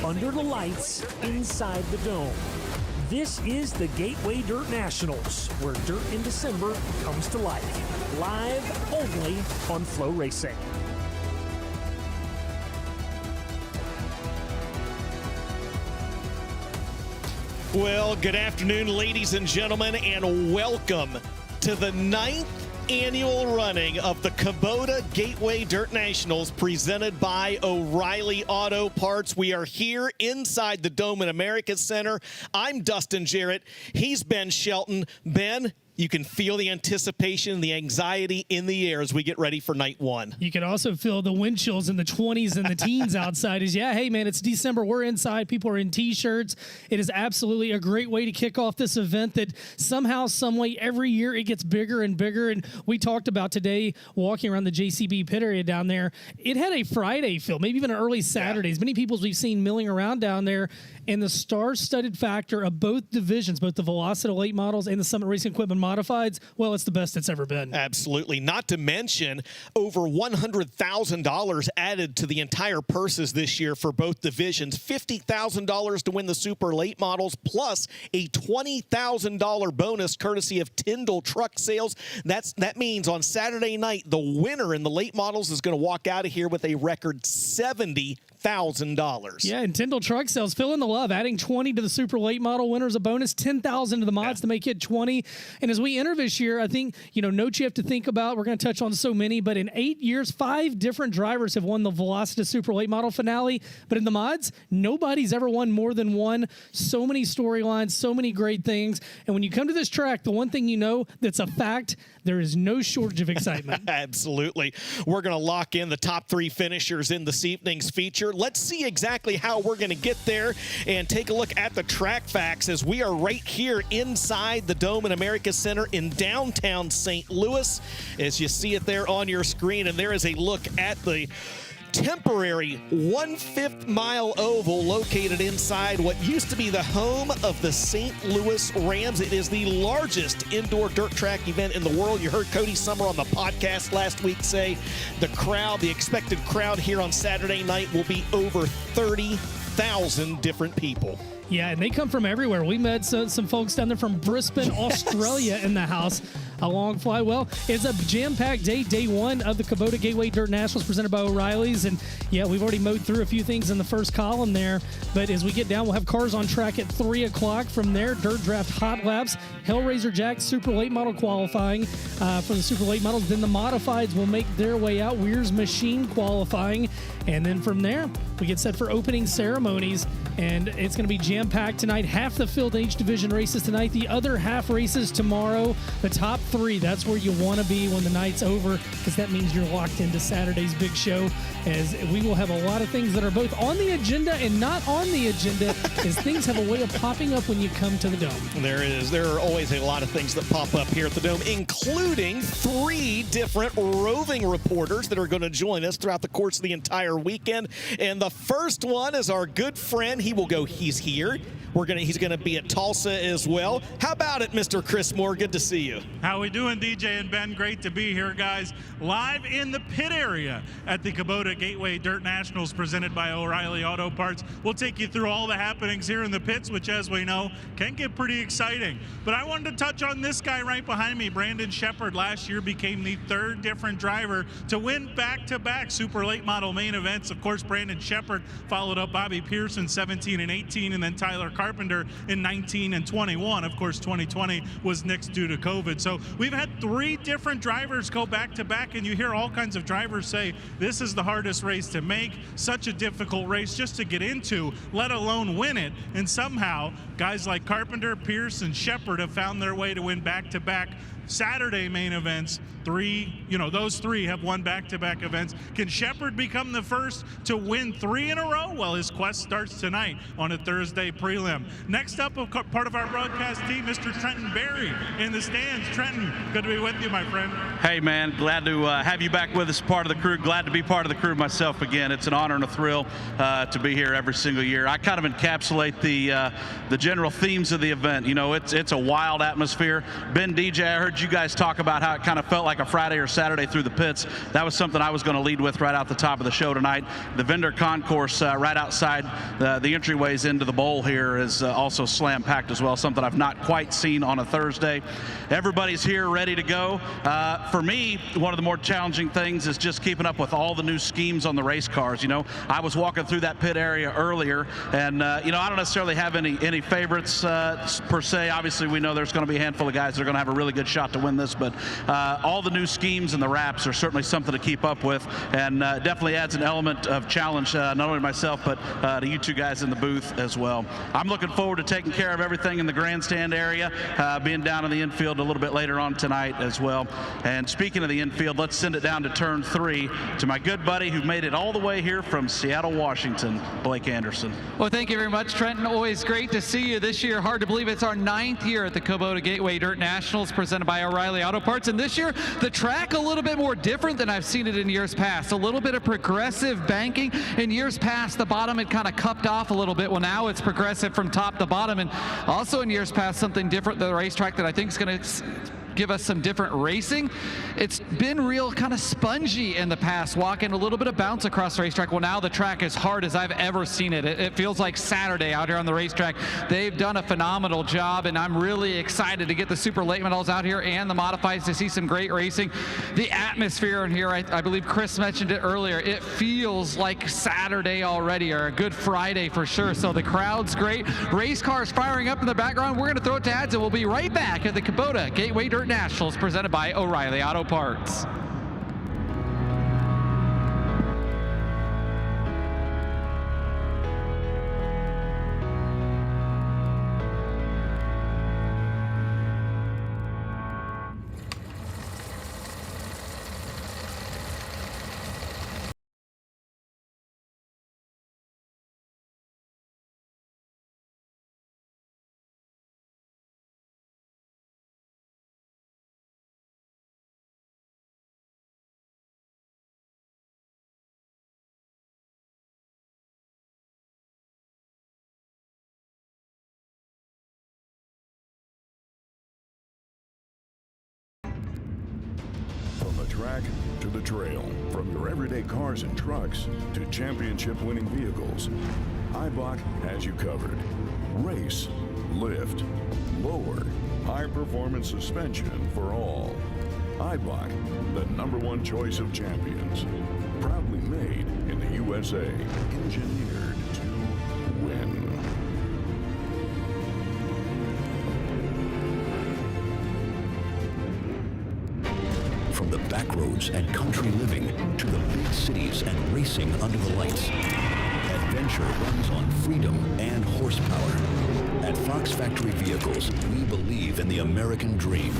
under the lights, inside the dome. This is the Gateway Dirt Nationals, where dirt in December comes to life. Live only on FloRacing. Well, good afternoon, ladies and gentlemen, and welcome to the 9th annual running of the Kubota Gateway Dirt Nationals presented by O'Reilly Auto Parts. We are here inside the Dome at America Center. I'm Dustin Jarrett. He's Ben Shelton. Ben, you can feel the anticipation, the anxiety in the air as we get ready for night one. You can also feel the wind chills in the 20s and the teens outside. Hey, man, it's December. We're inside. People are in T-shirts. It is absolutely a great way to kick off this event that somehow, someway, every year it gets bigger and bigger. And we talked about today walking around the JCB pit area down there. It had a Friday feel, maybe even an early Saturday. As many people as we've seen milling around down there. And the star-studded factor of both divisions, both the Velocity late models and the Summit Racing Equipment modifieds, well, it's the best it's ever been. Absolutely. Not to mention over $100,000 added to the entire purses this year for both divisions. $50,000 to win the super late models, plus a $20,000 bonus courtesy of Tyndall truck sales. That means on Saturday night, the winner in the late models is going to walk out of here with a record $70,000. Yeah, and Tyndall truck sales, fill in the love, adding 20 to the super late model winners, a bonus 10,000 to the mods to make it 20. And as we enter this year, I think, notes you have to think about, we're going to touch on so many, but in 8 years, 5 different drivers have won the Velocity super late model finale. But in the mods, nobody's ever won more than one. So many storylines, so many great things. And when you come to this track, the one thing you know that's a fact, there is no shortage of excitement. Absolutely. We're going to lock in the top 3 finishers in this evening's feature. Let's see exactly how we're going to get there and take a look at the track facts as we are right here inside the Dome at America Center in downtown St. Louis. As you see it there on your screen, and there is a look at the temporary 1/5 mile oval located inside what used to be the home of the St. Louis Rams. It is the largest indoor dirt track event in the world. You heard Cody Summer on the podcast last week say the expected crowd here on Saturday night will be over 30,000 different people. Yeah, and they come from everywhere. We met some folks down there from Brisbane, Australia in the house. A long fly. Well, it's a jam-packed day one of the Kubota Gateway Dirt Nationals presented by O'Reilly's. And, yeah, we've already mowed through a few things in the first column there. But as we get down, we'll have cars on track at 3 o'clock. From there, Dirt Draft Hot Laps, Hellraiser Jack Super Late Model qualifying for the Super Late Models. Then the Modifieds will make their way out. Weir's Machine qualifying. And then from there, we get set for opening ceremonies. And it's going to be jam-packed tonight. Half the field in each division races tonight. The other half races tomorrow. The top 3, that's where you want to be when the night's over, because that means you're locked into Saturday's big show, as we will have a lot of things that are both on the agenda and not on the agenda, as things have a way of popping up when you come to the Dome. There are always a lot of things that pop up here at the Dome, including 3 different roving reporters that are going to join us throughout the course of the entire weekend. And the first one is our good friend. He's here. He's going to be at Tulsa as well. How about it, Mr. Chris Moore? Good to see you. How we doing, DJ and Ben? Great to be here, guys. Live in the pit area at the Kubota Gateway Dirt Nationals presented by O'Reilly Auto Parts. We'll take you through all the happenings here in the pits, which, as we know, can get pretty exciting. But I wanted to touch on this guy right behind me, Brandon Shepard. Last year became the 3rd different driver to win back-to-back super late model main events. Of course, Brandon Shepard followed up Bobby Pearson 17 and 18, and then Tyler Carpenter in 19 and 21. Of course, 2020 was nixed due to COVID. So we've had 3 different drivers go back-to-back, and you hear all kinds of drivers say, this is the hardest race to make, such a difficult race just to get into, let alone win it. And somehow, guys like Carpenter, Pierce, and Shepard have found their way to win back-to-back Saturday main events. Those 3 have won back-to-back events. Can Shepard become the first to win 3 in a row? Well, his quest starts tonight on a Thursday prelim. Next up, part of our broadcast team, Mr. Trenton Berry in the stands. Trenton, good to be with you, my friend. Hey, man, glad to have you back with us, part of the crew. Glad to be part of the crew myself again. It's an honor and a thrill to be here every single year. I kind of encapsulate the general themes of the event. It's a wild atmosphere. Ben, DJ, I heard heard you guys talk about how it kind of felt like a Friday or Saturday through the pits. That was something I was going to lead with right out the top of the show tonight. The vendor concourse right outside the entryways into the bowl here is also slam-packed as well, something I've not quite seen on a Thursday. Everybody's here ready to go. For me, one of the more challenging things is just keeping up with all the new schemes on the race cars. You know, I was walking through that pit area earlier, and you know, I don't necessarily have any favorites per se. Obviously, we know there's going to be a handful of guys that are going to have a really good shot to win this, but all the new schemes and the wraps are certainly something to keep up with, and definitely adds an element of challenge, not only to myself, but to you two guys in the booth as well. I'm looking forward to taking care of everything in the grandstand area, being down in the infield a little bit later on tonight as well. And speaking of the infield, let's send it down to turn 3 to my good buddy who made it all the way here from Seattle, Washington, Blake Anderson. Well, thank you very much, Trenton. Always great to see you this year. Hard to believe it's our 9th year at the Kubota Gateway Dirt Nationals presented by O'Reilly Auto Parts. And this year, the track a little bit more different than I've seen it in years past. A little bit of progressive banking. In years past, the bottom had kind of cupped off a little bit. Well, now it's progressive from top to bottom. And also in years past, something different, the racetrack that I think is going to give us some different racing. It's been real kind of spongy in the past, walking a little bit of bounce across the racetrack. Well, now the track is hard as I've ever seen it. It feels like Saturday out here on the racetrack. They've done a phenomenal job, and I'm really excited to get the super late models out here and the modifieds to see some great racing. The atmosphere in here, I believe Chris mentioned it earlier, it feels like Saturday already, or a good Friday for sure. So the crowd's great. Race cars firing up in the background. We're going to throw it to ads, and we'll be right back at the Kubota Gateway Dirt Nationals presented by O'Reilly Auto Parts. From the track to the trail, from your everyday cars and trucks to championship-winning vehicles, Eibach has you covered. Race, lift, lower, high-performance suspension for all. Eibach, the #1 choice of champions. Proudly made in the USA, engineered to win. From the back roads and country living to the big cities and racing under the lights, adventure runs on freedom and horsepower. At Fox Factory Vehicles, we believe in the American dream.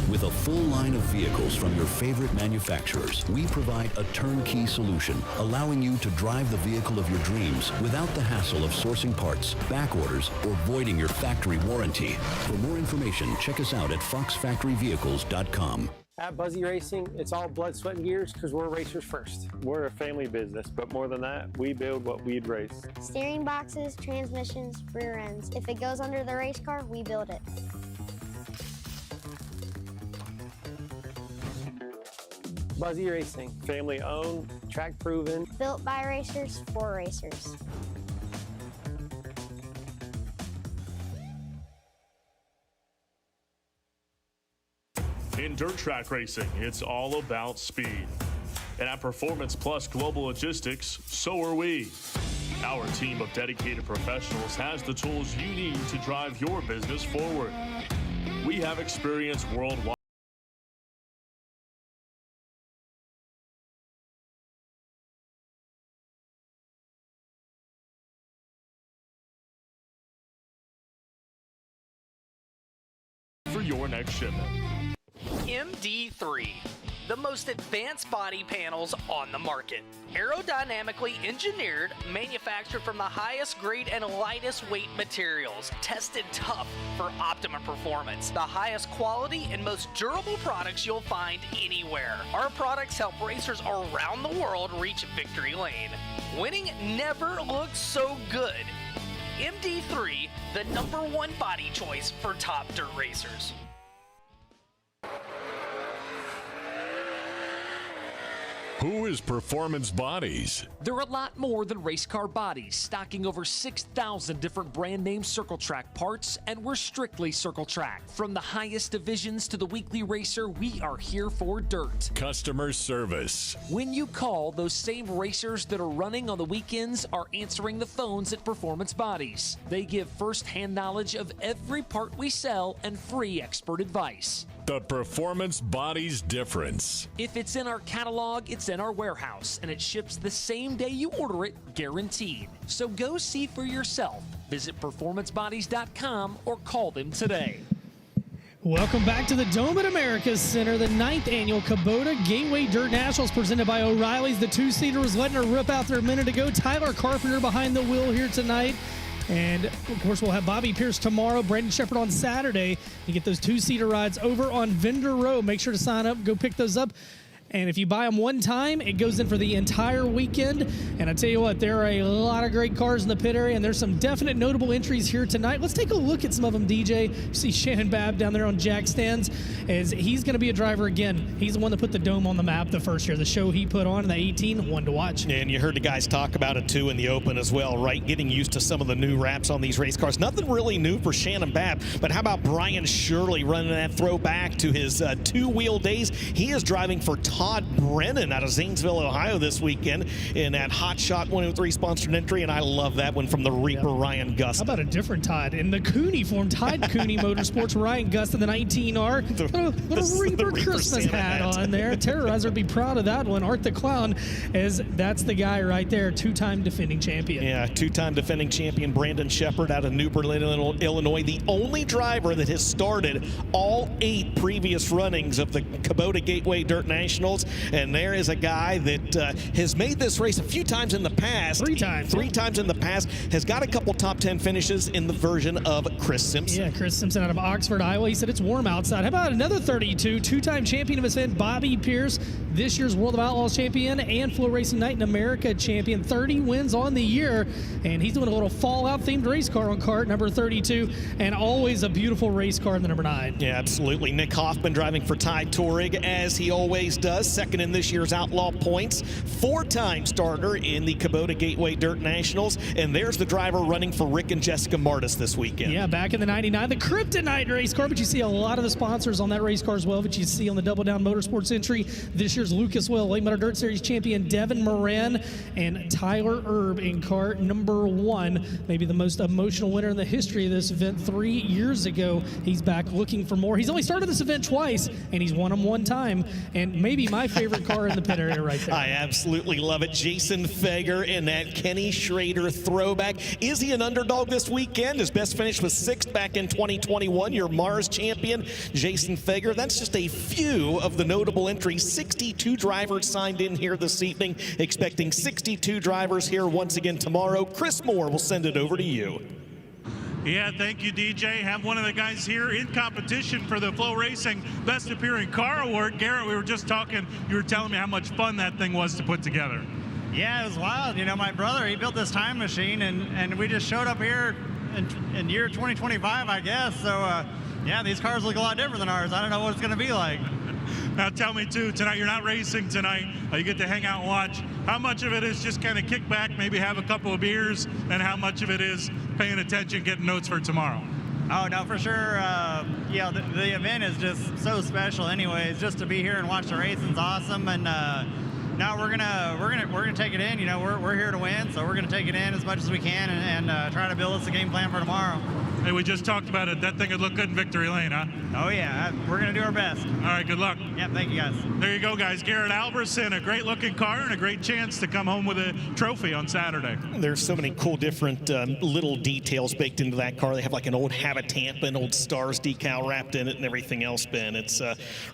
With a full line of vehicles from your favorite manufacturers, we provide a turnkey solution, allowing you to drive the vehicle of your dreams without the hassle of sourcing parts, back orders, or voiding your factory warranty. For more information, check us out at foxfactoryvehicles.com. At Buzzy Racing, it's all blood, sweat, and gears because we're racers first. We're a family business, but more than that, we build what we'd race. Steering boxes, transmissions, rear ends. If it goes under the race car, we build it. Buzzy Racing. Family owned, track proven. Built by racers, for racers. In dirt track racing, it's all about speed. And at Performance Plus Global Logistics, so are we. Our team of dedicated professionals has the tools you need to drive your business forward. We have experience worldwide. For your next shipment. MD3, the most advanced body panels on the market. Aerodynamically engineered, manufactured from the highest grade and lightest weight materials, tested tough for optimum performance. The highest quality and most durable products you'll find anywhere. Our products help racers around the world reach victory lane. Winning never looked so good. MD3, the #1 body choice for top dirt racers. Who is Performance Bodies? They're a lot more than race car bodies, stocking over 6,000 different brand name Circle Track parts, and we're strictly Circle Track. From the highest divisions to the weekly racer, we are here for dirt. Customer service. When you call, those same racers that are running on the weekends are answering the phones at Performance Bodies. They give first-hand knowledge of every part we sell and free expert advice. The Performance Bodies difference. If it's in our catalog, it's in our warehouse, and it ships the same day you order it, guaranteed. So go see for yourself. Visit performancebodies.com or call them today. Welcome back to the Dome at America's Center, the 9th annual Kubota Gateway Dirt Nationals presented by O'Reilly's. The two-seater was letting her rip out there a minute ago. Tyler Carpenter behind the wheel here tonight. And, of course, we'll have Bobby Pierce tomorrow, Brandon Shepard on Saturday. You get those two-seater rides over on Vendor Row. Make sure to sign up. Go pick those up. And if you buy them one time, it goes in for the entire weekend. And I tell you what, there are a lot of great cars in the pit area, and there's some definite notable entries here tonight. Let's take a look at some of them, DJ. You see Shannon Babb down there on jack stands, as he's going to be a driver again. He's the one that put the Dome on the map the first year. The show he put on in the 18, one to watch. And you heard the guys talk about it, too, in the Open as well, right? Getting used to some of the new wraps on these race cars. Nothing really new for Shannon Babb, but how about Brian Shirley running that throwback to his two-wheel days? He is driving for Todd Brennan out of Zanesville, Ohio this weekend in that Hot Shot 103 sponsored entry, and I love that one from the Reaper, Ryan Gust. How about a different Todd? In the Cooney form, Todd Cooney Motorsports, Ryan Gust in the 19R. Little Reaper Christmas hat on there. Terrorizer would be proud of that one. Art the Clown, as that's the guy right there, two-time defending champion. Yeah, two-time defending champion Brandon Shepard out of New Berlin, Illinois, the only driver that has started all 8 previous runnings of the Kubota Gateway Dirt Nationals. And there is a guy that has made this race a few times in the past. 3 times. 3 times in the past. Has got a couple top 10 finishes in the version of Chris Simpson. Yeah, Chris Simpson out of Oxford, Iowa. He said it's warm outside. How about another 32? Two-time champion of his event, Bobby Pierce, this year's World of Outlaws champion and FloRacing Night in America champion. 30 wins on the year. And he's doing a little Fallout-themed race car on cart number 32. And always a beautiful race car in the number 9. Yeah, absolutely. Nick Hoffman driving for Ty Tourig, as he always does. Second in this year's Outlaw points. 4-time starter in the Kubota Gateway Dirt Nationals. And there's the driver running for Rick and Jessica Martis this weekend. Yeah, back in the 99, the Kryptonite race car, but you see a lot of the sponsors on that race car as well, but you see on the Double Down Motorsports entry, this year's Lucas Oil Late Model Dirt Series champion Devin Moran and Tyler Erb in cart number 1. Maybe the most emotional winner in the history of this event 3 years ago. He's back looking for more. He's only started this event twice, and he's won them 1 time, and maybe my favorite car in the pit area right there. I absolutely love it. Jason Fager in that Kenny Schrader throwback. Is he an underdog this weekend? His best finish was 6th back in 2021. Your Mars champion, Jason Fager. That's just a few of the notable entries. 62 drivers signed in here this evening. Expecting 62 drivers here once again tomorrow. Chris Moore will send it over to you. Yeah, thank you, DJ. Have one of the guys here in competition for the FloRacing Best Appearing Car Award. Garrett, we were just talking. You were telling me how much fun that thing was to put together. Yeah, it was wild. You know, my brother, he built this time machine, and we just showed up here in year 2025, I guess. So, yeah, these cars look a lot different than ours. I don't know what it's going to be like. Now, tell me, too, tonight you're not racing tonight. You get to hang out and watch. How much of it is just kind of kick back, maybe have a couple of beers, and how much of it is paying attention, getting notes for tomorrow? Oh, no, for sure. Yeah, the event is just so special anyways. Just to be here and watch the racing's awesome. And no, we're gonna take it in. You know, we're here to win, so we're gonna take it in as much as we can and try to build us a game plan for tomorrow. Hey, we just talked about it. That thing would look good in victory lane, huh? Oh, yeah. We're going to do our best. All right, good luck. Yep, thank you, guys. There you go, guys. Garrett Alberson, a great-looking car and a great chance to come home with a trophy on Saturday. There's so many cool different little details baked into that car. They have like an old Habitampa, an old Stars decal wrapped in it and everything else, Ben. It's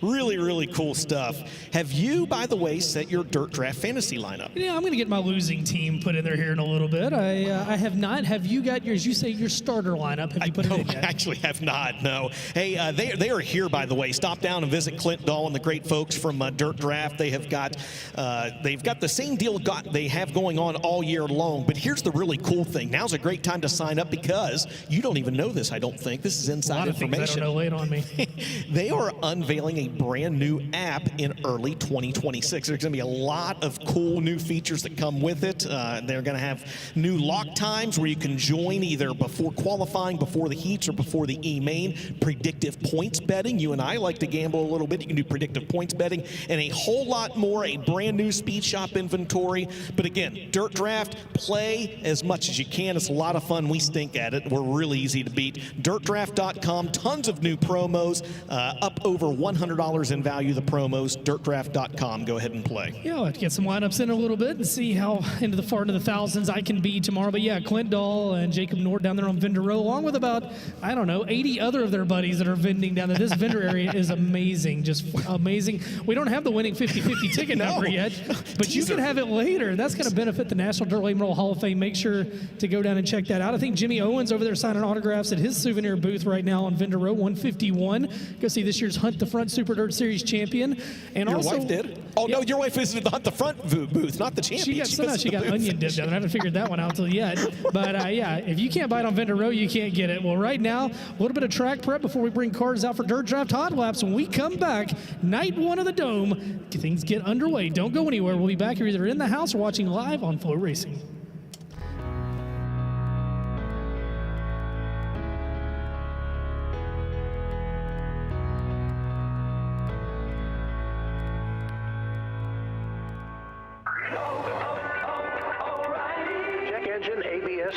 really, really cool stuff. Have you, by the way, set your Dirt Draft fantasy lineup? Yeah, I'm going to get my losing team put in there here in a little bit. I have not. Have you got, as you say, your starter lineup? Have you put it in yet? I actually have not, no. Hey, they are here, by the way. Stop down and visit Clint Dahl and the great folks from Dirt Draft. They've got the same deal they have going on all year long. But here's the really cool thing. Now's a great time to sign up because you don't even know this, I don't think. This is inside information. A lot of things I don't know. Lay it on me. They are unveiling a brand new app in early 2026. There's going to be a lot of cool new features that come with it. They're going to have new lock times where you can join either before qualifying, before the heats, or before the E-main. Predictive points betting. You and I like to gamble a little bit. You can do predictive points betting and a whole lot more. A brand new speed shop inventory. But again, Dirt Draft, play as much as you can. It's a lot of fun. We stink at it. We're really easy to beat. DirtDraft.com, tons of new promos, up over $100 in value, the promos. DirtDraft.com, go ahead and play. Yeah, I'll have to get some lineups in a little bit and see how far into the thousands I can be tomorrow. But yeah, Clint Dahl and Jacob Nord down there on vendor row, along with about, 80 other of their buddies that are vending down there. This vendor area is amazing, just amazing. We don't have the winning 50-50 ticket number yet, but you can have it later. That's going to benefit the National Dirt Late Model Hall of Fame. Make sure to go down and check that out. I think Jimmy Owens over there signing autographs at his souvenir booth right now on vendor row 151. Go see this year's Hunt the Front Super Dirt Series champion. And your also, wife did? Oh, no, your wife visited the Hunt the Front booth, not the champion. She got onion dipped down there. I haven't figured that one out till yet. But yeah, if you can't buy it on vendor row, you can't get it. Well, right now, a little bit of track prep before we bring cars out for Dirt Draft Hot Laps. When we come back, night one of the Dome, things get underway. Don't go anywhere. We'll be back here either in the house or watching live on FloRacing.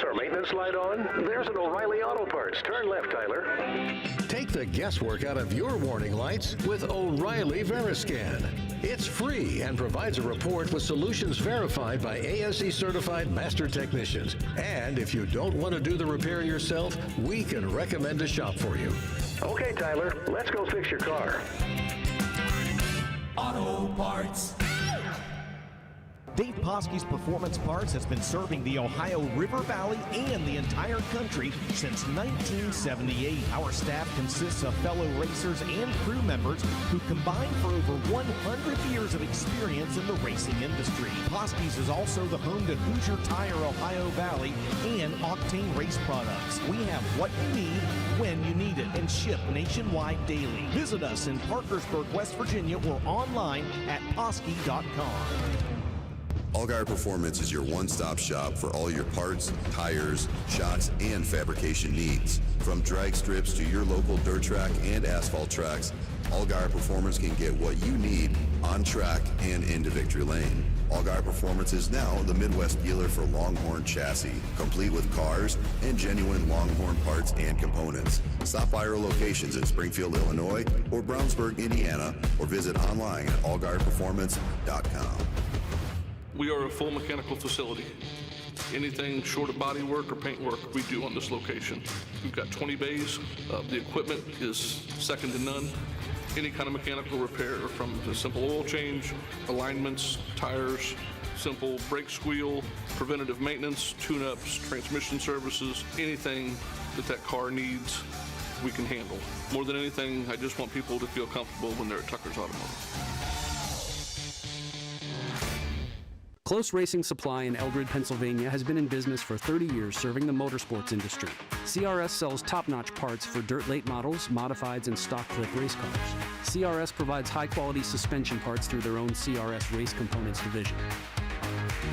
Or maintenance light on? There's an O'Reilly Auto Parts. Turn left, Tyler. Take the guesswork out of your warning lights with O'Reilly Veriscan. It's free and provides a report with solutions verified by ASE certified master technicians. And if you don't want to do the repair yourself, we can recommend a shop for you. Okay, Tyler, let's go fix your car. Auto Parts. Dave Poske's Performance Parts has been serving the Ohio River Valley and the entire country since 1978. Our staff consists of fellow racers and crew members who combine for over 100 years of experience in the racing industry. Poske's is also the home to Hoosier Tire Ohio Valley and Octane Race Products. We have what you need when you need it and ship nationwide daily. Visit us in Parkersburg, West Virginia or online at Poske.com. Allgaier Performance is your one-stop shop for all your parts, tires, shocks, and fabrication needs. From drag strips to your local dirt track and asphalt tracks, Allgaier Performance can get what you need on track and into victory lane. Allgaier Performance is now the Midwest dealer for Longhorn chassis, complete with cars and genuine Longhorn parts and components. Stop by our locations in Springfield, Illinois, or Brownsburg, Indiana, or visit online at allgaierperformance.com. We are a full mechanical facility. Anything short of body work or paint work, we do on this location. We've got 20 bays. The equipment is second to none. Any kind of mechanical repair, from the simple oil change, alignments, tires, simple brake squeal, preventative maintenance, tune-ups, transmission services, anything that car needs, we can handle. More than anything, I just want people to feel comfortable when they're at Tucker's Automotive. Close Racing Supply in Eldred, Pennsylvania has been in business for 30 years serving the motorsports industry. CRS sells top-notch parts for dirt late models, modifieds, and stock clip race cars. CRS provides high-quality suspension parts through their own CRS Race Components division.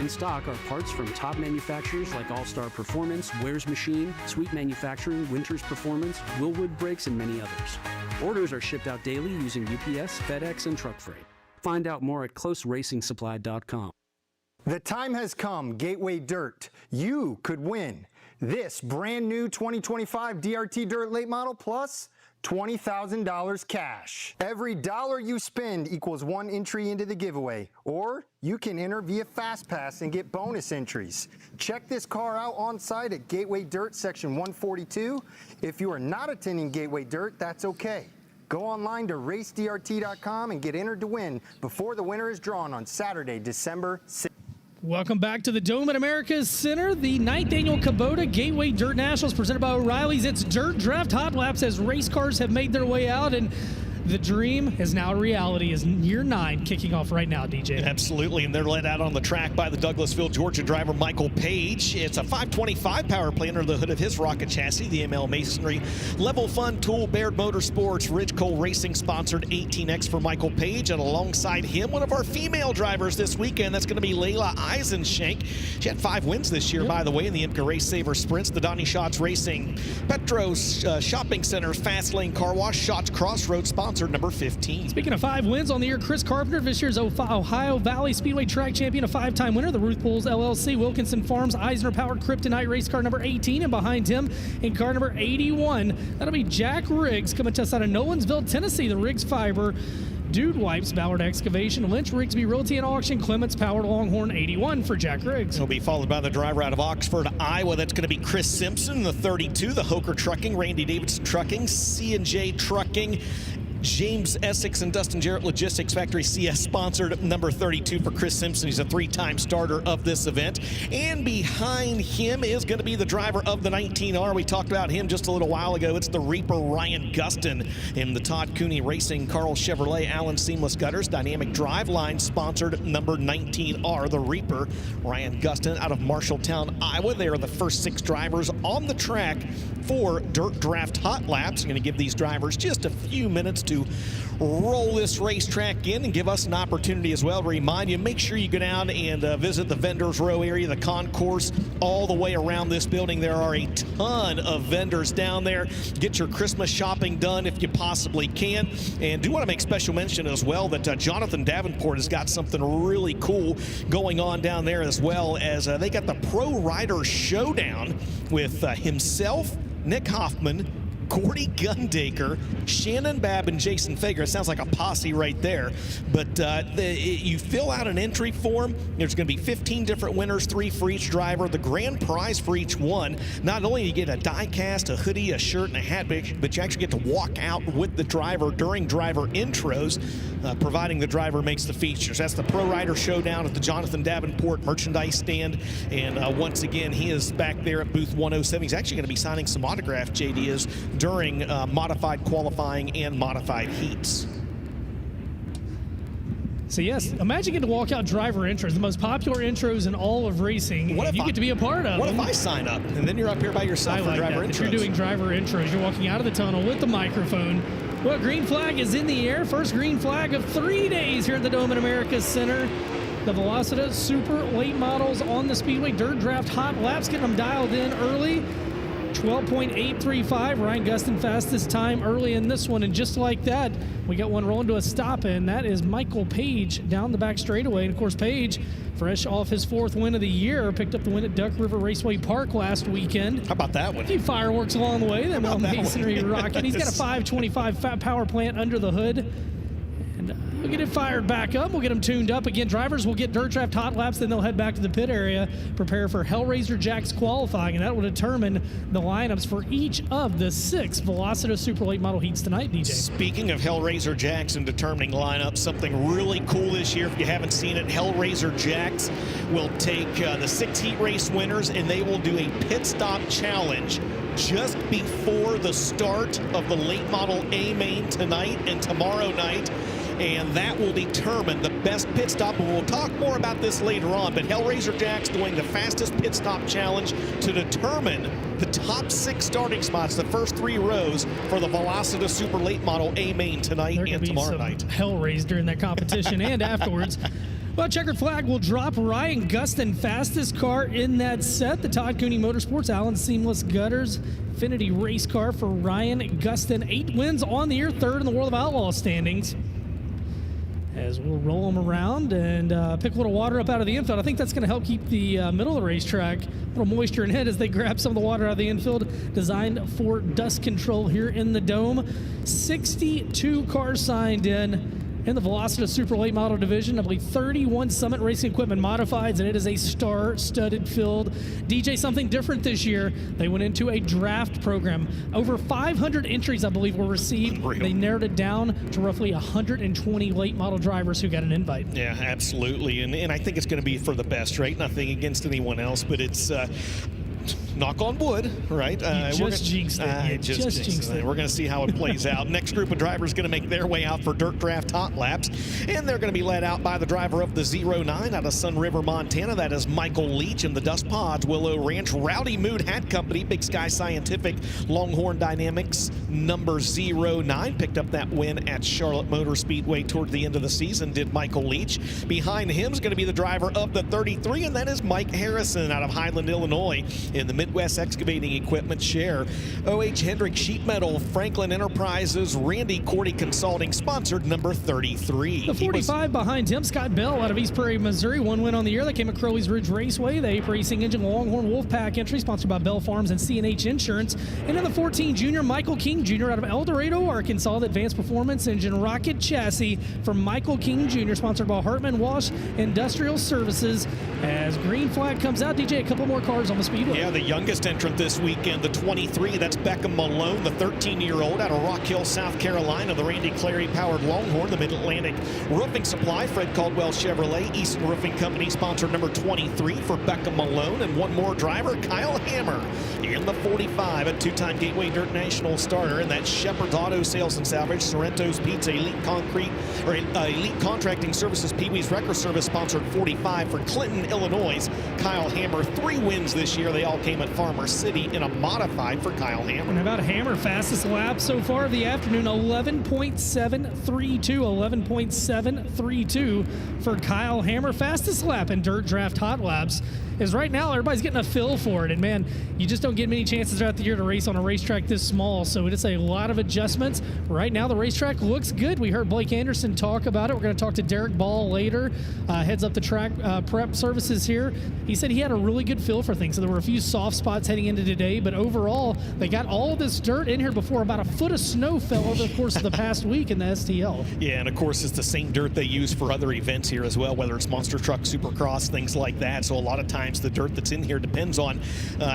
In stock are parts from top manufacturers like All-Star Performance, Wares Machine, Sweet Manufacturing, Winters Performance, Willwood Brakes, and many others. Orders are shipped out daily using UPS, FedEx, and truck freight. Find out more at closeracingsupply.com. The time has come, Gateway Dirt. You could win this brand new 2025 DRT Dirt Late Model Plus $20,000 cash. Every dollar you spend equals one entry into the giveaway, or you can enter via FastPass and get bonus entries. Check this car out on site at Gateway Dirt Section 142. If you are not attending Gateway Dirt, that's okay. Go online to racedrt.com and get entered to win before the winner is drawn on Saturday, December 6th. Welcome back to the Dome at America's Center. The 9th annual Kubota Gateway Dirt Nationals presented by O'Reilly's. It's Dirt Draft Hot Laps as race cars have made their way out, and the dream is now a reality. Is year 9 kicking off right now, DJ? Absolutely, and they're led out on the track by the Douglasville, Georgia driver Michael Page. It's a 525 power plant under the hood of his rocket chassis, the ML Masonry Level Fun Tool, Baird Motorsports, Ridgeco Racing sponsored 18X for Michael Page, and alongside him, one of our female drivers this weekend, that's going to be Layla Eisenshank. She had 5 wins this year, by the way, in the IMCA Race Saver Sprints. The Donnie Schatz Racing Petros Shopping Center's Fast Lane Car Wash, Schatz Crossroads sponsored number 15. Speaking of 5 wins on the year, Chris Carpenter, this year's Ohio Valley Speedway track champion, a 5-time winner. The Ruth Pools LLC Wilkinson Farms Eisner-powered Kryptonite race car number 18, and behind him in car number 81, that'll be Jack Riggs, coming to us out of Nolensville, Tennessee. The Riggs Fiber, Dude Wipes, Ballard Excavation, Lynch Rigsby Realty and Auction, Clements Powered Longhorn 81 for Jack Riggs. He'll be followed by the driver out of Oxford, Iowa. That's going to be Chris Simpson, the 32, the Hoker Trucking, Randy Davidson Trucking, C&J Trucking, James Essex and Dustin Jarrett Logistics Factory CS sponsored number 32 for Chris Simpson. He's a 3-time starter of this event. And behind him is going to be the driver of the 19R. We talked about him just a little while ago. It's the Reaper Ryan Gustin in the Todd Cooney Racing Carl Chevrolet Allen Seamless Gutters Dynamic Driveline sponsored number 19R. The Reaper Ryan Gustin out of Marshalltown, Iowa. They are the first 6 drivers on the track for Dirt Draft Hot Laps. I'm going to give these drivers just a few minutes to roll this racetrack in and give us an opportunity as well to remind you, make sure you go down and visit the vendors row area, the concourse, all the way around this building. There are a ton of vendors down there. Get your Christmas shopping done if you possibly can. And do want to make special mention as well that Jonathan Davenport has got something really cool going on down there, as well as they got the Pro Rider Showdown with himself, Nick Hoffman, Gordy Gundaker, Shannon Babb, and Jason Fager. It sounds like a posse right there. But you fill out an entry form. There's going to be 15 different winners, 3 for each driver. The grand prize for each one, not only do you get a die cast, a hoodie, a shirt, and a hat, but you actually get to walk out with the driver during driver intros, providing the driver makes the features. That's the Pro Rider Showdown at the Jonathan Davenport merchandise stand. And once again, he is back there at booth 107. He's actually going to be signing some autographs, JD is, during modified qualifying and modified heats. So yes, imagine getting to walk out driver intros, the most popular intros in all of racing. You get to be a part of. What if I sign up and then you're up here by yourself for driver intros? If you're doing driver intros, you're walking out of the tunnel with the microphone. Well, green flag is in the air. First green flag of 3 days here at the Dome at America's Center. The Velocita Super Late Models on the Speedway Dirt Draft Hot Laps, getting them dialed in early. 12.835. Ryan Gustin fastest time early in this one, and just like that, we got one rolling to a stop, and that is Michael Page down the back straightaway. And of course, Page, fresh off his 4th win of the year, picked up the win at Duck River Raceway Park last weekend. How about that one? A few fireworks along the way. That masonry rocket. He's got a 525 fat power plant under the hood. We'll get it fired back up. We'll get them tuned up. Again, drivers will get Dirt Draft Hot Laps, then they'll head back to the pit area, prepare for Hellraiser Jacks qualifying, and that will determine the lineups for each of the 6 Velocita Super Late Model heats tonight, DJ. Speaking of Hellraiser Jacks and determining lineups, something really cool this year, if you haven't seen it, Hellraiser Jacks will take the 6 heat race winners, and they will do a pit stop challenge just before the start of the late model A main tonight and tomorrow night. And that will determine the best pit stop. And we'll talk more about this later on. But Hellraiser Jack's doing the fastest pit stop challenge to determine the top 6 starting spots, the first 3 rows for the Velocita Super Late Model A main tonight and tomorrow night. Hellraise during that competition and afterwards. Well, checkered flag will drop Ryan Gustin, fastest car in that set. The Todd Cooney Motorsports Allen Seamless Gutters Infinity race car for Ryan Gustin. 8 wins on the year, 3rd in the World of Outlaw standings. As we'll roll them around and pick a little water up out of the infield. I think that's going to help keep the middle of the racetrack a little moisture in head as they grab some of the water out of the infield, designed for dust control here in the Dome. 62 cars signed in. in the Velocita Super Late Model Division. I believe 31 Summit Racing Equipment Modifieds, and it is a star-studded field. DJ, something different this year. They went into a draft program. Over 500 entries, I believe, were received. Unreal. They narrowed it down to roughly 120 late model drivers who got an invite. Yeah, absolutely. And I think it's going to be for the best, right? Nothing against anyone else, but it's... knock on wood, right? Jinxed it. We're going to see how it plays out. Next group of drivers going to make their way out for Dirt Draft Hot Laps, and they're going to be led out by the driver of the 09 out of Sun River, Montana. That is Michael Leach. In the Dust Pods, Willow Ranch, Rowdy Mood Hat Company, Big Sky Scientific, Longhorn Dynamics, number 09, picked up that win at Charlotte Motor Speedway toward the end of the season, did Michael Leach. Behind him is going to be the driver of the 33, and that is Mike Harrison out of Highland, Illinois. In the Midwest Excavating Equipment share, O.H. Hendrick Sheet Metal, Franklin Enterprises, Randy Cordy Consulting, sponsored number 33. The 45 behind him, Scott Bell out of East Prairie, Missouri. One win on the year that came at Crowley's Ridge Raceway. The Ape Racing Engine Longhorn Wolfpack entry, sponsored by Bell Farms and C&H Insurance. And in the 14 junior, Michael King Jr. out of El Dorado, Arkansas. The Advanced Performance Engine Rocket Chassis from Michael King Jr., sponsored by Hartman Walsh Industrial Services. As green flag comes out, DJ, a couple more cars on the speedway. Yeah, the youngest entrant this weekend, the 23, that's Beckham Malone, the 13-year-old out of Rock Hill, South Carolina, the Randy Clary-powered Longhorn, the Mid-Atlantic Roofing Supply, Fred Caldwell Chevrolet, Easton Roofing Company, sponsored number 23 for Beckham Malone, and one more driver, Kyle Hammer, in the 45, a two-time Gateway Dirt National starter, and that's Shepherd's Auto Sales and Salvage, Sorrento's Pizza, Elite Contracting Services, Pee-wee's Wrecker Service, sponsored 45 for Clinton, Illinois. Kyle Hammer, 3 wins this year. They all came at Farmer City in a modified for Kyle Hammer. And about Hammer, fastest lap so far of the afternoon, 11.732 for Kyle Hammer. Fastest lap in Dirt Draft Hot Laps is right now everybody's getting a feel for it. And man, you just don't get many chances throughout the year to race on a racetrack this small. So it's a lot of adjustments. Right now the racetrack looks good. We heard Blake Anderson talk about it. We're going to talk to Derek Ball later. Heads up the track prep services here. He said he had a really good feel for things. So there were a few soft spots heading into today, but overall they got all this dirt in here before about a foot of snow fell over the course of the past week in the STL. Yeah, and of course it's the same dirt they use for other events here as well, whether it's Monster Truck, Supercross, things like that. So a lot of times the dirt that's in here depends on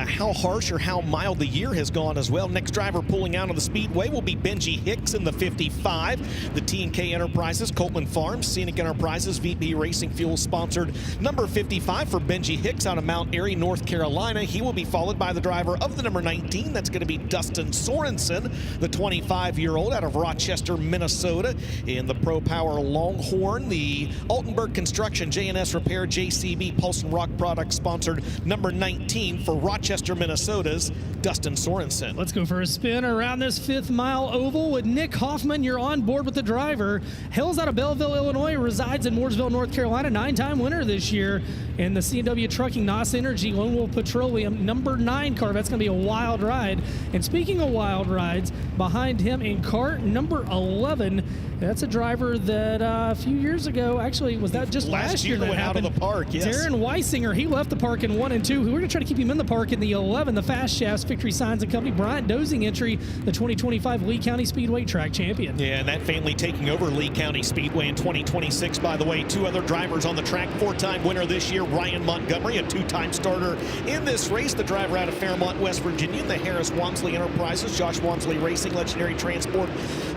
how harsh or how mild the year has gone as well. Next driver pulling out of the speedway will be Benji Hicks in the 55. The T&K Enterprises, Copeland Farms, Scenic Enterprises, VP Racing Fuel sponsored number 55 for Benji Hicks out of Mount Airy, North Carolina. He will be followed by the driver of the number 19. That's going to be Dustin Sorensen, the 25-year-old out of Rochester, Minnesota. In the Pro Power Longhorn, the Altenberg Construction, J&S Repair, JCB, Paulson Rock Products sponsored number 19 for Rochester, Minnesota's Dustin Sorensen. Let's go for a spin around this 5th mile oval with Nick Hoffman. You're on board with the driver. Hails out of Belleville, Illinois, resides in Mooresville, North Carolina, 9-time winner this year in the C&W Trucking NOS Energy Lone Wolf Petroleum number 9 car. That's going to be a wild ride. And speaking of wild rides, behind him in cart number 11, that's a driver that a few years ago, actually, was that just last year that went happened? Out of the park, yes. Darren Weisinger, he left the park in 1 and 2. We're going to try to keep him in the park in the 11, the Fast Shafts, Victory Signs and Company. Bryant Dozing entry, the 2025 Lee County Speedway track champion. Yeah, and that family taking over Lee County Speedway in 2026, by the way. 2 other drivers on the track. 4-time winner this year, Ryan Montgomery, a 2-time starter in this race. The driver out of Fairmont, West Virginia, the Harris Walmsley Enterprises, Josh Walmsley Racing, Legendary Transport,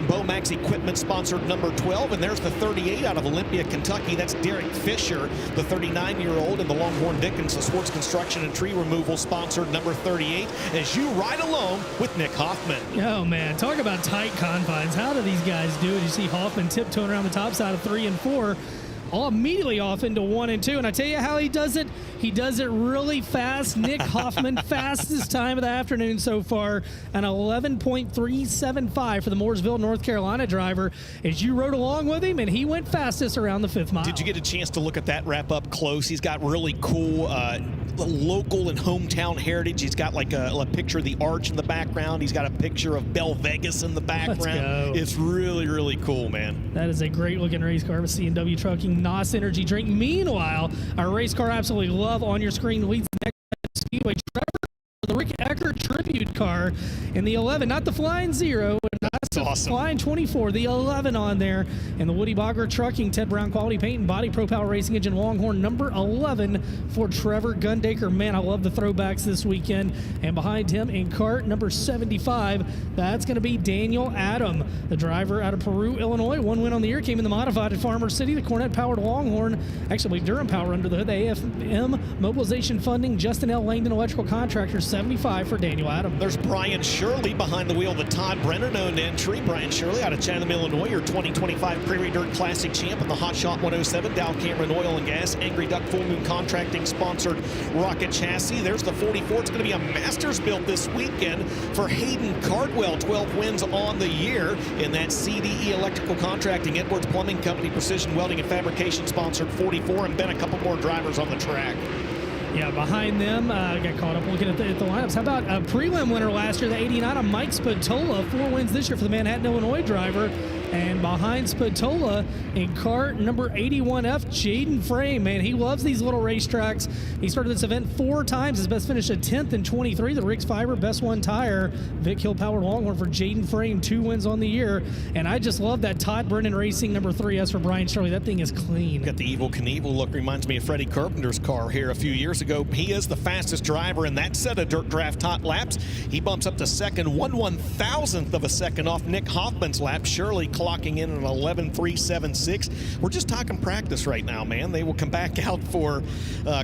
Bomax Equipment sponsored number 12. And there's the 38 out of Olympia, Kentucky. That's Derek Fisher, the 39-year-old, and the Longhorn Dickens, the Sports Construction and Tree Removal sponsored number 38, as you ride along with Nick Hoffman. Oh, man, talk about tight confines. How do these guys do it? You see Hoffman tiptoeing around the top side of 3 and 4. All immediately off into 1 and 2. And I tell you how he does it. He does it really fast. Nick Hoffman, fastest time of the afternoon so far, an 11.375 for the Mooresville, North Carolina driver. As you rode along with him, and he went fastest around the 5th mile. Did you get a chance to look at that wrap up close? He's got really cool local and hometown heritage. He's got like a picture of the arch in the background. He's got a picture of Bell Vegas in the background. Let's go. It's really, really cool, man. That is a great looking race car with C&W Trucking NOS Energy Drink. Meanwhile, our race car absolutely love on your screen leads the next Speedway driver, the Rick Eckert tribute car in the 11, not the Flying Zero, not That's awesome. Flying 24, the 11 on there. And the Woody Bogger Trucking, Ted Brown Quality Paint and Body, Pro Power Racing Engine, Longhorn, number 11 for Trevor Gundaker. Man, I love the throwbacks this weekend. And behind him in cart, number 75, that's going to be Daniel Adam, the driver out of Peru, Illinois. One win on the year, came in the modified at Farmer City. The Cornette-powered Longhorn, actually Durham Power under the hood. The AFM Mobilization Funding, Justin L. Langdon Electrical Contractor, 75 for Daniel Adam. There's Brian Shirley behind the wheel of the Todd Brennan-owned entry. Brian Shirley out of Chatham, Illinois, your 2025 Prairie Dirt Classic champ in the Hot Shot 107, Dow Cameron Oil and Gas, Angry Duck Full Moon Contracting sponsored rocket chassis. There's the 44. It's going to be a Masters built this weekend for Hayden Cardwell. 12 wins on the year in that CDE Electrical Contracting, Edwards Plumbing Company, Precision Welding and Fabrication sponsored 44, and been a couple more drivers on the track. Yeah, behind them, I got caught up looking at the lineups. How about a prelim winner last year, the 89 of Mike Spatola, 4 wins this year for the Manhattan, Illinois driver. And behind Spatola in cart number 81F, Jaden Frame. Man, he loves these little racetracks. He started this event 4 times. His best finish a 10th in 23. The Riggs Fiber Best One tire. Vic Hill Powered Longhorn for Jaden Frame, 2 wins on the year. And I just love that Todd Brennan Racing number 3S for Brian Shirley. That thing is clean. Got the Evil Knievel look. Reminds me of Freddie Carpenter's car here a few years ago. He is the fastest driver in that set of dirt draft hot laps. He bumps up to second, 1/1000th of a second off Nick Hoffman's lap. Shirley clocking in an 11.376. We're just talking practice right now, man. They will come back out for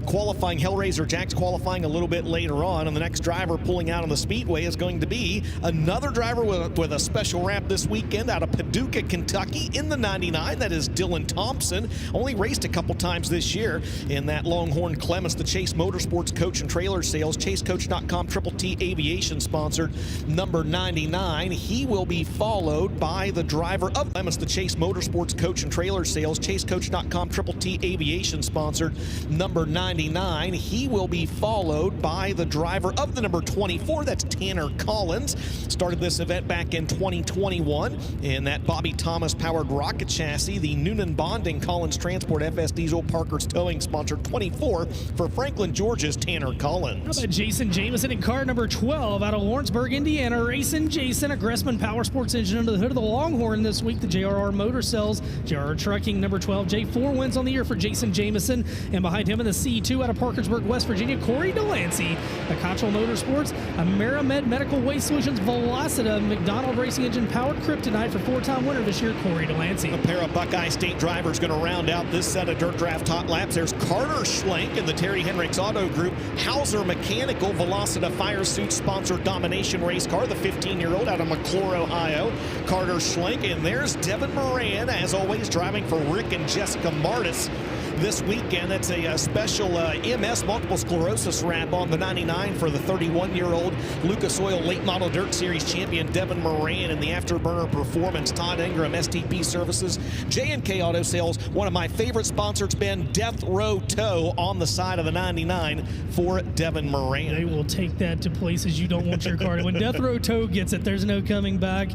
qualifying. Hellraiser Jack's qualifying a little bit later on, and the next driver pulling out on the speedway is going to be another driver with a special wrap this weekend out of Paducah, Kentucky in the 99. That is Dylan Thompson. Only raced a couple times this year in that Longhorn Clements, the Chase Motorsports Coach and Trailer Sales, ChaseCoach.com, Triple T Aviation sponsored number 99. He will be followed by the driver of Clements, the Chase Motorsports Coach and Trailer Sales, ChaseCoach.com, Triple T Aviation sponsored number 99. He will be followed by the driver of the number 24. That's Tanner Collins. Started this event back in 2021 in that Bobby Thomas powered rocket chassis, the Noonan Bonding Collins Transport FS Diesel Parker's Towing sponsored 24 for Franklin, Georgia's Tanner Collins. How about Jason Jameson in car number 12 out of Lawrenceburg, Indiana, racing Jason, a Gressman Power Sports engine under the hood of the Longhorn this week. The JRR Motor Cells, JRR Trucking number 12. J4 wins on the year for Jason Jameson. And behind him in the C2 out of Parkersburg, West Virginia, Corey Delancey, a Cottrell Motorsports, Amerimed Medical Waste Solutions, Velocita, McDonald Racing Engine powered Kryptonite for 4-time winner this year, Corey Delancey. A pair of Buckeye State drivers going to round out this set of dirt draft hot laps. There's Carter Schlenk in the Terry Henricks Auto Group, Hauser Mechanical, Velocita Fire Suit sponsored domination race car, the 15-year-old out of McClure, Ohio, Carter Schlenk. And there's Devin Moran, as always, driving for Rick and Jessica Martis this weekend. That's a special MS multiple sclerosis wrap on the 99 for the 31-year-old Lucas Oil Late Model Dirt Series champion Devin Moran in the Afterburner Performance. Todd Ingram, STP Services, J&K Auto Sales. One of my favorite sponsors, Ben, Death Row Tow on the side of the 99 for Devin Moran. They will take that to places you don't want your car. When Death Row Tow gets it, there's no coming back.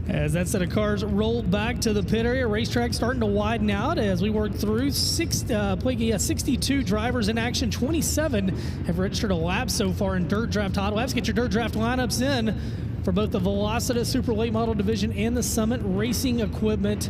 As that set of cars roll back to the pit area, racetrack starting to widen out as we work through 62 drivers in action. 27 have registered a lap so far in Dirt Draft Hot Laps. Get your Dirt Draft lineups in for both the Velocita Super Late Model Division and the Summit Racing Equipment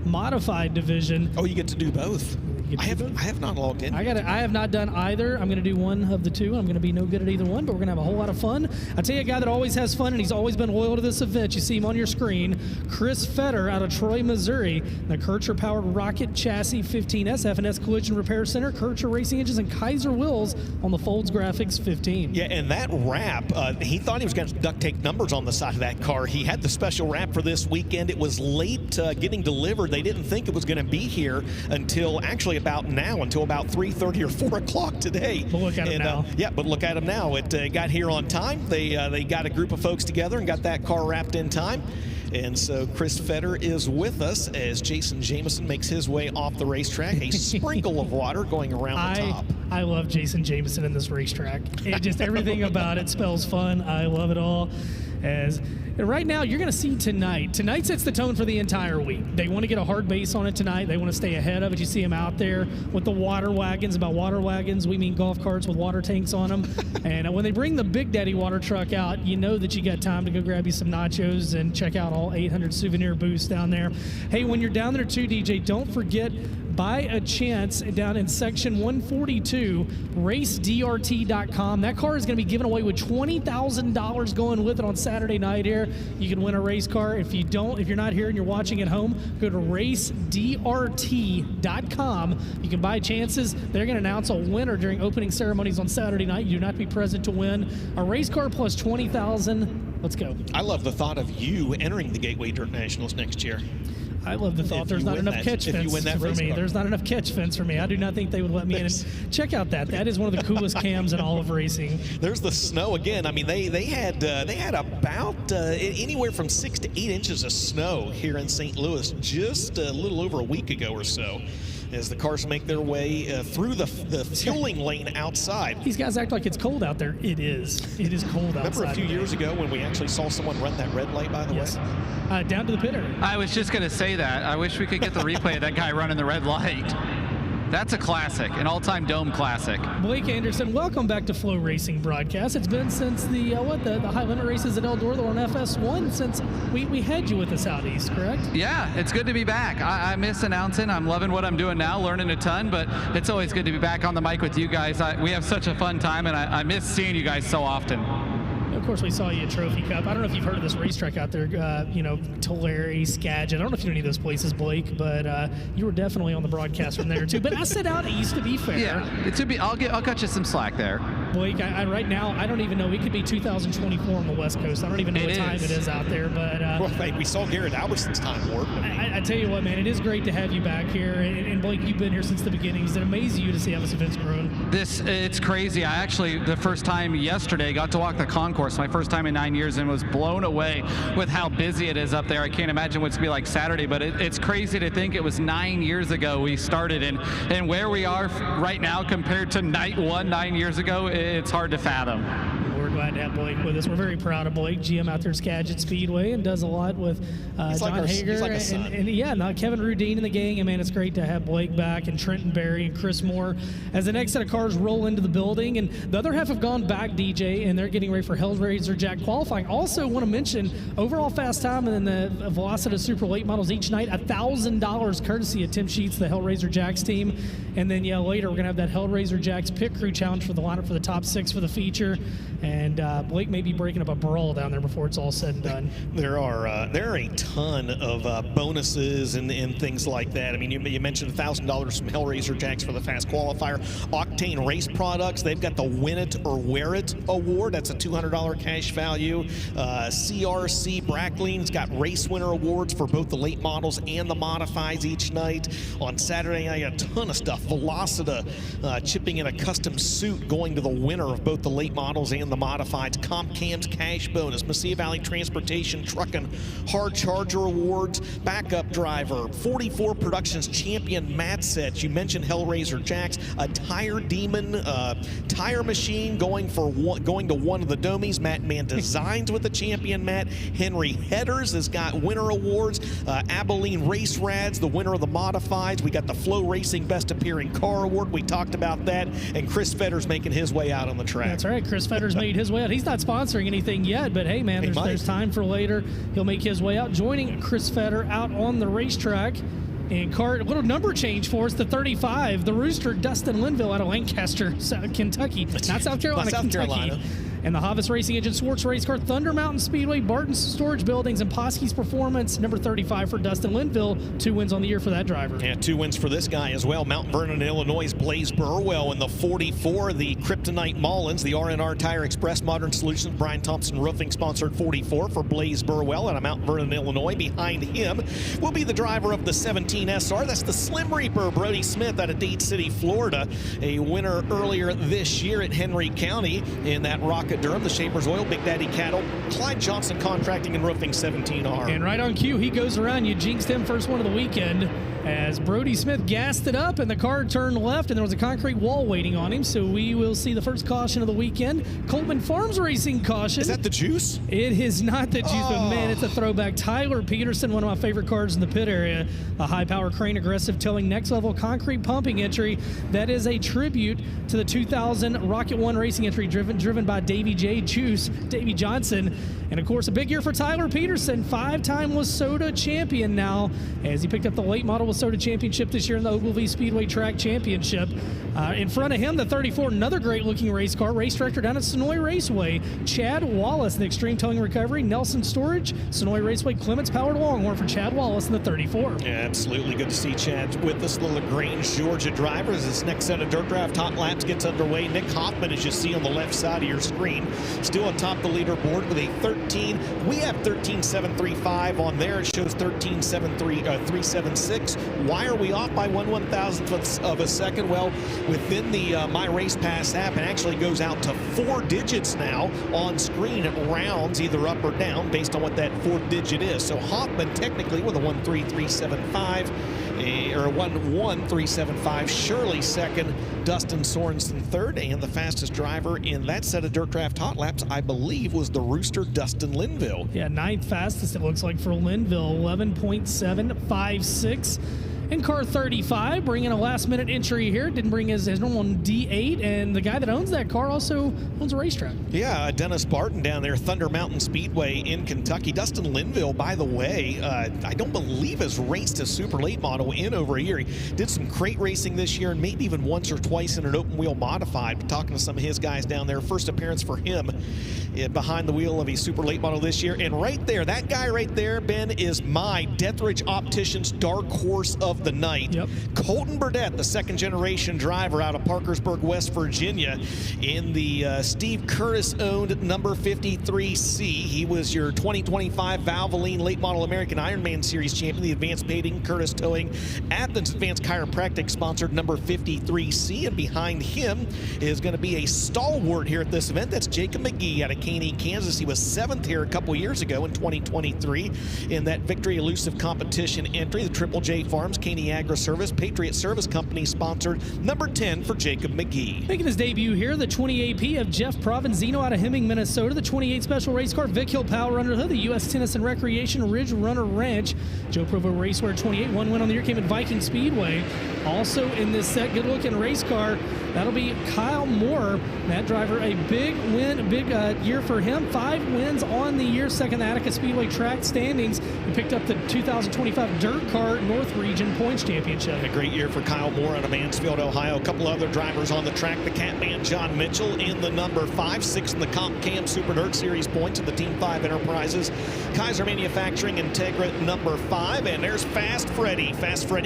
Modified Division. Oh, you get to do both. I have not logged in. I have not done either. I'm going to do one of the two. I'm going to be no good at either one, but we're going to have a whole lot of fun. I tell you, a guy that always has fun, and he's always been loyal to this event. You see him on your screen, Chris Fetter out of Troy, Missouri. The Kircher powered rocket chassis 15 SF&S Collision Repair Center, Kircher Racing Engines, and Kaiser Wheels on the Folds Graphics 15. Yeah, and that wrap, he thought he was going to duct tape numbers on the side of that car. He had the special wrap for this weekend. It was late getting delivered. They didn't think it was going to be here until actually about 3:30 or 4 o'clock today. But look at him now. Yeah, but look at him now. It got here on time. They got a group of folks together and got that car wrapped in time. And so Chris Fetter is with us as Jason Jameson makes his way off the racetrack. A sprinkle of water going around the top. I love Jason Jameson in this racetrack. Just everything about it spells fun. I love it all. As right now, you're going to see tonight sets the tone for the entire week. They want to get a hard base on it tonight. They want to stay ahead of it. You see them out there with the water wagons. About water wagons, we mean golf carts with water tanks on them. And when they bring the Big Daddy water truck out, you know that you got time to go grab you some nachos and check out all 800 souvenir booths down there. Hey, when you're down there too, DJ, don't forget, buy a chance down in section 142, racedrt.com. That car is going to be given away with $20,000 going with it on Saturday night here. You can win a race car. If you're not here and you're watching at home, go to racedrt.com. You can buy chances. They're going to announce a winner during opening ceremonies on Saturday night. You do not have to be present to win a race car plus $20,000. Let's go. I love the thought of you entering the Gateway Dirt Nationals next year. I love the thought there's not enough catch fence for me. There's not enough catch fence for me. I do not think they would let me in. Check out that. That is one of the coolest cams in all of racing. There's the snow again. I mean, they had about anywhere from 6 to 8 inches of snow here in St. Louis just a little over a week ago or so, as the cars make their way through the fueling lane outside. These guys act like it's cold out there. It is. It is cold outside. Remember a few years ago when we actually saw someone run that red light, by the way? Down to the pit area. I was just going to say that. I wish we could get the replay of that guy running the red light. That's a classic, an all-time Dome classic. Blake Anderson, welcome back to FloRacing broadcast. It's been since the high limit races at El Dorado on FS1 since we had you with us out east, correct? Yeah, it's good to be back. I miss announcing. I'm loving what I'm doing now, learning a ton, but it's always good to be back on the mic with you guys. We have such a fun time, and I miss seeing you guys so often. Of course, we saw you at Trophy Cup. I don't know if you've heard of this racetrack out there, Tulare, Skagit. I don't know if you know any of those places, Blake, but you were definitely on the broadcast from there too. But I sit out east, to be fair. Yeah, I'll cut you some slack there. Blake, right now, I don't even know. It could be 2024 on the West Coast. I don't even know what time it is out there. But we saw Garrett Albertson's time work. I tell you what, man, it is great to have you back here. And Blake, you've been here since the beginning. Does it amaze you to see how this event's grown? It's crazy. I actually, the first time yesterday, got to walk the concourse, my first time in 9 years, and was blown away with how busy it is up there. I can't imagine what it's going to be like Saturday, but it's crazy to think it was 9 years ago we started, and where we are right now compared to night one 9 years ago, it's hard to fathom. We're glad to have Blake with us. We're very proud of Blake, GM out there at Skagit Speedway, and does a lot with John Hager and Kevin Rudine and the gang. And man, it's great to have Blake back, and Trenton Berry and Chris Moore as the next set of cars roll into the building. And the other half have gone back, DJ, and they're getting ready for Hellraiser Jack qualifying. Also want to mention overall fast time and then the Velocity Super Late Models each night, $1,000 courtesy of Tim Sheets, the Hellraiser Jacks team. And then later we're gonna have that Hellraiser Jacks Pit Crew Challenge for the lineup for the top 6 for the feature. And Blake may be breaking up a brawl down there before it's all said and done. There are a ton of bonuses and things like that. I mean, you mentioned $1,000 from Hellraiser Jacks for the fast qualifier. Octane Race Products, they've got the Win It or Wear It award. That's a $200 cash value. CRC Bracklene's got race winner awards for both the late models and the modifies each night. On Saturday, I got a ton of stuff. Velocita chipping in a custom suit going to the winner of both the late models and the modifieds. Comp Cam's cash bonus. Mesilla Valley Transportation Trucking Hard Charger Awards. Backup driver. 44 Productions Champion mat sets. You mentioned Hellraiser Jacks. A Tire Demon tire machine going to one of the Domies. Matt Mann Designs with the champion mat. Henry Headers has got winner awards. Abilene Race Rads, the winner of the modifieds. We got the FloRacing Best Appearing Car Award. We talked about that. And Chris Fetter's making his way out on the track. That's right. Chris Fetter's made his way out. He's not sponsoring anything yet, but hey, man, there's time for later. He'll make his way out. Joining Chris Fetter out on the racetrack. And a little number change for us, the 35, the Rooster, Dustin Linville out of Lancaster, Kentucky. Not South Carolina, Kentucky. And the Hovis Racing Engine Swartz Race Car, Thunder Mountain Speedway, Barton's Storage Buildings, and Poske's Performance, number 35 for Dustin Linville. 2 wins on the year for that driver. Yeah, 2 wins for this guy as well. Mount Vernon, Illinois' Blaze Burwell in the 44, the Kryptonite Mullins, the R&R Tire Express Modern Solutions, Brian Thompson Roofing sponsored 44 for Blaze Burwell out of Mount Vernon, Illinois. Behind him will be the driver of the 17 SR. That's the Slim Reaper, Brody Smith out of Dade City, Florida. A winner earlier this year at Henry County in that Rocket at Durham, the Shapers Oil, Big Daddy Cattle, Clyde Johnson Contracting and Roofing 17R. And right on cue, he goes around. You jinxed him first one of the weekend as Brody Smith gassed it up and the car turned left and there was a concrete wall waiting on him. So we will see the first caution of the weekend. Coleman Farms Racing caution. Is that the juice? It is not the juice, but man, it's a throwback. Tyler Peterson, one of my favorite cars in the pit area. A high-power crane, aggressive towing, next-level concrete pumping entry. That is a tribute to the 2000 Rocket One Racing entry driven by Davey J. Juice, Davey Johnson. And, of course, a big year for Tyler Peterson, 5-time WSOTA champion now, as he picked up the late model WSOTA championship this year in the Ogilvy Speedway Track Championship. In front of him, the 34, another great-looking race car, race director down at Sonoy Raceway, Chad Wallace, the Extreme Towing Recovery, Nelson Storage, Sonoy Raceway, Clements Powered Longhorn for Chad Wallace in the 34. Yeah, absolutely good to see Chad with us. The LaGrange, Georgia drivers. This next set of dirt draft hot laps gets underway. Nick Hoffman, as you see on the left side of your screen, still atop the leaderboard with a 13. We have 13.735 on there. It shows 13.376. Why are we off by 1/1000th of a second? Well, within the My Race Pass app, it actually goes out to 4 digits now on screen. It rounds either up or down based on what that 4th digit is. So Hoffman technically with a 1.3375 or 1.1375. Shirley second, Dustin Sorensen third, and the fastest driver in that set of dirt draft hot laps, I believe, was the Rooster Dustin Linville. Yeah, 9th fastest it looks like for Linville, 11.756. In car 35, bringing a last-minute entry here. Didn't bring his normal D8, and the guy that owns that car also owns a racetrack. Yeah, Dennis Barton down there, Thunder Mountain Speedway in Kentucky. Dustin Linville, by the way, I don't believe has raced a super late model in over a year. He did some crate racing this year and maybe even once or twice in an open wheel modified. But talking to some of his guys down there, first appearance for him behind the wheel of a super late model this year. And right there, that guy right there, Ben, is my Deathridge Opticians dark horse of the night. Yep. Colton Burdett, the second-generation driver out of Parkersburg, West Virginia, in the Steve Curtis-owned number 53C. He was your 2025 Valvoline Late Model American Ironman Series champion, the Advanced Painting, Curtis Towing, Athens Advanced Chiropractic sponsored number 53C. And behind him is going to be a stalwart here at this event. That's Jacob McGee out of Caney, Kansas. He was 7th here a couple years ago in 2023 in that Victory Elusive Competition entry. The Triple J Farms, Caney Agri Service, Patriot Service Company sponsored number 10 for Jacob McGee. Making his debut here, the 28P of Jeff Provenzino out of Hemming, Minnesota. The 28 Special Race Car, Vic Hill Power Under Hood, the U.S. Tennis and Recreation Ridge Runner Ranch. Joe Provo Raceware 28, one win on the year came at Viking Speedway. Also in this set, good-looking race car, that'll be Kyle Moore. That driver, a big win, big year for him. 5 wins on the year, second Attica Speedway track standings. He picked up the 2025 Dirt Car North Region Points Championship. A great year for Kyle Moore out of Mansfield, Ohio. A couple other drivers on the track. The Catman John Mitchell in the number 5, 6 in the Comp Cam Super Dirt Series points of the Team 5 Enterprises. Kaiser Manufacturing Integra number 5. And there's Fast Freddy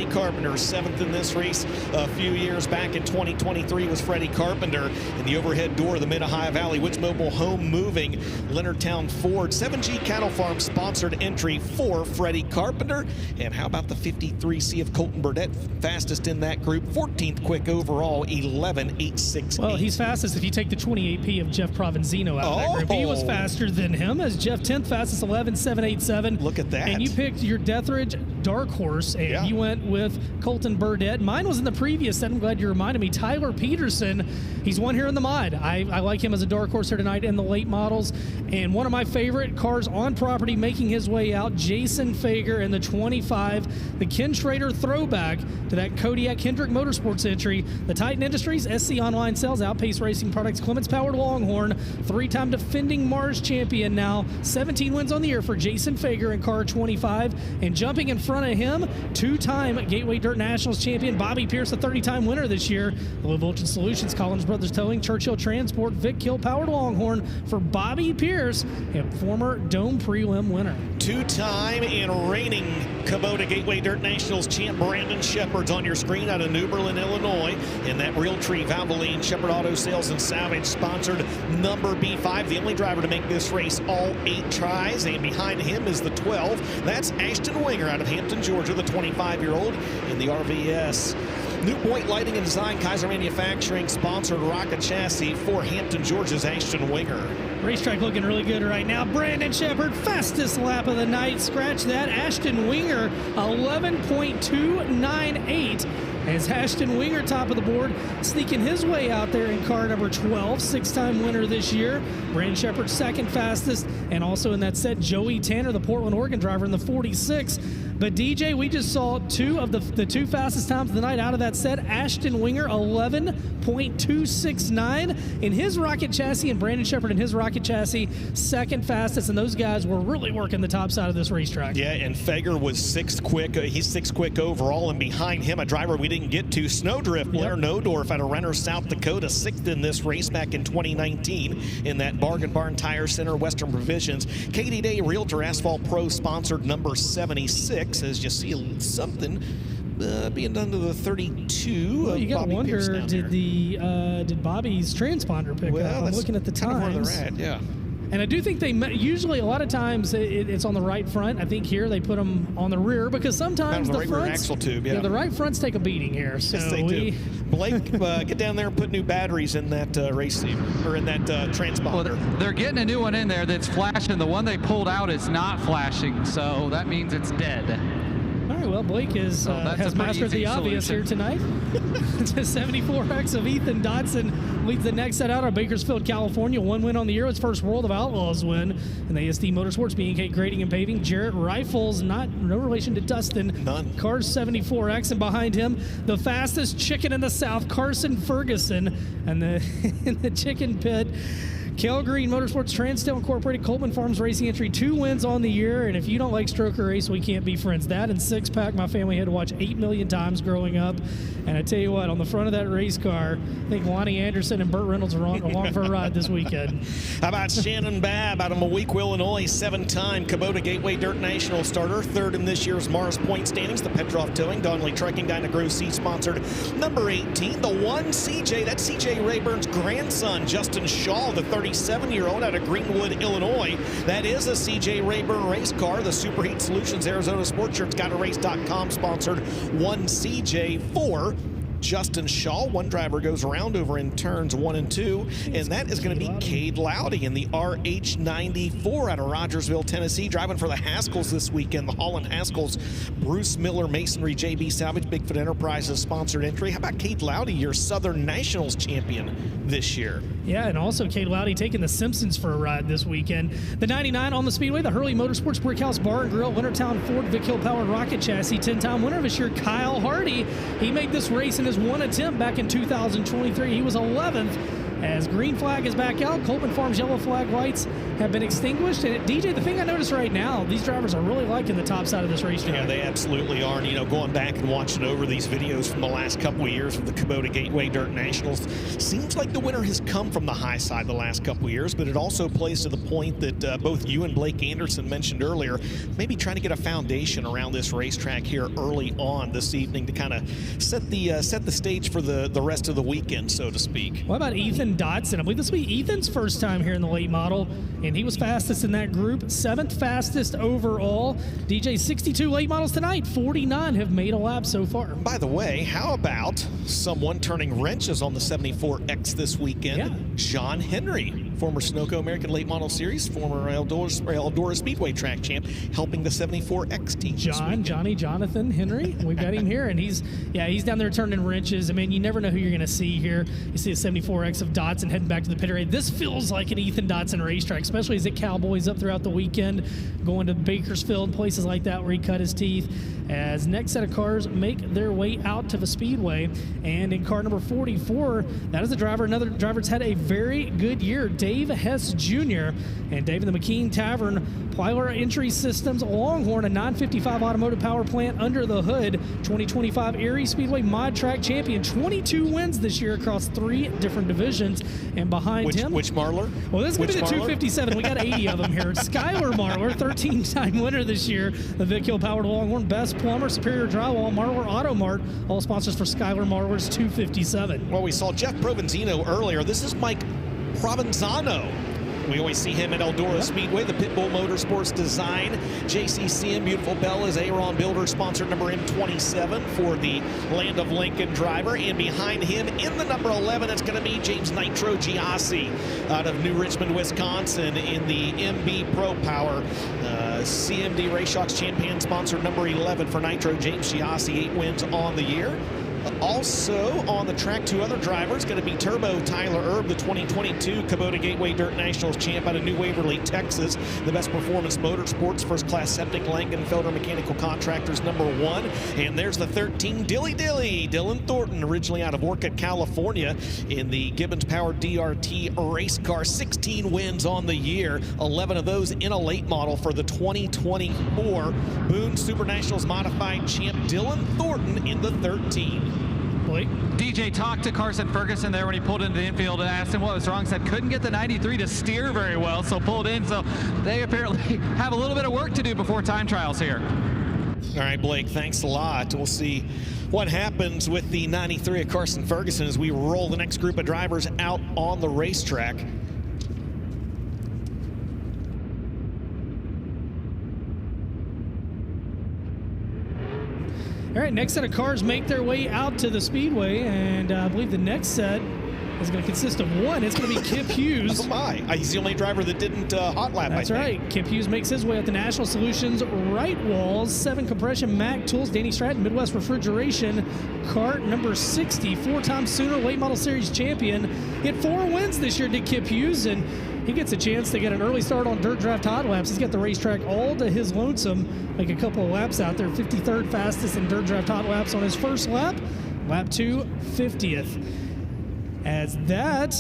Carpenter, 7th in this race. A few years back in 2023 was Freddie Carpenter in the overhead door of the Mid-Ohio Valley Woods Mobile Home Moving Leonardtown Ford 7G Cattle Farm sponsored entry for Freddie Carpenter. And how about the 53C of Colton Burdett, fastest in that group, 14th quick overall, 11.868. Well, he's fastest if you take the 28P of Jeff Provenzino out of that group. He was faster than him as Jeff 10th fastest, 11.787. Look at that. And you picked your Deathridge dark horse, and you went with Colton Burdett. Mine was in the previous set. I'm glad you reminded me. Tyler Peterson, he's won here in the mod. I like him as a dark horse here tonight in the late models. And one of my favorite cars on property making his way out, Jason Fager in the 25, the Ken Schrader throwback to that Kodiak Hendrick Motorsports entry. The Titan Industries, SC Online Sales, Outpace Racing Products, Clements Powered Longhorn, 3-time defending Mars champion now, 17 wins on the year for Jason Fager in car 25. And jumping in front of him, 2-time Gateway Dirt Nationals champion Bobby Pierce, a 30-time winner this year. Low Voltage Solutions, Collins Brothers Towing, Churchill Transport, Vic Hill Powered Longhorn for Bobby Pierce, a former Dome Prelim winner. 2-time and reigning Kubota Gateway Dirt Nationals champ Brandon Shepard's on your screen out of New Berlin, Illinois. In that Realtree Valvoline Shepard Auto Sales and Salvage sponsored number B5, the only driver to make this race all 8 tries. And behind him is the 12. That's Ashton Winger out of Hampton, Georgia, the 25-year-old in the RVS New Point Lighting and Design, Kaiser Manufacturing, sponsored rocket chassis for Hampton, Georgia's Ashton Winger. Racetrack looking really good right now. Brandon Shepard, fastest lap of the night. Scratch that. Ashton Winger, 11.298. As Ashton Winger, top of the board, sneaking his way out there in car number 12, six-time winner this year. Brandon Shepard, second fastest, and also in that set, Joey Tanner, the Portland, Oregon driver, in the 46. But DJ, we just saw two of the two fastest times of the night out of that set. Ashton Winger, 11.269 in his rocket chassis, and Brandon Shepard in his rocket chassis, second fastest. And those guys were really working the top side of this racetrack. Yeah, and Fager was sixth quick. He's sixth quick overall, and behind him, a driver we didn't get to, Snowdrift, Blair Nodorf out of Renner, South Dakota, sixth in this race back in 2019 in that Bargain Barn Tire Center, Western Provisions. Katie Day, Realtor Asphalt Pro, sponsored number 76. As you see something being done to the 32. Well, you got to wonder, did did Bobby's transponder pick up? I'm looking at the times. Where they're at, yeah. And I do think they usually, a lot of times it's on the right front. I think here they put them on the rear because sometimes the rear axle tube, yeah. The right fronts take a beating here. So yes, they do. Blake, get down there and put new batteries in that receiver or in that transponder. Well, they're getting a new one in there that's flashing. The one they pulled out is not flashing, so that means it's dead. All right, well, Blake has mastered the obvious here tonight. It's a 74X of Ethan Dotson leads the next set out of Bakersfield, California. One win on the year, his first World of Outlaws win. And the ASD Motorsports, B&K Grading and Paving. Jarrett Rifles, no relation to Dustin. None. Cars 74X, and behind him, the fastest chicken in the South, Carson Ferguson. And in the chicken pit, Kel Green Motorsports, Transdale Incorporated, Coleman Farms Racing Entry, 2 wins on the year. And if you don't like Stroker Race, we can't be friends. That and Six Pack, my family had to watch 8 million times growing up. And I tell you what, on the front of that race car, I think Lonnie Anderson and Burt Reynolds are along for a ride this weekend. How about Shannon Babb out of Moweek, Illinois, 7-time Kubota Gateway Dirt National starter, third in this year's Mars Point standings. The Petroff Towing, Donnelly Trucking, Dinah Grove C sponsored number 18. The one CJ, that's CJ Rayburn's grandson, Justin Shaw, the 37-year-old out of Greenwood, Illinois. That is a CJ Rayburn race car. The Superheat Solutions Arizona Sports Shirts, GottaRace.com sponsored one CJ for Justin Shaw. One driver goes around over in turns 1 and 2, and that is going to be Cade Loudy in the RH94 out of Rogersville, Tennessee, driving for the Haskells this weekend. The Holland Haskells, Bruce Miller Masonry, JB Salvage, Bigfoot Enterprises sponsored entry. How about Cade Loudy, your Southern Nationals champion this year? Yeah, and also Cade Loudy taking the Simpsons for a ride this weekend. The 99 on the Speedway, the Hurley Motorsports Brickhouse Bar and Grill, Wintertown Ford, Vic Hill Powered Rocket Chassis, 10-time winner this year, Kyle Hardy. He made this race in his one attempt back in 2023. He was 11th. As green flag is back out, Coleman Farms yellow flag lights have been extinguished. And DJ, the thing I noticed right now, these drivers are really liking the top side of this racetrack. Yeah, they absolutely are. And, you know, going back and watching over these videos from the last couple of years of the Kubota Gateway Dirt Nationals, seems like the winner has come from the high side the last couple of years, but it also plays to the point that both you and Blake Anderson mentioned earlier, maybe trying to get a foundation around this racetrack here early on this evening to kind of set the stage for the rest of the weekend, so to speak. What about Ethan Dotson? I believe this will be Ethan's first time here in the late model, and he was fastest in that group, 7th fastest overall. DJ, 62 late models tonight, 49 have made a lap so far. By the way, how about someone turning wrenches on the 74X this weekend? Yeah. John Henry, former Sunoco American Late Model Series, former Eldora Speedway track champ, helping the 74X team. Jonathan Henry, we've got him here, and he's down there turning wrenches. I mean, you never know who you're going to see here. You see a 74X of Dotson heading back to the pit area. This feels like an Ethan Dotson racetrack, especially as it cowboys up throughout the weekend, going to Bakersfield, places like that where he cut his teeth. As next set of cars make their way out to the speedway, and in car number 44, that is another driver that's had a very good year, Dave Hess Jr. And Dave in the McKean Tavern, Plyler Entry Systems, Longhorn, a 955 automotive power plant under the hood, 2025 Erie Speedway Mod Track champion, 22 wins this year across 3 different divisions. And behind him, which Marlar? Well, this is going to be the 257. We got 80 of them here. Skylar Marlar, 13-time winner this year, the Vic Hill Powered Longhorn, Best Plumber, Superior Drywall, Marlar Auto Mart, all sponsors for Skylar Marlar's 257. Well, we saw Jeff Provenzino earlier. This is Mike Provenzano We always see him at Eldora Speedway, the Pitbull Motorsports design. JCCM Beautiful Bell is Aaron Builder, sponsor number M27 for the Land of Lincoln driver. And behind him in the number 11, it's going to be James Nitro Giassi out of New Richmond, Wisconsin in the MB Pro Power. CMD Race Shocks champion, sponsor number 11 for Nitro, James Giassi, 8 wins on the year. Also on the track, 2 other drivers, going to be Turbo Tyler Erb, the 2022 Kubota Gateway Dirt Nationals champ out of New Waverly, Texas. The Best Performance Motorsports First Class Septic Langenfelder Mechanical Contractors number 1. And there's the 13 Dilly Dylan Thornton, originally out of Orchid, California, in the Gibbons Powered DRT race car. 16 wins on the year, 11 of those in a late model for the 2024 Boone Super Nationals Modified champ Dylan Thornton in the 13. Blake? DJ talked to Carson Ferguson there when he pulled into the infield and asked him what was wrong. Said couldn't get the 93 to steer very well, so pulled in. So they apparently have a little bit of work to do before time trials here. All right, Blake, thanks a lot. We'll see what happens with the 93 of Carson Ferguson as we roll the next group of drivers out on the racetrack. All right, next set of cars make their way out to the speedway, and I believe the next set is going to consist of one. It's going to be Kip Hughes. Oh my, he's the only driver that didn't hot lap. That's right. Kip Hughes makes his way up to National Solutions right walls, 7 Compression, Mac Tools, Danny Stratton, Midwest Refrigeration, cart number 60, 4-time Sooner Late Model Series champion. He had 4 wins this year, did Kip Hughes, and he gets a chance to get an early start on Dirt Draft Hot Laps. He's got the racetrack all to his lonesome, like a couple of laps out there. 53rd fastest in Dirt Draft Hot Laps on his first lap. Lap 2, 50th. As that,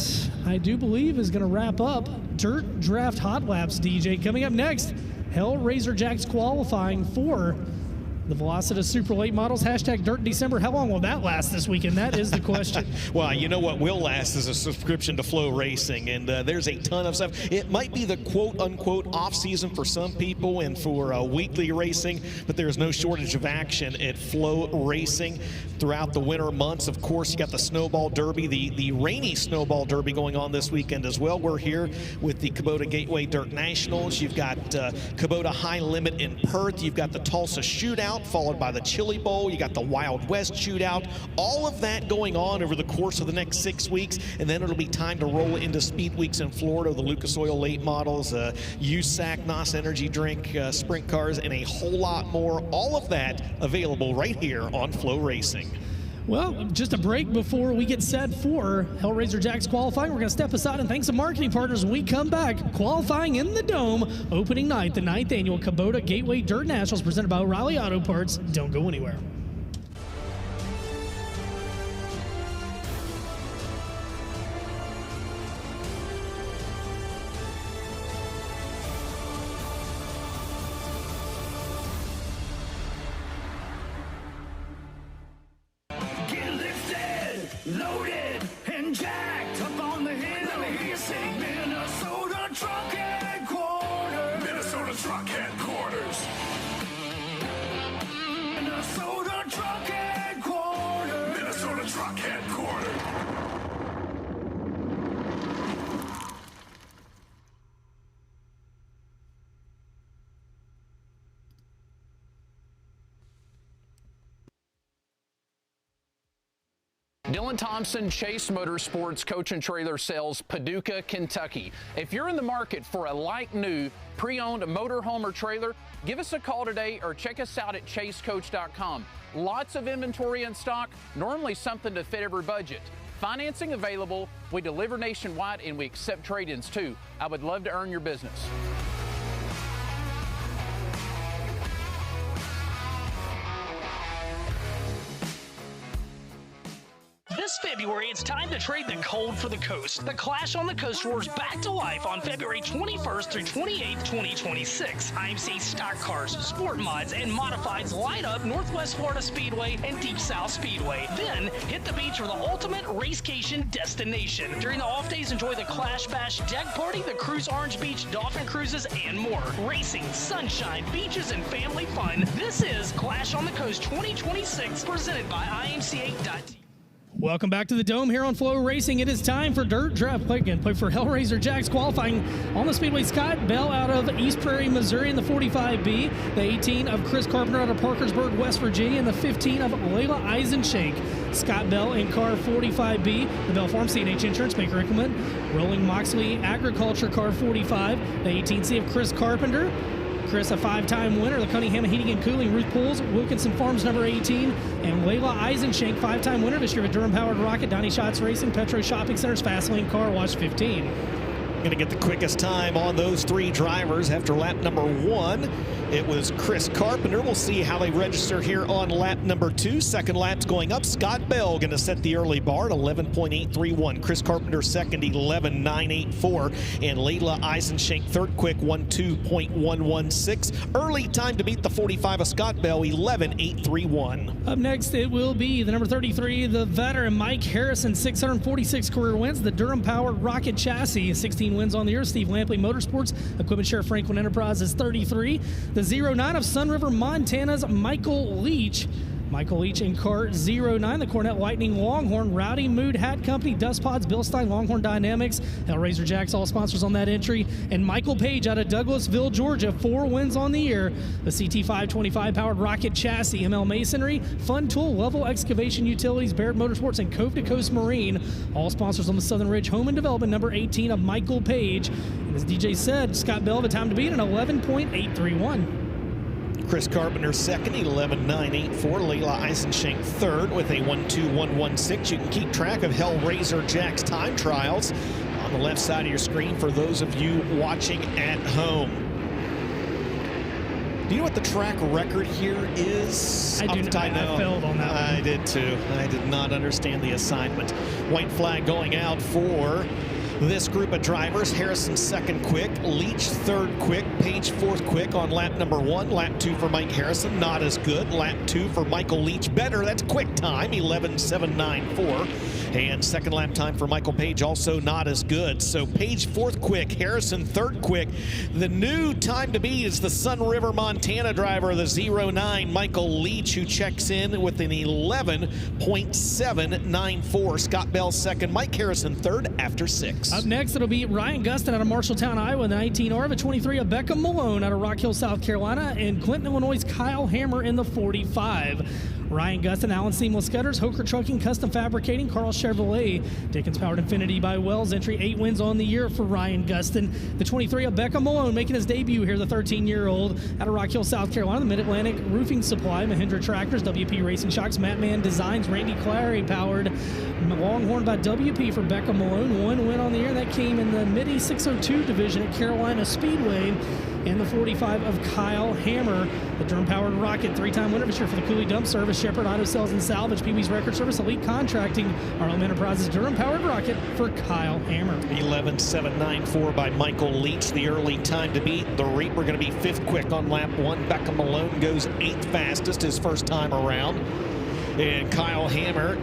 I do believe, is going to wrap up Dirt Draft Hot Laps, DJ. Coming up next, Hellraiser Jacks qualifying for the Velocita Super Late Models, hashtag Dirt December. How long will that last this weekend? That is the question. Well, you know what will last is a subscription to FloRacing, and there's a ton of stuff. It might be the quote-unquote off-season for some people and for weekly racing, but there's no shortage of action at FloRacing throughout the winter months. Of course, you got the Snowball Derby, the rainy Snowball Derby going on this weekend as well. We're here with the Kubota Gateway Dirt Nationals. You've got Kubota High Limit in Perth. You've got the Tulsa Shootout, followed by the Chili Bowl. You got the Wild West Shootout. All of that going on over the course of the next 6 weeks, and then it'll be time to roll into Speed Weeks in Florida, the Lucas Oil Late Models, USAC, NOS Energy Drink, Sprint Cars, and a whole lot more. All of that available right here on FloRacing. Well, just a break before we get set for Hellraiser Jacks qualifying. We're going to step aside and thank some marketing partners when we come back. Qualifying in the Dome, opening night, the 9th annual Kubota Gateway Dirt Nationals presented by O'Reilly Auto Parts. Don't go anywhere. Loaded and jacked up on the hill. Let me hear you sing. Minnesota Truck Headquarters. Minnesota Truck Headquarters. Minnesota Truck Headquarters. Minnesota Truck Headquarters. Dylan Thompson, Chase Motorsports, Coach and Trailer Sales, Paducah, Kentucky. If you're in the market for a like new pre-owned motorhome or trailer, give us a call today or check us out at chasecoach.com. Lots of inventory in stock, normally something to fit every budget. Financing available, we deliver nationwide, and we accept trade-ins too. I would love to earn your business. This February, it's time to trade the cold for the coast. The Clash on the Coast roars back to life on February 21st through 28th, 2026. IMC stock cars, sport mods, and modifieds light up Northwest Florida Speedway and Deep South Speedway. Then, hit the beach for the ultimate racecation destination. During the off days, enjoy the Clash Bash deck party, the Cruise Orange Beach Dolphin Cruises, and more. Racing, sunshine, beaches, and family fun. This is Clash on the Coast 2026, presented by IMCA.TV. Welcome back to the Dome here on FloRacing. It is time for Dirt Draft. Play for Hellraiser Jacks qualifying on the Speedway. Scott Bell out of East Prairie, Missouri in the 45B. The 18 of Chris Carpenter out of Parkersburg, West Virginia. And the 15 of Layla Eisenschenk. Scott Bell in car 45B. The Bell Farm C&H Insurance Maker Increment. Rolling Moxley Agriculture car 45. The 18C of Chris Carpenter. Chris, a 5-time winner. The Cunningham Heating and Cooling, Ruth Pools, Wilkinson Farms, number 18. And Layla Eisenschenk, 5-time winner this year with Durham-powered Rocket, Donnie Schatz Racing, Petro Shopping Centers, Fastlane Car Wash 15. Going to get the quickest time on those 3 drivers after lap number 1. It was Chris Carpenter. We'll see how they register here on lap number 2. Second lap's going up. Scott Bell going to set the early bar at 11.831. Chris Carpenter second, 11.984. And Layla Eisenschenk third quick, 12.116. Early time to beat the 45 of Scott Bell, 11.831. Up next, it will be the number 33, the veteran Mike Harrison, 646 career wins. The Durham-powered Rocket Chassis, 16 wins on the year. Steve Lampley Motorsports, Equipment Share Franklin Enterprises, 33. The 09 of Sun River, Montana's Michael Leach. Michael Leach in car 09. The Cornette Lightning Longhorn, Rowdy Mood Hat Company, Dust Pods, Bill Stein, Longhorn Dynamics, Hellraiser Jacks, all sponsors on that entry. And Michael Page out of Douglasville, Georgia, 4 wins on the year. The CT525 powered Rocket Chassis, ML Masonry, Fun Tool, Level Excavation Utilities, Baird Motorsports, and Cove to Coast Marine, all sponsors on the Southern Ridge Home and Development, number 18 of Michael Page. And as DJ said, Scott Bell, the time to beat, an 11.831. Chris Carpenter second, 11.984. Layla Eisenschenk third with a 12.116. You can keep track of Hellraiser Jacks time trials on the left side of your screen for those of you watching at home. Do you know what the track record here is? I failed on that one. I did too. I did not understand the assignment. White flag going out for this group of drivers. Harrison second quick, Leach third quick, Page fourth quick on lap number 1. Lap 2 for Mike Harrison, not as good. Lap 2 for Michael Leach, better. That's quick time, 11.794. And second lap time for Michael Page, also not as good. So Page fourth quick, Harrison third quick. The new time to beat is the Sun River, Montana driver, the 09, Michael Leach, who checks in with an 11.794. Scott Bell second, Mike Harrison third after 6. Up next, it'll be Ryan Gustin out of Marshalltown, Iowa, the 19R, the 23 of Beckham Malone out of Rock Hill, South Carolina, and Clinton, Illinois' Kyle Hammer in the 45. Ryan Gustin, Allen Seamless Gutters, Hoker Trucking, Custom Fabricating, Carl Chevrolet, Dickens Powered Infinity by Wells. Entry 8 wins on the year for Ryan Gustin. The 23 of Beckham Malone making his debut here, the 13-year-old out of Rock Hill, South Carolina. The Mid-Atlantic Roofing Supply, Mahindra Tractors, WP Racing Shocks, Mattman Designs, Randy Clary powered Longhorn by WP for Beckham Malone. 1 win on the year. That came in the Midi 602 division at Carolina Speedway. And the 45 of Kyle Hammer, the Durham-powered Rocket, 3-time winner this year for the Cooley Dump Service, Shepherd Auto Sales and Salvage, Pee Wee's Record Service, Elite Contracting, Arlem Enterprises, Durham-powered Rocket for Kyle Hammer. 11.794 by Michael Leach, the early time to beat. The Reaper going to be 5th quick on lap 1. Beckham Malone goes 8th fastest his first time around. And Kyle Hammer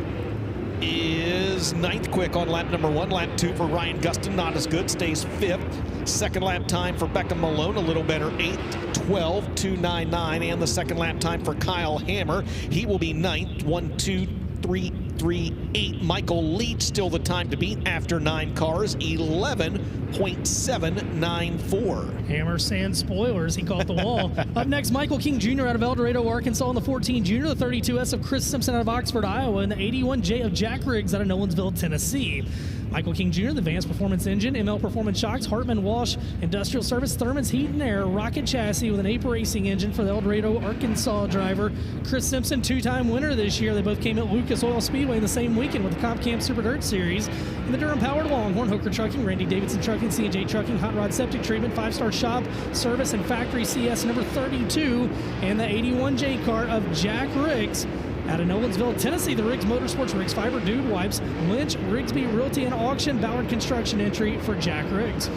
is 9th quick on lap number 1. Lap 2 for Ryan Gustin, not as good, stays 5th. Second lap time for Beckham Malone, a little better, 8:12.299. And the second lap time for Kyle Hammer, he will be 9th, 1:2.338. Michael Leach still the time to beat after 9 cars, 11.794. Hammer sand spoilers, he caught the wall. Up next, Michael King Jr. out of El Dorado, Arkansas in the 14 Junior, the 32S of Chris Simpson out of Oxford, Iowa, and the 81J of Jack Riggs out of Nolensville, Tennessee. Michael King Jr., the Vance Performance Engine, ML Performance Shocks, Hartman Walsh Industrial Service, Thurman's Heat and Air, Rocket Chassis with an Ape Racing engine for the El Dorado, Arkansas driver. Chris Simpson, 2-time winner this year. They both came at Lucas Oil Speedway in the same weekend with the Comp Camp Super Dirt Series. And the Durham-powered Longhorn, Hoker Trucking, Randy Davidson Trucking, C&J Trucking, Hot Rod Septic Treatment, 5-star Shop Service, and Factory CS number 32. And the 81J car of Jack Riggs out of Nolensville, Tennessee, the Riggs Motorsports, Riggs Fiber, Dude Wipes, Lynch, Rigsby Realty and Auction, Ballard Construction entry for Jack Riggs.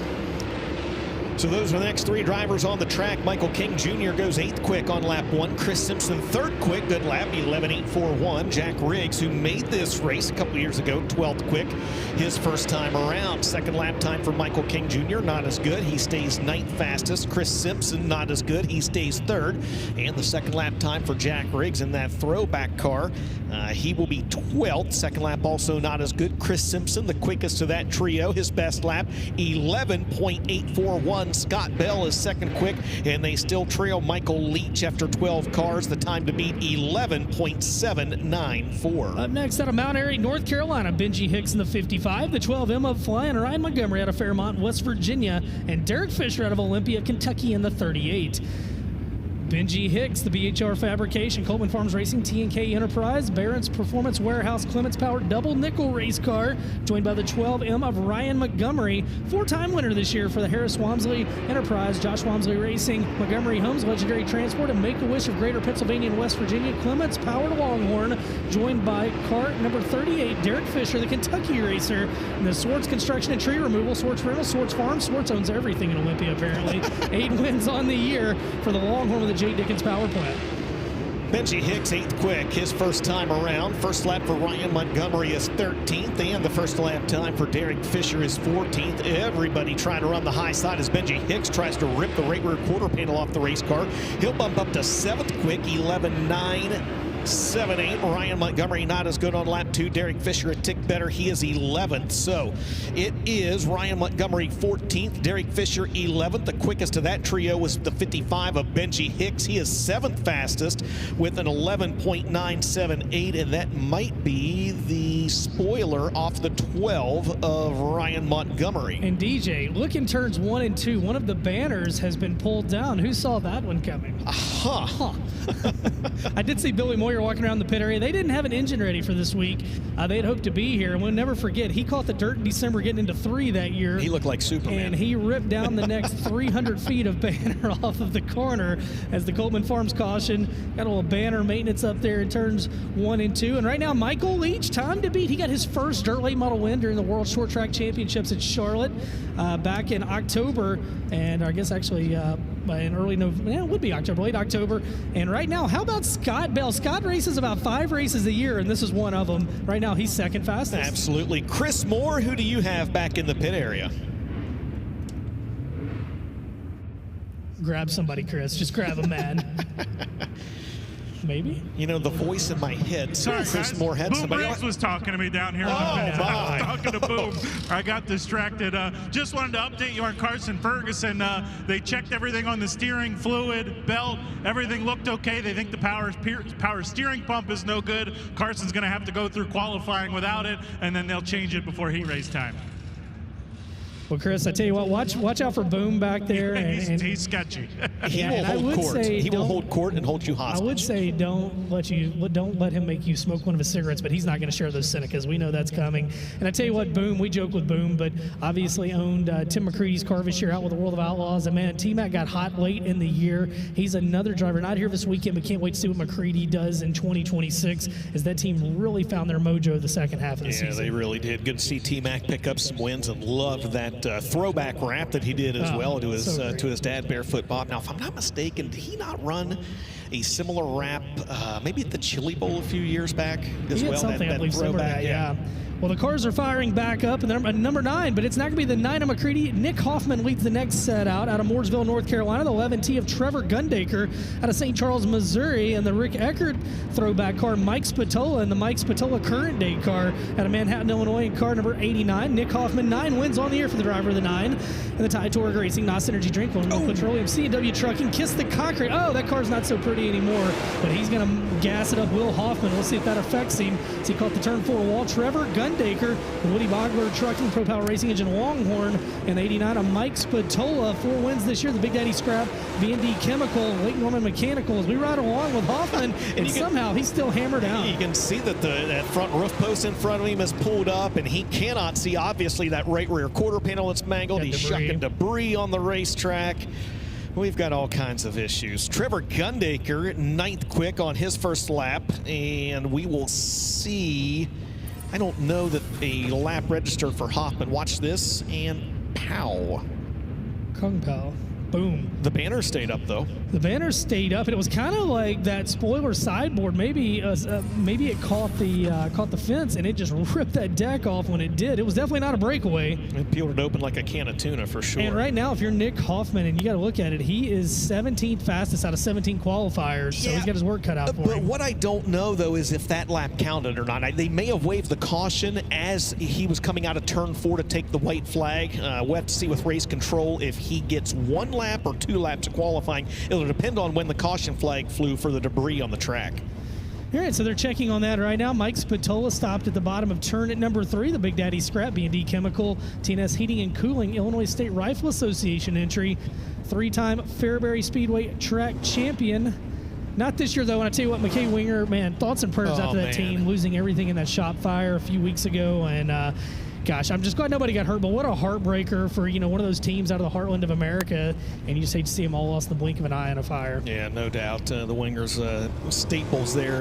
So those are the next three drivers on the track. Michael King Jr. goes 8th quick on lap 1. Chris Simpson 3rd quick, good lap, 11.841. Jack Riggs, who made this race a couple years ago, 12th quick, his first time around. Second lap time for Michael King Jr., not as good. He stays 9th fastest. Chris Simpson, not as good. He stays 3rd. And the second lap time for Jack Riggs in that throwback car, he will be 12th. Second lap also not as good. Chris Simpson, the quickest of that trio, his best lap, 11.841. Scott Bell is second quick, and they still trail Michael Leach after 12 cars. The time to beat 11.794. Up next out of Mount Airy, North Carolina, Benji Hicks in the 55, the 12M of Flying Ryan Montgomery out of Fairmont, West Virginia, and Derek Fisher out of Olympia, Kentucky in the 38. Benji Hicks, the BHR Fabrication, Coleman Farms Racing, T&K Enterprise, Barron's Performance Warehouse, Clements Power double nickel race car, joined by the 12M of Ryan Montgomery, 4-time winner this year for the Harris Walmsley Enterprise, Josh Walmsley Racing, Montgomery Homes, Legendary Transport, and Make-A-Wish of Greater Pennsylvania and West Virginia, Clements Power Longhorn, joined by car number 38, Derek Fisher, the Kentucky racer, and the Swartz Construction and Tree Removal, Swartz Rental, Swartz Farm. Swartz owns everything in Olympia, apparently. 8 wins on the year for the Longhorn with the J. Dickens Power Plant. Benji Hicks 8th quick, his first time around. First lap for Ryan Montgomery is 13th, and the first lap time for Derek Fisher is 14th. Everybody trying to run the high side as Benji Hicks tries to rip the right rear quarter panel off the race car. He'll bump up to 7th quick, 11.978. Ryan Montgomery not as good on lap 2. Derek Fisher a tick better. He is 11th. So it is Ryan Montgomery 14th, Derek Fisher 11th. The quickest of that trio was the 55 of Benji Hicks. He is 7th fastest with an 11.978, and that might be the spoiler off the 12 of Ryan Montgomery. And DJ, look in turns 1 and 2. One of the banners has been pulled down. Who saw that one coming? I did see Billy Moyer walking around the pit area. They didn't have an engine ready for this week. They'd hoped to be here, and we'll never forget, he caught the dirt in December getting into 3 that year. He looked like Superman. And he ripped down the next 300 feet of banner off of the corner as the Coleman Farms caution. Got a little banner maintenance up there in turns 1 and 2. And right now, Michael Leach, time to beat. He got his first dirt late model win during the World Short Track Championships at Charlotte back in October. And I guess actually in early November, it would be October, late October. And right now, how about Scott Bell? Scott races about 5 races a year, and this is one of them. Right now, he's second fastest. Absolutely. Chris Moore, who do you have back in the pit area? Grab somebody, Chris. Just grab a man. Maybe? You know, the voice in my head. Sorry, Chris guys. Moore had Boom somebody. Briggs was talking to me down here. I was talking to Boom. I got distracted. Just wanted to update you on Carson Ferguson. They checked everything on the steering fluid, belt. Everything looked okay. They think the power steering pump is no good. Carson's going to have to go through qualifying without it, and then they'll change it before heat race time. Well, Chris, I tell you what, watch out for Boom back there. He's sketchy. He will hold court. He will hold court and hold you hostage. I would say don't let him make you smoke one of his cigarettes, but he's not going to share those Senecas. We know that's coming. And I tell you what, Boom, we joke with Boom, but obviously owned Tim McCready's car this year out with the World of Outlaws. And man, T-Mac got hot late in the year. He's another driver not here this weekend, but can't wait to see what McCready does in 2026 as that team really found their mojo the second half of the season. Yeah, they really did. Good to see T-Mac pick up some wins, and love that throwback wrap that he did as well to his dad, Barefoot Bob. Now, if I'm not mistaken, did he not run a similar wrap maybe at the Chili Bowl a few years back as well? Something, that I believe, throwback, yeah. Well, the cars are firing back up, and they're number 9, but it's not going to be the 9 of McCready. Nick Hoffman leads the next set out of Mooresville, North Carolina. The 11T of Trevor Gundaker out of St. Charles, Missouri, and the Rick Eckert throwback car, Mike Spatola, and the Mike Spatola current day car out of Manhattan, Illinois, in car number 89. Nick Hoffman, 9 wins on the year for the driver of the 9. And the Tide Torque Racing, NOS Energy Drink, Petroleum, C&W Trucking, Kiss the Concrete. Oh, that car's not so pretty anymore, but he's going to gas it up. Will Hoffman, we'll see if that affects him. So he caught the turn 4 wall. Trevor Gundaker, Woody Bogler Trucking, Pro Power Racing Engine Longhorn, and 89 of Mike Spatola. 4 wins this year. The Big Daddy Scrap, B&D Chemical, Lake Norman Mechanical. As we ride along with Hoffman, and somehow he's still hammered out. You can see that that front roof post in front of him is pulled up, and he cannot see, obviously, that right rear quarter panel that's mangled. He's shucking debris on the racetrack. We've got all kinds of issues. Trevor Gundaker, 9th quick on his first lap, and we will see. I don't know that a lap registered for Hoffman. Watch this, and pow. Kung Pao. Boom. The banner stayed up, though. The banner stayed up, and it was kind of like that spoiler sideboard. Maybe it caught the fence, and it just ripped that deck off when it did. It was definitely not a breakaway. It peeled it open like a can of tuna for sure. And right now, if you're Nick Hoffman, and you got to look at it, he is 17th fastest out of 17 qualifiers, so he's got his work cut out for him. But what I don't know, though, is if that lap counted or not. They may have waved the caution as he was coming out of turn 4 to take the white flag. We'll have to see with race control if he gets 1 lap or 2 laps of qualifying. It'll depend on when the caution flag flew for the debris on the track. All right, so they're checking on that right now. Mike Spatola stopped at the bottom of turn at number 3. The Big Daddy Scrap B&D Chemical, TNS Heating and Cooling, Illinois State Rifle Association entry, 3-time Fairbury Speedway track champion. Not this year, though, and I tell you what, McKay Winger, man, thoughts and prayers out to that team, losing everything in that shop fire a few weeks ago, and gosh, I'm just glad nobody got hurt, but what a heartbreaker for, one of those teams out of the heartland of America, and you just hate to see them all lost in the blink of an eye on a fire. Yeah, no doubt. The Wingers staples there,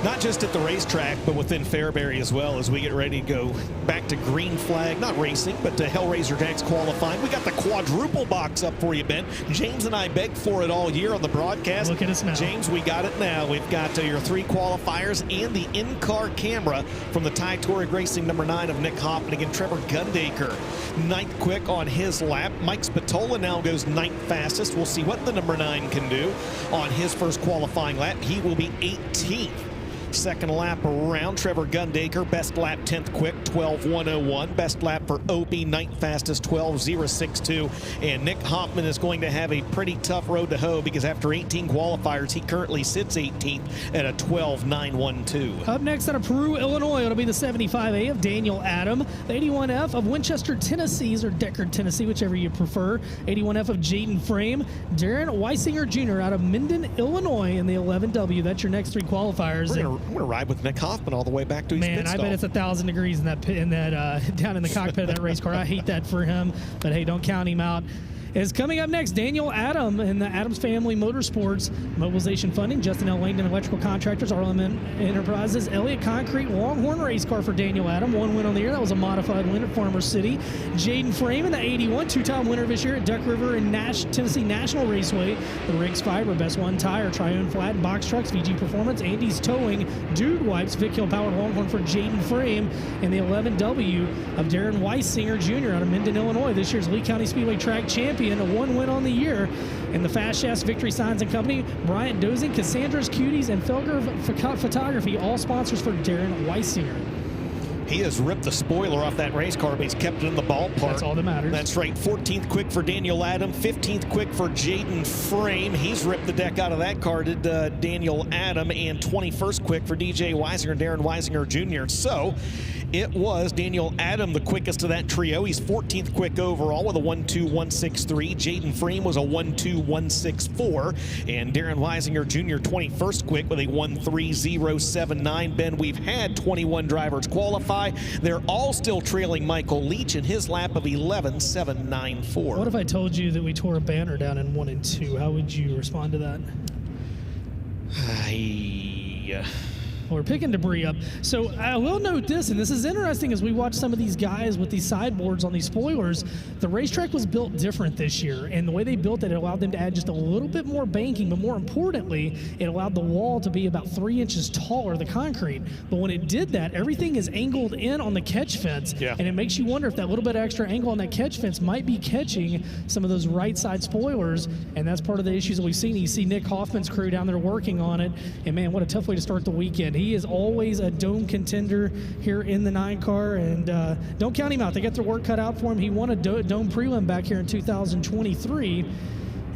not just at the racetrack, but within Fairbury as well, as we get ready to go back to green flag, not racing, but to Hellraiser Dax qualifying. We got the quadruple box up for you, Ben. James and I begged for it all year on the broadcast. Look at us now. James, we got it now. We've got your 3 qualifiers and the in-car camera from the Ty Touring Racing number 9 of Nick Hoffman. Again, Trevor Gundaker, 9th quick on his lap. Mike Spatola now goes 9th fastest. We'll see what the number 9 can do on his first qualifying lap. He will be 18th. Second lap around, Trevor Gundaker, best lap 10th quick, 12:101. Best lap for Opie, 9th fastest, 12:062. And Nick Hoffman is going to have a pretty tough road to hoe because after 18 qualifiers, he currently sits 18th at a 12:912. Up next out of Peru, Illinois, it'll be the 75A of Daniel Adam, the 81F of Winchester, Tennessee, or Deckard, Tennessee, whichever you prefer. 81F of Jaden Frame, Darren Weisinger Jr. out of Minden, Illinois in the 11W. That's your next 3 qualifiers. I'm going to ride with Nick Hoffman all the way back to his pit stop. Man, I bet it's 1,000 degrees in that down in the cockpit of that race car. I hate that for him, but hey, don't count him out. Is coming up next, Daniel Adam and the Adams Family Motorsports Mobilization Funding, Justin L. Langdon Electrical Contractors, RLM Enterprises, Elliott Concrete, Longhorn race car for Daniel Adam. 1 win on the year. That was a modified win at Farmer City. Jaden Frame in the 81, 2-time winner this year at Duck River and Tennessee National Raceway. The Riggs Fiber, Best One Tire, Triune Flat and Box Trucks, VG Performance, Andy's Towing, Dude Wipes, Vic Hill Powered Longhorn for Jaden Frame, and the 11W of Darren Weisinger Jr. out of Minden, Illinois. This year's Lee County Speedway track champion. A 1 win on the year. And the Fast Shafts Victory Signs and Company, Bryant Dozing, Cassandra's Cuties, and Felger Photography, all sponsors for Darren Weisinger. He has ripped the spoiler off that race car, but he's kept it in the ballpark. That's all that matters. That's right. 14th quick for Daniel Adam, 15th quick for Jaden Frame. He's ripped the deck out of that car, did Daniel Adam, and 21st quick for DJ Weisinger, Darren Weisinger Jr. So it was Daniel Adam the quickest of that trio. He's 14th quick overall with a 1.2163. Jaden Frame was a 1.2164. And Darren Weisinger Jr. 21st quick with a 1.3079. Ben, we've had 21 drivers qualify. They're all still trailing Michael Leach in his lap of 11.794. What if I told you that we tore a banner down in 1 and 2? How would you respond to that? We're picking debris up. So I will note this, and this is interesting as we watch some of these guys with these sideboards on these spoilers. The racetrack was built different this year, and the way they built it, it allowed them to add just a little bit more banking, but more importantly, it allowed the wall to be about 3 inches taller, the concrete. But when it did that, everything is angled in on the catch fence, and it makes you wonder if that little bit of extra angle on that catch fence might be catching some of those right side spoilers, and that's part of the issues that we've seen. You see Nick Hoffman's crew down there working on it, and man, what a tough way to start the weekend. He is always a dome contender here in the 9 car, and don't count him out. They got their work cut out for him. He won a dome prelim back here in 2023,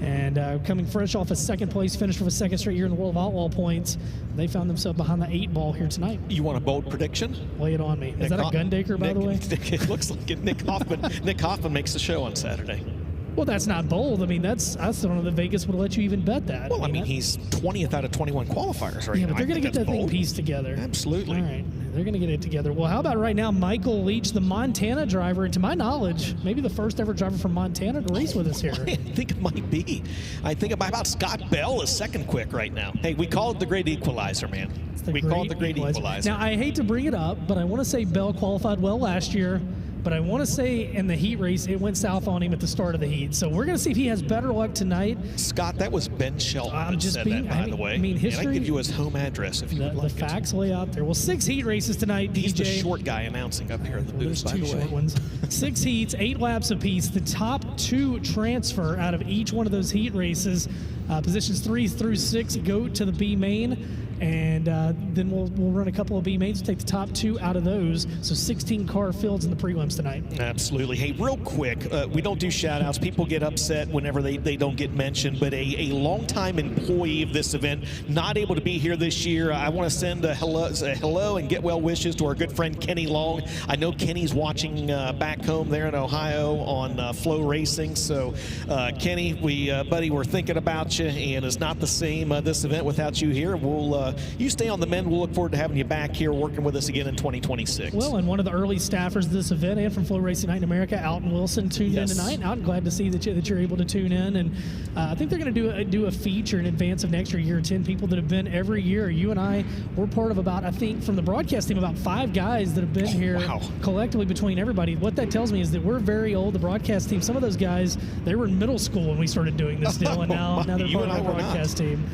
and coming fresh off a 2nd place finish from a 2nd straight year in the World of Outlaw points, they found themselves behind the 8 ball here tonight. You want a bold prediction? Lay it on me. Is that a Gundaker, by the way? It looks like it. Nick Hoffman makes the show on Saturday. Well, that's not bold. I mean, that's I don't know that Vegas would let you even bet that. Well, I mean he's 20th out of 21 qualifiers right now. Yeah, but they're going to get that thing pieced together. Absolutely. All right. They're going to get it together. Well, how about right now, Michael Leach, the Montana driver, and to my knowledge, maybe the first ever driver from Montana to race with us here. I think it might be. I think about Scott Bell is 2nd quick right now. Hey, we call it the great equalizer, man. We call it the great equalizer. Now, I hate to bring it up, but I want to say Bell qualified well last year. but I want to say in the heat race, it went south on him at the start of the heat. So we're going to see if he has better luck tonight. Scott, that was Ben Shelton I'm just said being, that, by the way. I mean, history. And I can give you his home address if you would like the facts lay out there. Well, 6 heat races tonight, DJ. He's the short guy announcing up here in the booth, by the way. 2 short ones. 6 heats, 8 laps apiece. The top 2 transfer out of each one of those heat races. Positions 3 through 6 go to the B main. And then we'll run a couple of B mains, take the top 2 out of those. So 16 car fields in the prelims tonight. Absolutely. Hey, real quick, we don't do shout-outs. People get upset whenever they don't get mentioned, but a longtime employee of this event, not able to be here this year. I want to send a hello and get well wishes to our good friend Kenny Long. I know Kenny's watching back home there in Ohio on FloRacing. So, Kenny, buddy, we're thinking about you, and it's not the same this event without you here. You stay on the mend. We'll look forward to having you back here working with us again in 2026. Well, and one of the early staffers of this event and from FloRacing Night in America, Alton Wilson, tuned in tonight. I'm glad to see that you're able to tune in. And I think they're going to do a feature in advance of next year. 10 people that have been every year. You and I, we're part of about, I think, from the broadcast team, about 5 guys that have been here collectively between everybody. What that tells me is that we're very old, the broadcast team. Some of those guys, they were in middle school when we started doing this deal, and now they're part of the broadcast team.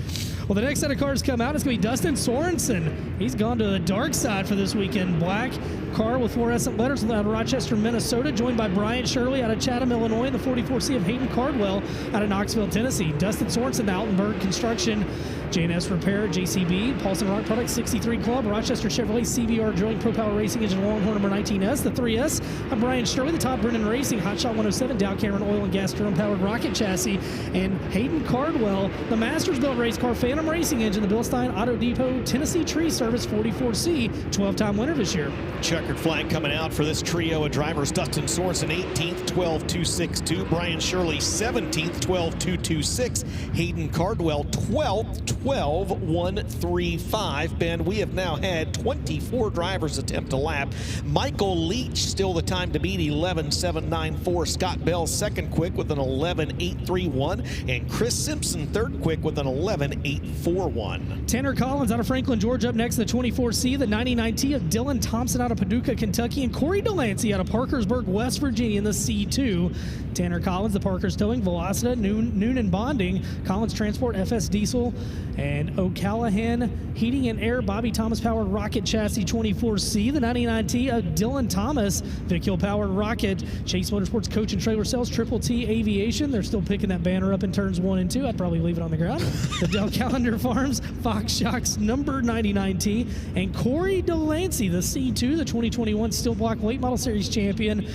Well, the next set of cars come out. It's going to be Dustin Sorensen. He's gone to the dark side for this weekend. Black car with fluorescent letters out of Rochester, Minnesota, joined by Bryant Shirley out of Chatham, Illinois, and the 44C of Hayden Cardwell out of Knoxville, Tennessee. Dustin Sorensen, Altenburg Construction, J&S Repair, JCB, Paulson Rock Products, 63 Club, Rochester Chevrolet, CBR Drilling, Pro Power Racing Engine, Longhorn number 19S, the 3S of Brian Shirley, the Top Brennan Racing, Hotshot 107, Dow Cameron Oil and Gas Durham Powered Rocket Chassis, and Hayden Cardwell, the Masters-built race car, Phantom Racing Engine, the Bill Stein Auto Depot, Tennessee Tree Service, 44C, 12-time winner this year. Checkered flag coming out for this trio of drivers. Dustin Sorensen, 18th, 12.262. Brian Shirley, 17th, 12.226. Hayden Cardwell, 12th, 12.135. Ben, we have now had 24 drivers attempt a lap. Michael Leach still the time to beat, 11.794. Scott Bell second quick with an 11.831. And Chris Simpson third quick with an 11.841. Tanner Collins out of Franklin, Georgia, up next, the 24C, the 99T of Dylan Thompson out of Paducah, Kentucky, and Corey Delancey out of Parkersburg, West Virginia in the C2. Tanner Collins, the Parker's Towing, Velocita, Noonan Bonding, Collins Transport, FS Diesel, and O'Callahan Heating and Air, Bobby Thomas powered Rocket Chassis 24C, the 99T of Dylan Thomas, Vic Hill powered Rocket, Chase Motorsports Coach and Trailer Sales, Triple T Aviation. They're still picking that banner up in turns 1 and 2. I'd probably leave it on the ground. The Dell Calendar Farms, Fox Shocks number 99T, and Corey Delancey, the C2, the 2021 Steel Block Late Model Series champion.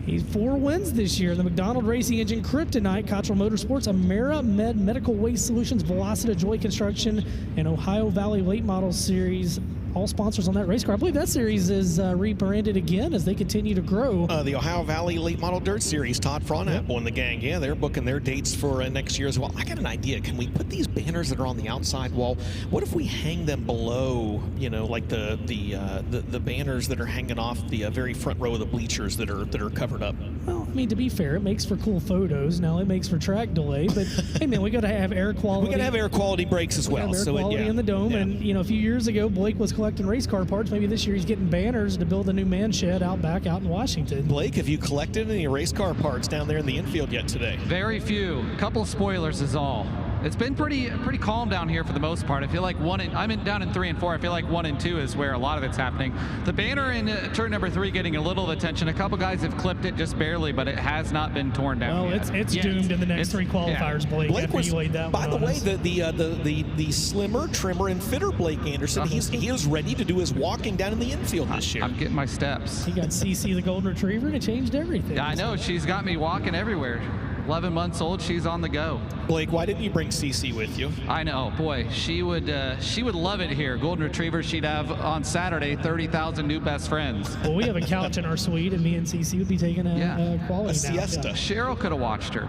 He's 4 wins this year. The McDonald Racing Engine, Kryptonite, Cottrell Motorsports, AmeriMed Medical Waste Solutions, Velocita, Joy Construction, and Ohio Valley Late Model Series. All sponsors on that race car. I believe that series is rebranded again as they continue to grow. The Ohio Valley Late Model Dirt Series, Todd Fronapple and the gang, yeah, they're booking their dates for next year as well. I got an idea. Can we put these banners that are on the outside wall, what if we hang them below, you know, like the banners that are hanging off the very front row of the bleachers that are covered up? Well, I mean, to be fair, it makes for cool photos. Now, it makes for track delay, but hey, man, we got to have air quality. We got to have air quality brakes as well. Air quality in the dome. Yeah. And, you know, a few years ago, Blake was collecting race car parts. Maybe this year he's getting banners to build a new man shed out back out in Washington. Blake, have you collected any race car parts down there in the infield yet today? Very few. A couple of spoilers is all. It's been pretty calm down here for the most part. I feel like down in 3 and 4. I feel like 1 and 2 is where a lot of it's happening. The banner in turn number 3 getting a little attention. A couple guys have clipped it just barely, but it has not been torn down. Well, it's doomed in the next 3 qualifiers, Blake. Blake was, by the way, the slimmer, trimmer, and fitter Blake Anderson. He is ready to do his walking down in the infield this year. I'm getting my steps. He got CC the Golden Retriever, and it changed everything. Yeah, I know. She's got me walking everywhere. 11 months old, she's on the go. Blake, why didn't you bring CC with you? I know, boy, she would love it here. Golden Retriever, she'd have on Saturday 30,000 new best friends. Well, we have a couch in our suite, and me and CC would be taking a quality a siesta. Yeah. Cheryl could have watched her.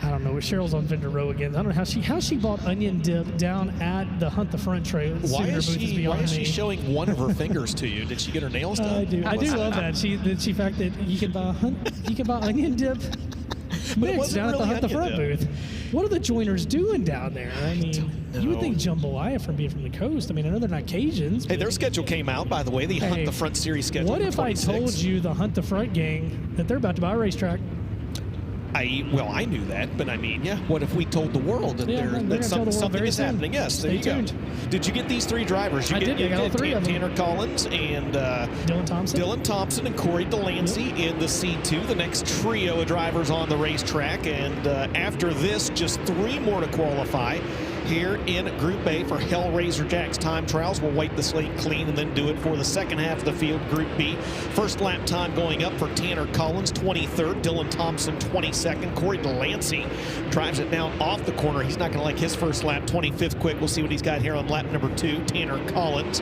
I don't know. Cheryl's on Vendor Row again. I don't know how she bought onion dip down at the Hunt the Front trail. Why is she showing one of her fingers to you? Did she get her nails done? I do love that. The fact that you can buy onion dip. mix down at the front booth. What are the joiners doing down there? I mean, you would think jambalaya from being from the coast. I mean, I know they're not Cajuns. Hey, their schedule came out, by the way. The Hunt the Front Series schedule. What if I told you the Hunt the Front gang that they're about to buy a racetrack? I knew that, but I mean, yeah. What if we told the world that something is happening? Yes, there you go. Did you get these three drivers? I did. I got all three of them. Tanner Collins and Dylan Thompson and Corey Delancey in the C2. The next trio of drivers on the racetrack, and after this, just 3 more to qualify here in Group A for Hellraiser Jack's time trials. We'll wipe the slate clean and then do it for the second half of the field, Group B. First lap time going up for Tanner Collins, 23rd. Dylan Thompson, 22nd. Corey Delancey drives it down off the corner. He's not going to like his first lap, 25th quick. We'll see what he's got here on lap number 2. Tanner Collins.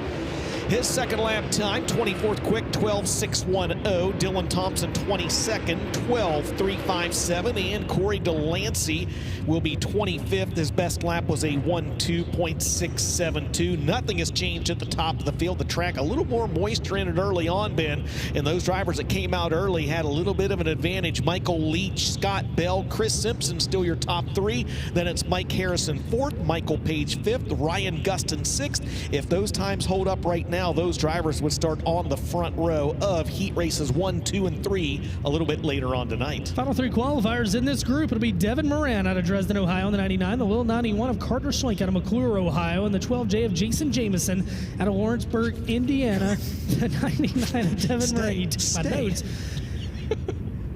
His second lap time, 24th quick, 12.610. Dylan Thompson, 22nd, 12.357. And Corey Delancey will be 25th. His best lap was a 1.2.672. Nothing has changed at the top of the field. The track, a little more moisture in it early on, Ben. And those drivers that came out early had a little bit of an advantage. Michael Leach, Scott Bell, Chris Simpson still your top 3. Then it's Mike Harrison 4th, Michael Page 5th, Ryan Gustin 6th. If those times hold up right now, those drivers would start on the front row of heat races 1, 2, and 3 a little bit later on tonight. Final 3 qualifiers in this group. It'll be Devin Moran out of Dresden, Ohio in the 99, the Will 91 of Carter Schlenk out of McClure, Ohio, and the 12J of Jason Jameson out of Lawrenceburg, Indiana. The 99 of Devin Moran. You took my notes.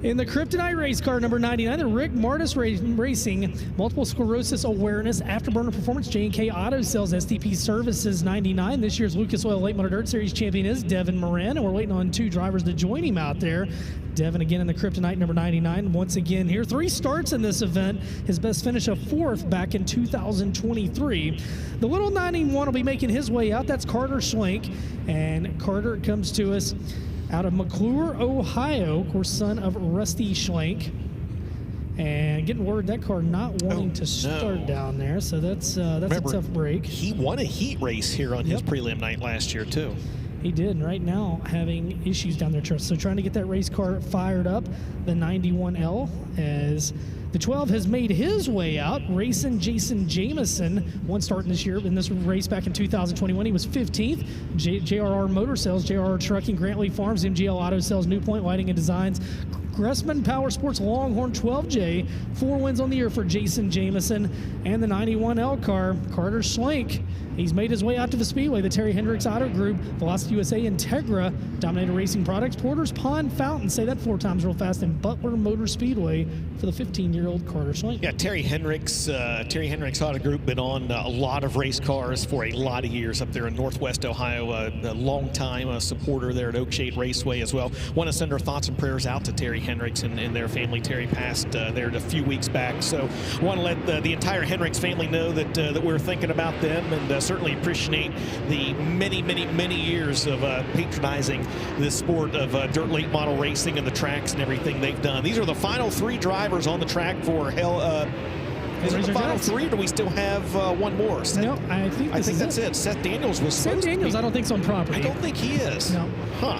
In the Kryptonite race car number 99, the Rick Martis Racing Multiple Sclerosis Awareness Afterburner Performance J&K Auto Sales STP Services 99. This year's Lucas Oil Late Model Dirt Series champion is Devin Moran, and we're waiting on 2 drivers to join him out there. Devin again in the Kryptonite number 99. Once again here, 3 starts in this event. His best finish of 4th back in 2023. The little 91 will be making his way out. That's Carter Schlenk, and Carter comes to us out of McClure, Ohio, of course, son of Rusty Schlenk. And getting word that car not wanting to start down there, so that's a tough break. He won a heat race here on his prelim night last year, too. He did, and right now having issues down there. So trying to get that race car fired up, the 91L, as the 12 has made his way out, racing Jason Jameson, one start in this race back in 2021. He was 15th. JRR Motor Sales, JRR Trucking, Grantley Farms, MGL Auto Sales, New Point Lighting and Designs, Gressman Power Sports Longhorn 12J, 4 wins on the year for Jason Jameson, and the 91L car, Carter Schlenk. He's made his way out to the Speedway, the Terry Hendricks Auto Group, Velocity USA, Integra, Dominator Racing Products, Porter's Pond Fountain, say that 4 times real fast, and Butler Motor Speedway for the 15-year-old Carter Schlenk. Yeah, Terry Hendricks Auto Group, been on a lot of race cars for a lot of years up there in Northwest Ohio, a long-time supporter there at Oakshade Raceway as well. Want to send our thoughts and prayers out to Terry Hendricks and their family. Terry passed there a few weeks back, so want to let the entire Hendricks family know that we're thinking about them, and certainly appreciate the many years of patronizing this sport of dirt late model racing and the tracks and everything they've done. These are the final 3 drivers on the track for Is it the final 3, or do we still have one more? No, I think that's it. Seth Daniels was Seth Daniels, I don't think so on property. I don't think he is. No. Huh.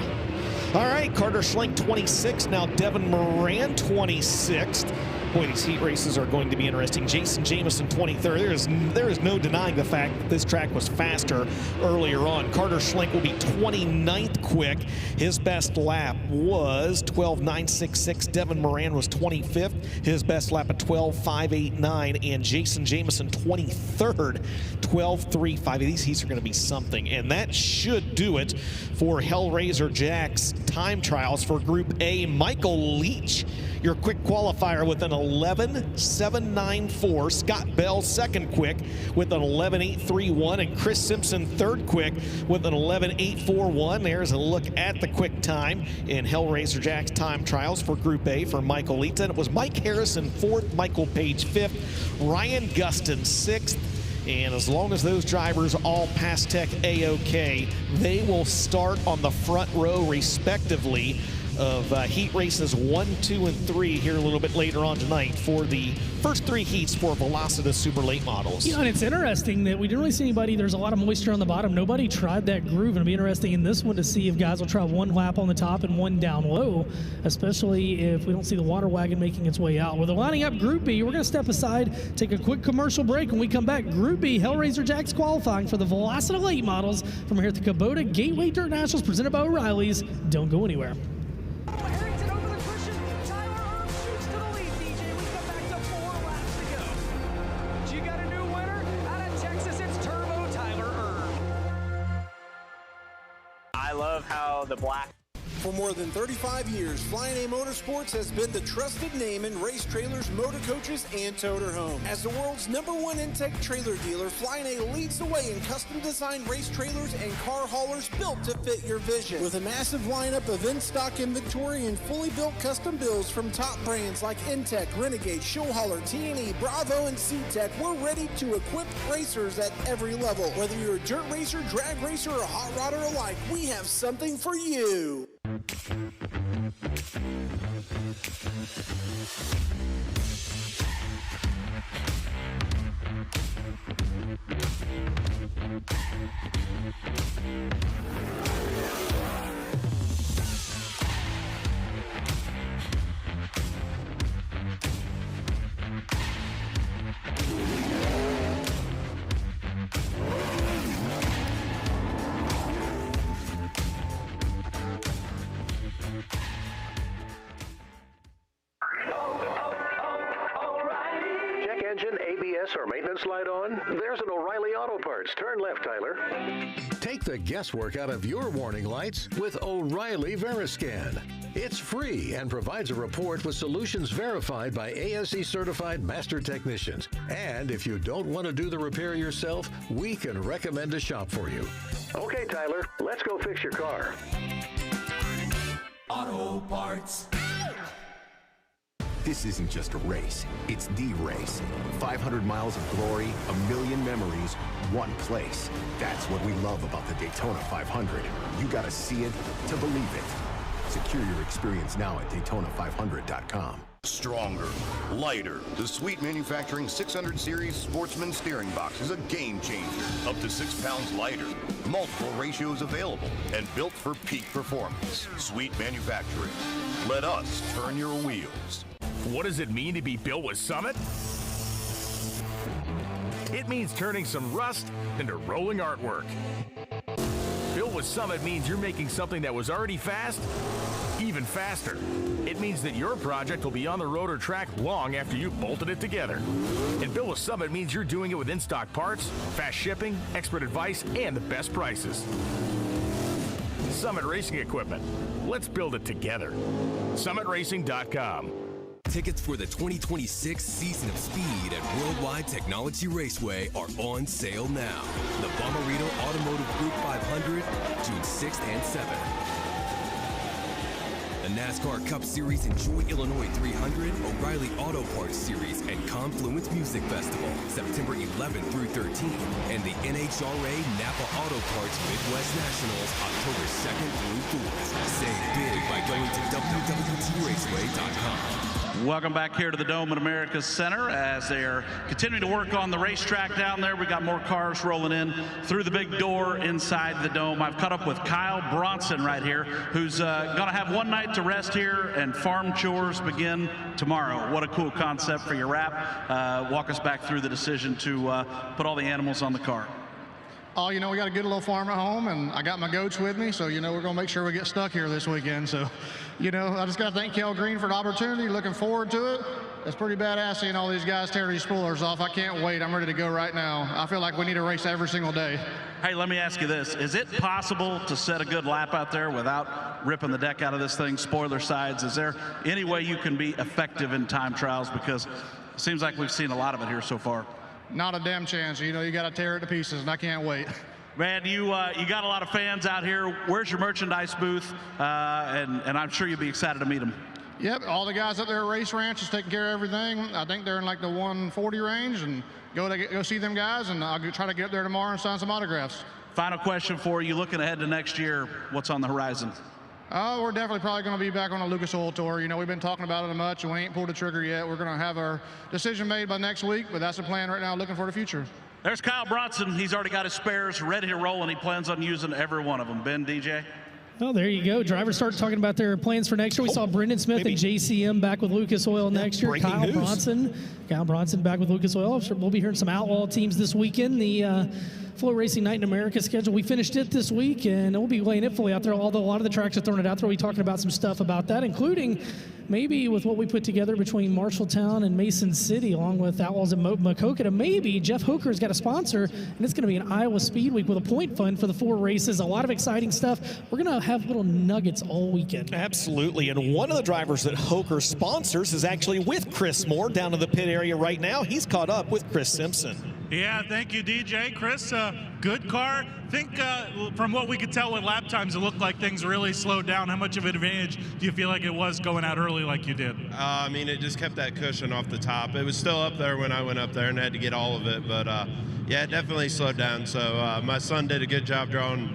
All right, Carter Schlenk 26. Now Devin Moran 26th. Boy, these heat races are going to be interesting. Jason Jameson 23rd. There is no denying the fact that this track was faster earlier on. Carter Schlenk will be 29th quick. His best lap was 12.966. Devin Moran was 25th. His best lap at 12.589. And Jason Jameson 23rd, 12.35. These heats are going to be something. And that should do it for Hellraiser Jack's time trials for Group A. Michael Leach, your quick qualifier, with an 11.794. Scott Bell second quick with an 11.831, and Chris Simpson third quick with an 11.841. There's a look at the quick time in Hellraiser Jack's time trials for Group A for Michael Leach. Then it was Mike Harrison fourth, Michael Page fifth, Ryan Gustin sixth. And as long as those drivers all pass tech A-OK, they will start on the front row respectively of heat races 1, 2, and 3 here a little bit later on tonight for the first 3 heats for Velocita Super Late Models. You know, and it's interesting that we didn't really see anybody. There's a lot of moisture on the bottom. Nobody tried that groove, and it'll be interesting in this one to see if guys will try one lap on the top and one down low, especially if we don't see the water wagon making its way out. Well, they're lining up Group B. We're going to step aside, take a quick commercial break. When we come back, Group B, Hellraiser Jacks qualifying for the Velocita Late Models from here at the Kubota Gateway Dirt Nationals presented by O'Reilly's. Don't go anywhere. I love how the black. For more than 35 years, Flying A Motorsports has been the trusted name in race trailers, motor coaches, and toter homes. As the world's #1 intake trailer dealer, Flying A leads the way in custom-designed race trailers and car haulers built to fit your vision. With a massive lineup of in-stock inventory and fully built custom builds from top brands like Intech, Renegade, Showhauler, T&E, Bravo, and C-Tech, we're ready to equip racers at every level. Whether you're a dirt racer, drag racer, or hot rodder alike, we have something for you. Engine, ABS, or maintenance light on? There's an O'Reilly Auto Parts. Turn left, Tyler. Take the guesswork out of your warning lights with O'Reilly Veriscan. It's free and provides a report with solutions verified by ASE certified master technicians. And if you don't want to do the repair yourself, we can recommend a shop for you. Okay, Tyler, let's go fix your car. Auto Parts. This isn't just a race, it's the race. 500 miles of glory, 1,000,000 memories, one place. That's what we love about the Daytona 500. You gotta see it to believe it. Secure your experience now at Daytona500.com. Stronger, lighter. The Sweet Manufacturing 600 Series Sportsman Steering Box is a game changer. Up to 6 pounds lighter. Multiple ratios available and built for peak performance. Sweet Manufacturing. Let us turn your wheels. What does it mean to be built with Summit? It means turning some rust into rolling artwork. Built with Summit means you're making something that was already fast, even faster. It means that your project will be on the road or track long after you've bolted it together. And Built with Summit means you're doing it with in-stock parts, fast shipping, expert advice, and the best prices. Summit Racing Equipment. Let's build it together. SummitRacing.com. Tickets for the 2026 Season of Speed at Worldwide Technology Raceway are on sale now. The Bommarito Automotive Group 500, June 6th and 7th. The NASCAR Cup Series Enjoy Illinois 300, O'Reilly Auto Parts Series, and Confluence Music Festival, September 11th through 13th. And the NHRA Napa Auto Parts Midwest Nationals, October 2nd through 4th. Save big by going to WWTRaceway.com. Welcome back here to the Dome at America's Center as they are continuing to work on the racetrack down there. We got more cars rolling in through the big door inside the Dome. I've caught up with Kyle Bronson right here, who's going to have one night to rest here, and farm chores begin tomorrow. What a cool concept for your wrap. Walk us back through the decision to put all the animals on the car. Oh, you know, we got a good little farm at home, and I got my goats with me, so, you know, we're going to make sure we get stuck here this weekend. So, you know, I just got to thank Kel Green for the opportunity. Looking forward to it. It's pretty badass seeing all these guys tear these spoilers off. I can't wait. I'm ready to go right now. I feel like we need a race every single day. Hey, let me ask you this. Is it possible to set a good lap out there without ripping the deck out of this thing, spoiler sides? Is there any way you can be effective in time trials? Because it seems like we've seen a lot of it here so far. Not a damn chance. You know, you got to tear it to pieces, and I can't wait. Man, you got a lot of fans out here. Where's your merchandise booth? And I'm sure you'll be excited to meet them. Yep, all the guys up there at Race Ranch is taking care of everything. I think they're in like the 140 range, and go see them guys, and I'll try to get up there tomorrow and sign some autographs. Final question for you. Looking ahead to next year, what's on the horizon? We're definitely probably going to be back on a Lucas Oil tour. You know, we've been talking about it much, and we ain't pulled the trigger yet. We're going to have our decision made by next week, but that's the plan right now, looking for the future. There's Kyle Bronson. He's already got his spares ready to roll, and he plans on using every one of them. Ben, DJ? Well, there you go. Drivers start talking about their plans for next year. We saw Brendan Smith and JCM back with Lucas Oil next year. Kyle Bronson back with Lucas Oil. We'll be hearing some outlaw teams this weekend. The FloRacing Night in America schedule. We finished it this week, and we'll be laying it fully out there. Although a lot of the tracks are throwing it out there, we'll be talking about some stuff about that, including maybe with what we put together between Marshalltown and Mason City, along with Outlaws at Maquoketa. Maybe Jeff Hooker's got a sponsor, and it's going to be an Iowa Speed Week with a point fund for the 4 races. A lot of exciting stuff. We're going to have little nuggets all weekend. Absolutely, and one of the drivers that Hooker sponsors is actually with Chris Moore down in the pit area right now. He's caught up with Chris Simpson. Yeah, thank you, DJ. Chris, good car. I think from what we could tell with lap times, it looked like things really slowed down. How much of an advantage do you feel like it was going out early like you did? I mean, it just kept that cushion off the top. It was still up there when I went up there and had to get all of it, but yeah, it definitely slowed down. So my son did a good job drawing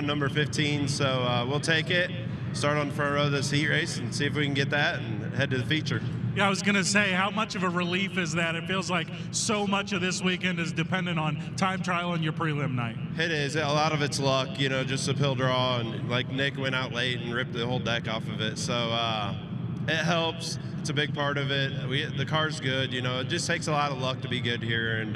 number 15, so we'll take it, start on the front row of this heat race and see if we can get that and head to the feature. Yeah, I was going to say, how much of a relief is that? It feels like so much of this weekend is dependent on time trial and your prelim night. It is. A lot of it's luck, you know, just a pill draw, and like Nick went out late and ripped the whole deck off of it. So it helps. It's a big part of it. The car's good, you know. It just takes a lot of luck to be good here, and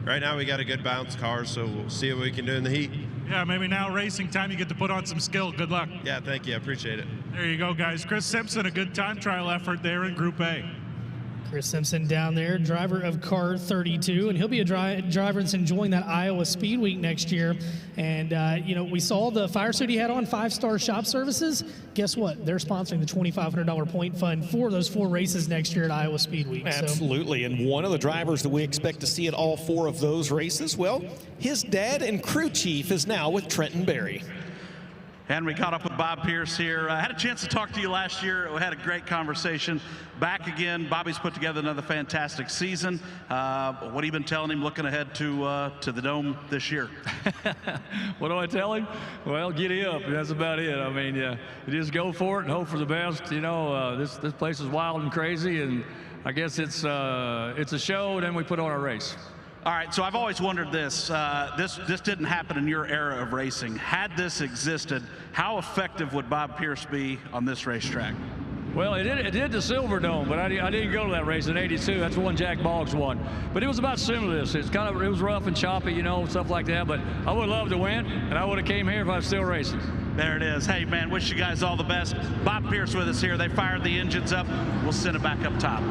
right now we got a good bounce car, so we'll see what we can do in the heat. Yeah, maybe now racing time you get to put on some skill. Good luck. Yeah, thank you. I appreciate it. There you go, guys. Chris Simpson, a good time trial effort there in Group A. Chris Simpson down there, driver of car 32, and he'll be a driver that's enjoying that Iowa Speed Week next year. And, you know, we saw the fire suit he had on, 5-star shop services. Guess what? They're sponsoring the $2,500 point fund for those 4 races next year at Iowa Speed Week. Absolutely, and one of the drivers that we expect to see at all 4 of those races, well, his dad and crew chief is now with Trenton Berry. And we caught up with Bob Pierce here. I had a chance to talk to you last year. We had a great conversation. Back again. Bobby's put together another fantastic season. What have you been telling him looking ahead to the Dome this year? What do I tell him? Well, giddy up. That's about it. I mean, you just go for it and hope for the best. You know, this place is wild and crazy, and I guess it's a show, and then we put on our race. All right, so I've always wondered this. This didn't happen in your era of racing. Had this existed, how effective would Bob Pierce be on this racetrack? Well, it did the Silver Dome, but I didn't go to that race in '82. That's the one Jack Boggs won. But it was about similar to this. It was rough and choppy, you know, stuff like that. But I would love to win, and I would have came here if I was still racing. There it is. Hey, man, wish you guys all the best. Bob Pierce with us here. They fired the engines up. We'll send it back up top.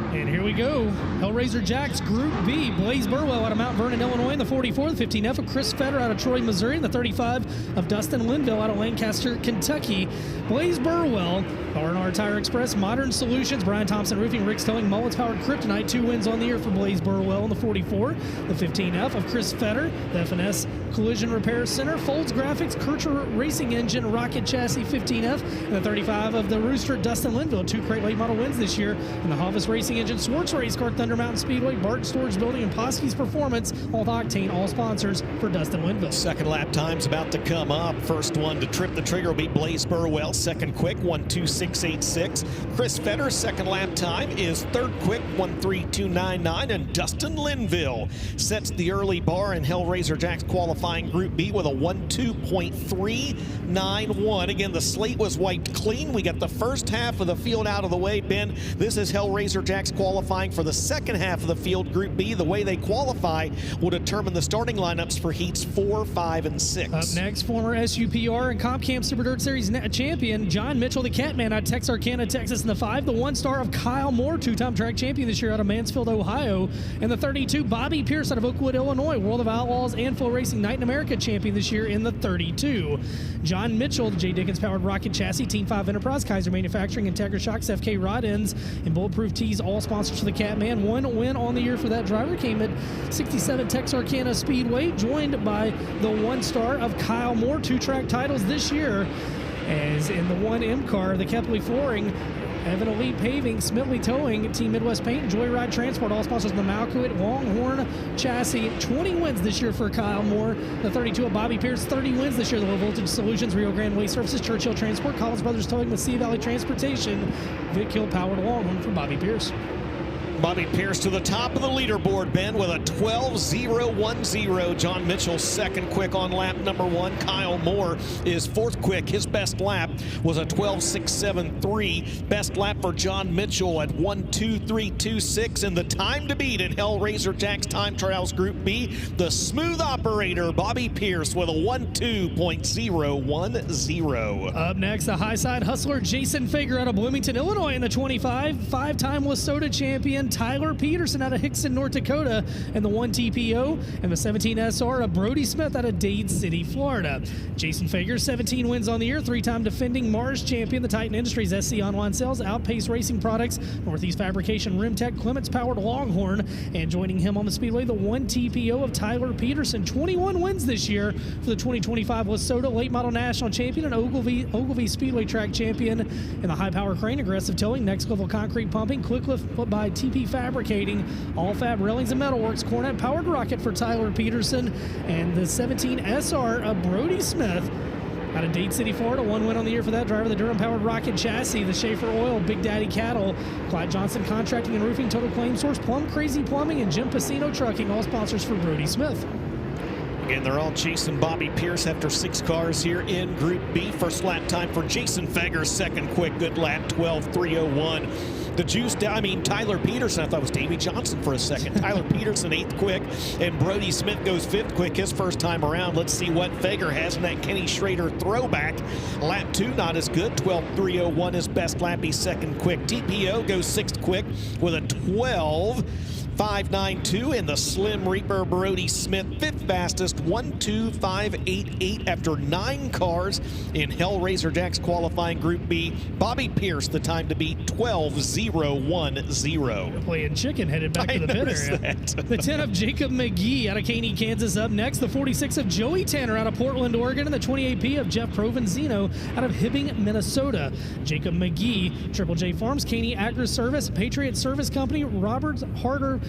And here we go. Hellraiser Jacks Group B. Blaze Burwell out of Mount Vernon, Illinois in the 44. The 15F of Chris Fetter out of Troy, Missouri. And the 35 of Dustin Linville out of Lancaster, Kentucky. Blaze Burwell, R&R Tire Express, Modern Solutions, Brian Thompson Roofing, Rick's Towing, Mullins Powered Kryptonite. 2 wins on the year for Blaze Burwell in the 44. The 15F of Chris Fetter, the FNS Collision Repair Center, Folds Graphics, Kircher Racing Engine, Rocket Chassis 15F. And the 35 of the Rooster, Dustin Linville. 2 crate late model wins this year. And the Hovis Racing Engine, Swartz Race Car, Thunder Mountain Speedway, Barton Storage Building, and Poske's Performance, all the Octane, all sponsors for Dustin Linville. Second lap time's about to come up. First one to trip the trigger will be Blaze Burwell. Second quick, 1:26.86. Chris Fetter's second lap time is third quick, 1:32.99. And Dustin Linville sets the early bar in Hellraiser Jacks qualifying Group B with a 1:2.391. Again, the slate was wiped clean. We got the first half of the field out of the way. Ben, this is Hellraiser Jacks qualifying for the second half of the field. Group B, the way they qualify will determine the starting lineups for heats 4, 5, and 6. Up next, former SUPR and Comp Cam Super Dirt Series champion John Mitchell, the Catman out of Texarkana, Texas in the 5. The 1-star of Kyle Moore, 2-time track champion this year out of Mansfield, Ohio. And the 32, Bobby Pierce out of Oakwood, Illinois, World of Outlaws and FloRacing Night in America champion this year in the 32. John Mitchell, the J. Dickens powered Rocket Chassis, Team 5 Enterprise, Kaiser Manufacturing, Integra Shocks, FK Rod Ends, and Bulletproof Tees, all sponsors for the Catman. 1 win on the year for that driver came at 67 Texarkana Speedway, joined by the 1-star of Kyle Moore, 2 track titles this year. As in the 1M car, the Kepley Flooring Evan Elite Paving, Smidley Towing, Team Midwest Paint, Joyride Transport, all sponsors of the Malkoit Longhorn Chassis. 20 wins this year for Kyle Moore. The 32 of Bobby Pierce, 30 wins this year. The Low Voltage Solutions, Rio Grande Waste Services, Churchill Transport, Collins Brothers Towing, Mesilla Valley Transportation, Vic Hill Powered Longhorn for Bobby Pierce. Bobby Pierce to the top of the leaderboard, Ben, with a 12.010. John Mitchell second quick on lap number 1. Kyle Moore is fourth quick. His best lap was a 12.673. Best lap for John Mitchell at 1:2.326. And the time to beat at Hellraiser Jack's Time Trials Group B, the smooth operator Bobby Pierce with a 1:2.010. Up next, the high side hustler Jason Fager out of Bloomington, Illinois in the 25. 5-time Westsoda champion Tyler Peterson out of Hickson, North Dakota in the 1 TPO, and the 17 SR of Brody Smith out of Dade City, Florida. Jason Fager, 17 wins on the year, 3-time defending Mars champion, the Titan Industries SC Online Sales, Outpace Racing Products, Northeast Fabrication, Rimtech, Clements Powered Longhorn, and joining him on the Speedway, the 1 TPO of Tyler Peterson. 21 wins this year for the 2025 Westsoda Late Model National Champion and Ogilvy Speedway Track Champion in the high power crane, aggressive towing, next level concrete pumping, quick lift by TP Fabricating, All Fab Railings and Metalworks, Cornet Powered Rocket for Tyler Peterson, and the 17 SR of Brody Smith out of Dade City, Florida. 1 win on the year for that driver. The Durham Powered Rocket Chassis, the Schaefer Oil, Big Daddy Cattle, Clyde Johnson Contracting and Roofing, Total Claim Source, Plum Crazy Plumbing, and Jim Pacino Trucking, all sponsors for Brody Smith. Again, they're all chasing Bobby Pierce after 6 cars here in Group B. First lap time for Jason Fager, second quick, good lap, 12.301. The juice, Tyler Peterson, I thought it was Davey Johnson for a second. Tyler Peterson, 8th quick, and Brody Smith goes 5th quick his first time around. Let's see what Fager has in that Kenny Schrader throwback. Lap 2, not as good, 12.301 his best lap, he's second quick. TPO goes 6th quick with a 12.592, and the Slim Reaper Brody Smith, 5th fastest, 1.2588 after 9 cars in Hellraiser Jack's qualifying Group B. Bobby Pierce, the time to beat, 12.010. Playing chicken headed back to the pit area. That. The 10 of Jacob McGee out of Caney, Kansas up next. The 46 of Joey Tanner out of Portland, Oregon. And the 28P of Jeff Provenzino out of Hibbing, Minnesota. Jacob McGee, Triple J Farms, Caney Agri Service, Patriot Service Company, Robert Harder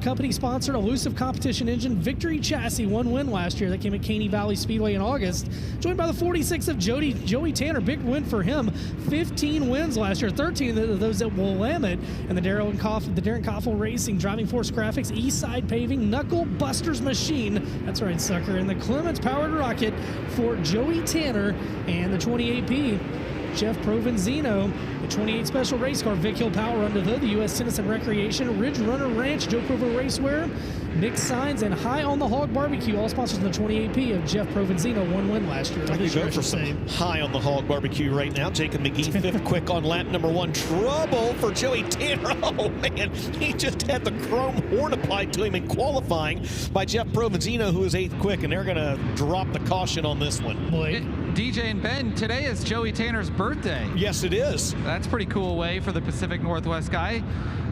company sponsored Elusive Competition Engine, Victory Chassis, 1 win last year that came at Caney Valley Speedway in August. Joined by the 46 of Joey Tanner, big win for him. 15 wins last year, 13 of those at Willamette, and the Darren Koffel Racing, Driving Force Graphics, Eastside Paving, Knuckle Busters Machine, that's right, sucker, and the Clements Powered Rocket for Joey Tanner, and the 28P, Jeff Provenzino, the 28 Special Race Car, Vic Hill Power under the U.S. Tennis and Recreation, Ridge Runner Ranch, Joe Provo Racewear, Nick Signs, and High on the Hog Barbecue, all sponsors of the 28P of Jeff Provenzino, 1 win last year. I could go for some High on the Hog Barbecue right now. Jacob McGee, 5th quick on lap number 1. Trouble for Joey Tanner. Oh, man, he just had the chrome horn applied to him in qualifying by Jeff Provenzino, who is 8th quick, and they're going to drop the caution on this one. Boy. DJ and Ben, today is Joey Tanner's birthday. Yes, it is. That's a pretty cool way for the Pacific Northwest guy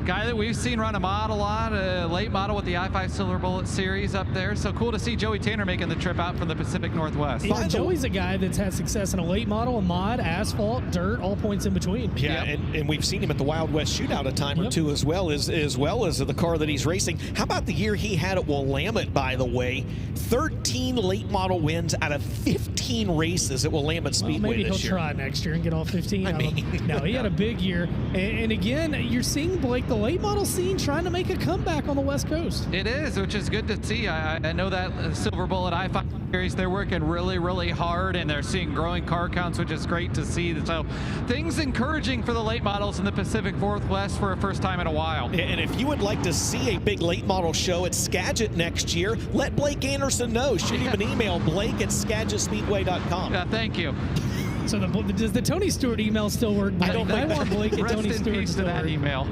that we've seen run a mod a lot, late model with the I-5 Silver Bullet Series up there. So cool to see Joey Tanner making the trip out from the Pacific Northwest. Yeah, Joey's a guy that's had success in a late model, a mod, asphalt, dirt, all points in between. Yeah, and we've seen him at the Wild West Shootout a time or two as well as the car that he's racing. How about the year he had at Willamette, by the way? 13 late model wins out of 15 races at Willamette Speedway maybe this year. Maybe he'll try next year and get all 15. No, he had a big year. And again, you're seeing, Blake, the late model scene trying to make a comeback on the West Coast. It is, which is good to see. I know that Silver Bullet I-5 series, they're working really, really hard, and they're seeing growing car counts, which is great to see. So things encouraging for the late models in the Pacific Northwest for a first time in a while. And if you would like to see a big late model show at Skagit next year, let Blake Anderson know. Shoot him an email, blake@SkagitSpeedway.com. Thank you. So does the Tony Stewart email still work? I don't think want Blake at Tony Stewart. Rest in peace to that email.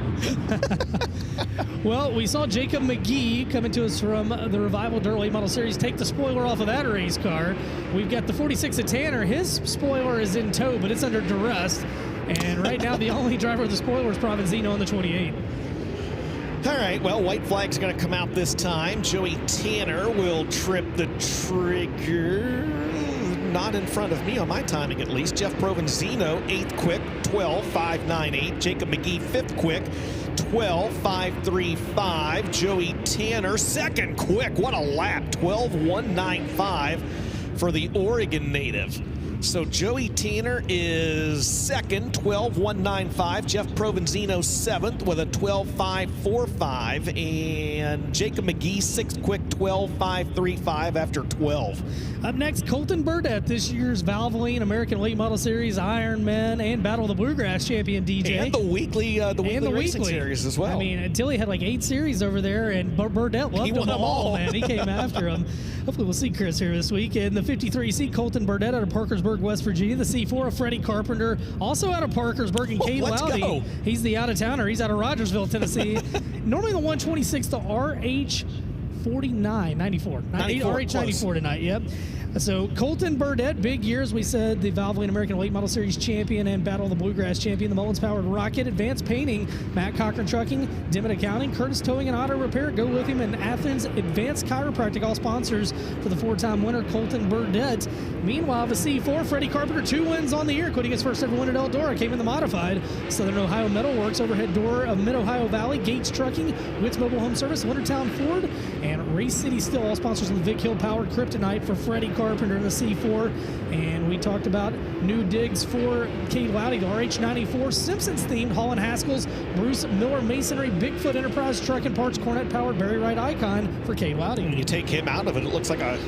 Well, we saw Jacob McGee coming to us from the Revival Dirt Late Model Series take the spoiler off of that race car. We've got the 46 of Tanner. His spoiler is in tow, but it's under duress. And right now, the only driver with the spoiler is Provenzino on the 28. All right, well, white flag's going to come out this time. Joey Tanner will trip the trigger. not in front of me on my timing at least. Jeff Provenzino, 8th quick, 12.598. Jacob McGee, 5th quick, 12.535. Joey Tanner, 2nd quick. What a lap, 12.195 for the Oregon native. So Joey Tanner is 2nd, 12.195. Jeff Provenzino 7th with a 12.545. And Jacob McGee 6th quick, 12.535 after 12. Up next, Colton Burdett, this year's Valvoline American Late Model Series Ironman and Battle of the Bluegrass champion, DJ. And the weekly racing series as well. I mean, Tilly had like 8 series over there, and Burdett loved them all, man. He came after them. Hopefully we'll see Chris here this week. In the 53C, Colton Burdett out of Parkersburg, West Virginia. The C4 of Freddie Carpenter, also out of Parkersburg, and Cade Loudy. He's the out-of-towner. He's out of Rogersville, Tennessee. Normally the 126, the RH49, 94. RH94 tonight, yep. So Colton Burdett, big year, as we said, the Valvoline American Late Model Series champion and Battle of the Bluegrass champion, the Mullins-powered Rocket, Advanced Painting, Matt Cochran Trucking, Dimmitt Accounting, Curtis Towing and Auto Repair, Go Lithium, and Athens Advanced Chiropractic, all sponsors for the 4-time winner, Colton Burdett. Meanwhile, the C4, Freddie Carpenter, 2 wins on the year, including his first ever win at Eldora, came in the modified. Southern Ohio Metal Works, Overhead Door of Mid-Ohio Valley, Gates Trucking, Witt's Mobile Home Service, Wintertown Ford, and Race City Steel, all sponsors of the Vic Hill Powered Kryptonite for Freddie Carpenter in the C4. And we talked about new digs for Cade Loudy, the RH94 Simpsons themed Holland Haskell's, Bruce Miller Masonry, Bigfoot Enterprise Truck and Parts Cornet powered Barry Wright Icon for Cade Loudy. When you take him out of it, it looks like a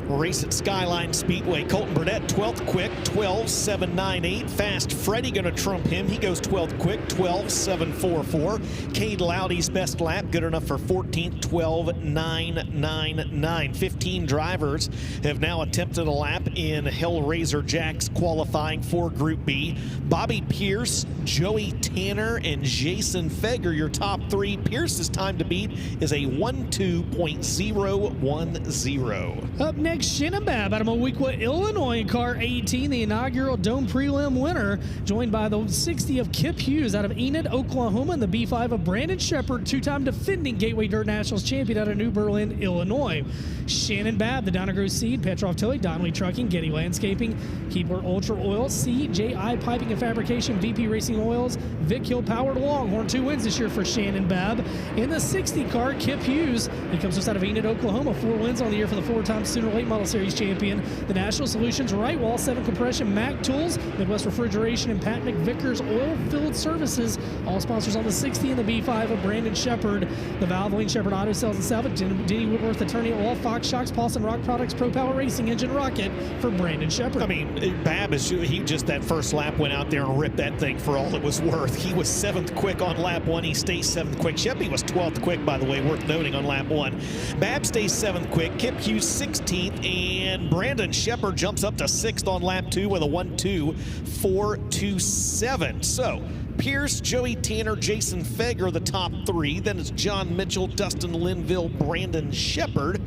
race at Skyline Speedway. Colton Burdett, 12th quick, 12.798. Fast Freddie going to trump him. He goes 12th quick, 12.744. Cade Loudy's best lap, good enough for 14th, 12.999. 15 drivers have now attempted a lap in Hellraiser Jack's qualifying for Group B. Bobby Pierce, Joey Tanner, and Jason Feger, your top 3. Pierce's time to beat is a 1:2.010. Up next, Shannon Babb out of Moweaqua, Illinois, car 18, the inaugural Dome Prelim winner, joined by the 60 of Kip Hughes out of Enid, Oklahoma, and the B5 of Brandon Shepard, 2-time defending Gateway Dirt Nationals champion out of New Berlin, Illinois. Shannon Babb, the Donna Gross Seed, Petrov Tilly, Donnelly Trucking, Getty Landscaping, Keebler Ultra Oil, CJI Piping and Fabrication, VP Racing Oils, Vic Hill Powered Longhorn, 2 wins this year for Shannon Babb. In the 60 car, Kip Hughes, he comes just out of Enid, Oklahoma, 4 wins on the year for the 4-time Sooner Late Model Series champion. The National Solutions Right Wall 7 Compression, Mac Tools, Midwest Refrigeration, and Pat McVickers Oil Field Services, all sponsors on the 60 and the B5 of Brandon Shepard. The Valvoline Shepard Auto Sales and Salvage, Denny Woodworth, attorney at law, Fox Shocks, Paulson Rock Products, Pro Power Racing, Engine Rocket for Brandon Shepard. I mean, Babb he just that first lap went out there and ripped that thing for all it was worth. He was 7th quick on lap 1. He stays 7th quick. Sheppy was 12th quick, by the way, worth noting on lap 1. Babb stays 7th quick. Kip Hughes 16th, and Brandon Shepard jumps up to 6th on lap 2 with a 1:2.427. So Pierce, Joey Tanner, Jason Feger, the top 3. Then it's John Mitchell, Dustin Linville, Brandon Shepard.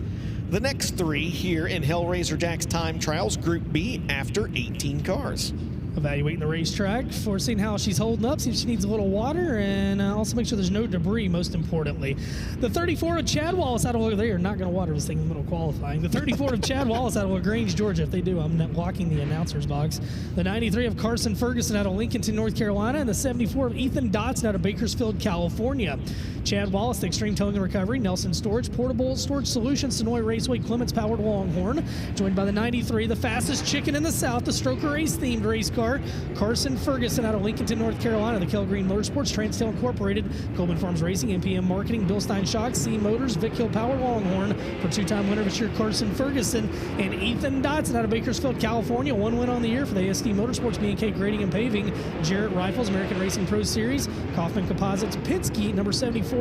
The next 3 here in Hellraiser Jack's Time Trials Group B after 18 cars. Evaluating the racetrack, seeing how she's holding up, see if she needs a little water, and also make sure there's no debris, most importantly. The 34 of Chad Wallace out of, they are not going to water this thing in the middle of qualifying. The 34 of Chad Wallace out of LaGrange, Georgia. If they do, I'm not blocking the announcer's box. The 93 of Carson Ferguson out of Lincolnton, North Carolina, and the 74 of Ethan Dotson out of Bakersfield, California. Chad Wallace, the Extreme Towing and Recovery, Nelson Storage, Portable Storage Solutions, Sonoy Raceway, Clements Powered Longhorn, joined by the 93, the fastest chicken in the South, the Stroker Race themed race car, Carson Ferguson out of Lincolnton, North Carolina, the Kell Green Motorsports, Transtail Incorporated, Coleman Farms Racing, MPM Marketing, Bill Stein Shocks, C Motors, Vic Hill Power Longhorn for 2-time winner this year, Carson Ferguson, and Ethan Dotson out of Bakersfield, California, 1 win on the year for the ASD Motorsports, B&K Grading and Paving, Jarrett Rifles, American Racing Pro Series, Kaufman Composites, Penske, number 74X,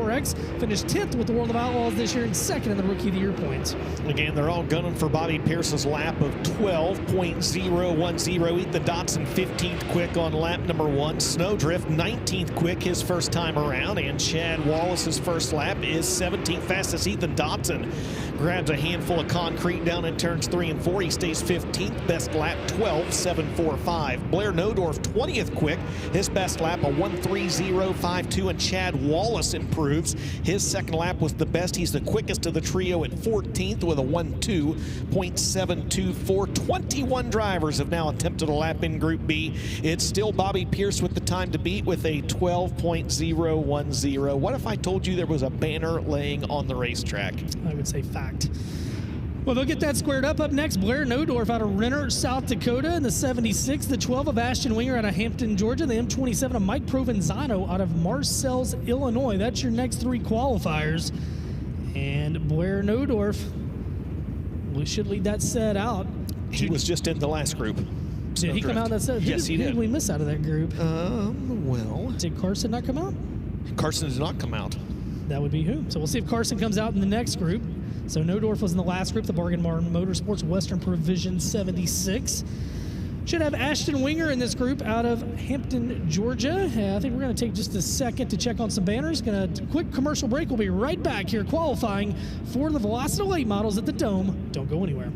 finished 10th with the World of Outlaws this year and 2nd in the Rookie of the Year points. Again, they're all gunning for Bobby Pierce's lap of 12.010. Ethan Dotson, 15th quick on lap number 1. Snowdrift, 19th quick his first time around, and Chad Wallace's first lap is 17th fastest. Ethan Dotson grabs a handful of concrete down in turns 3 and 4. He stays 15th, best lap 12.745. Blair Nodorf 20th quick, his best lap a 1:30.52, and Chad Wallace improves. His second lap was the best. He's the quickest of the trio at 14th with a 1:2.724. 21 drivers have now attempted a lap in Group B. It's still Bobby Pierce with the time to beat with a 12.010. What if I told you there was a banner laying on the racetrack? I would say fact. Well, they'll get that squared up. Up next, Blair Nodorf out of Renner, South Dakota in the 76. The 12 of Ashton Winger out of Hampton, Georgia. The M27 of Mike Provenzano out of Marcells, Illinois. That's your next 3 qualifiers. And Blair Nodorf, we should lead that set out. He was just in the last group. Did he come out of that set? Yes, he did. Who did we miss out of that group? Well. Did Carson not come out? Carson did not come out. That would be who? So we'll see if Carson comes out in the next group. So Nodorf was in the last group, the Bargain Barn Motorsports Western Provision 76. Should have Ashton Winger in this group out of Hampton, Georgia. I think we're going to take just a second to check on some banners. Going to quick commercial break. We'll be right back here qualifying for the Velocity late models at the Dome. Don't go anywhere.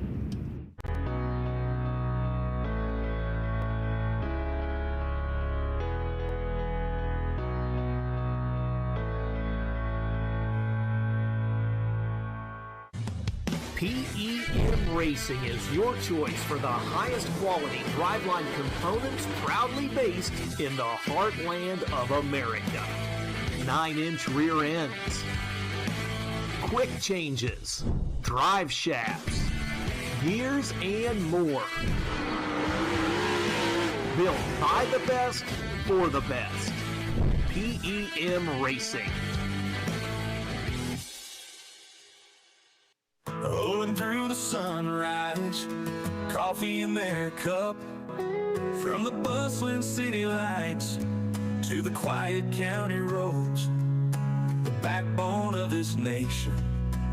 PEM Racing is your choice for the highest quality driveline components, proudly based in the heartland of America. 9-inch rear ends, quick changes, drive shafts, gears, and more. Built by the best for the best. PEM Racing. Rolling through the sunrise, coffee in their cup. From the bustling city lights to the quiet county roads, the backbone of this nation,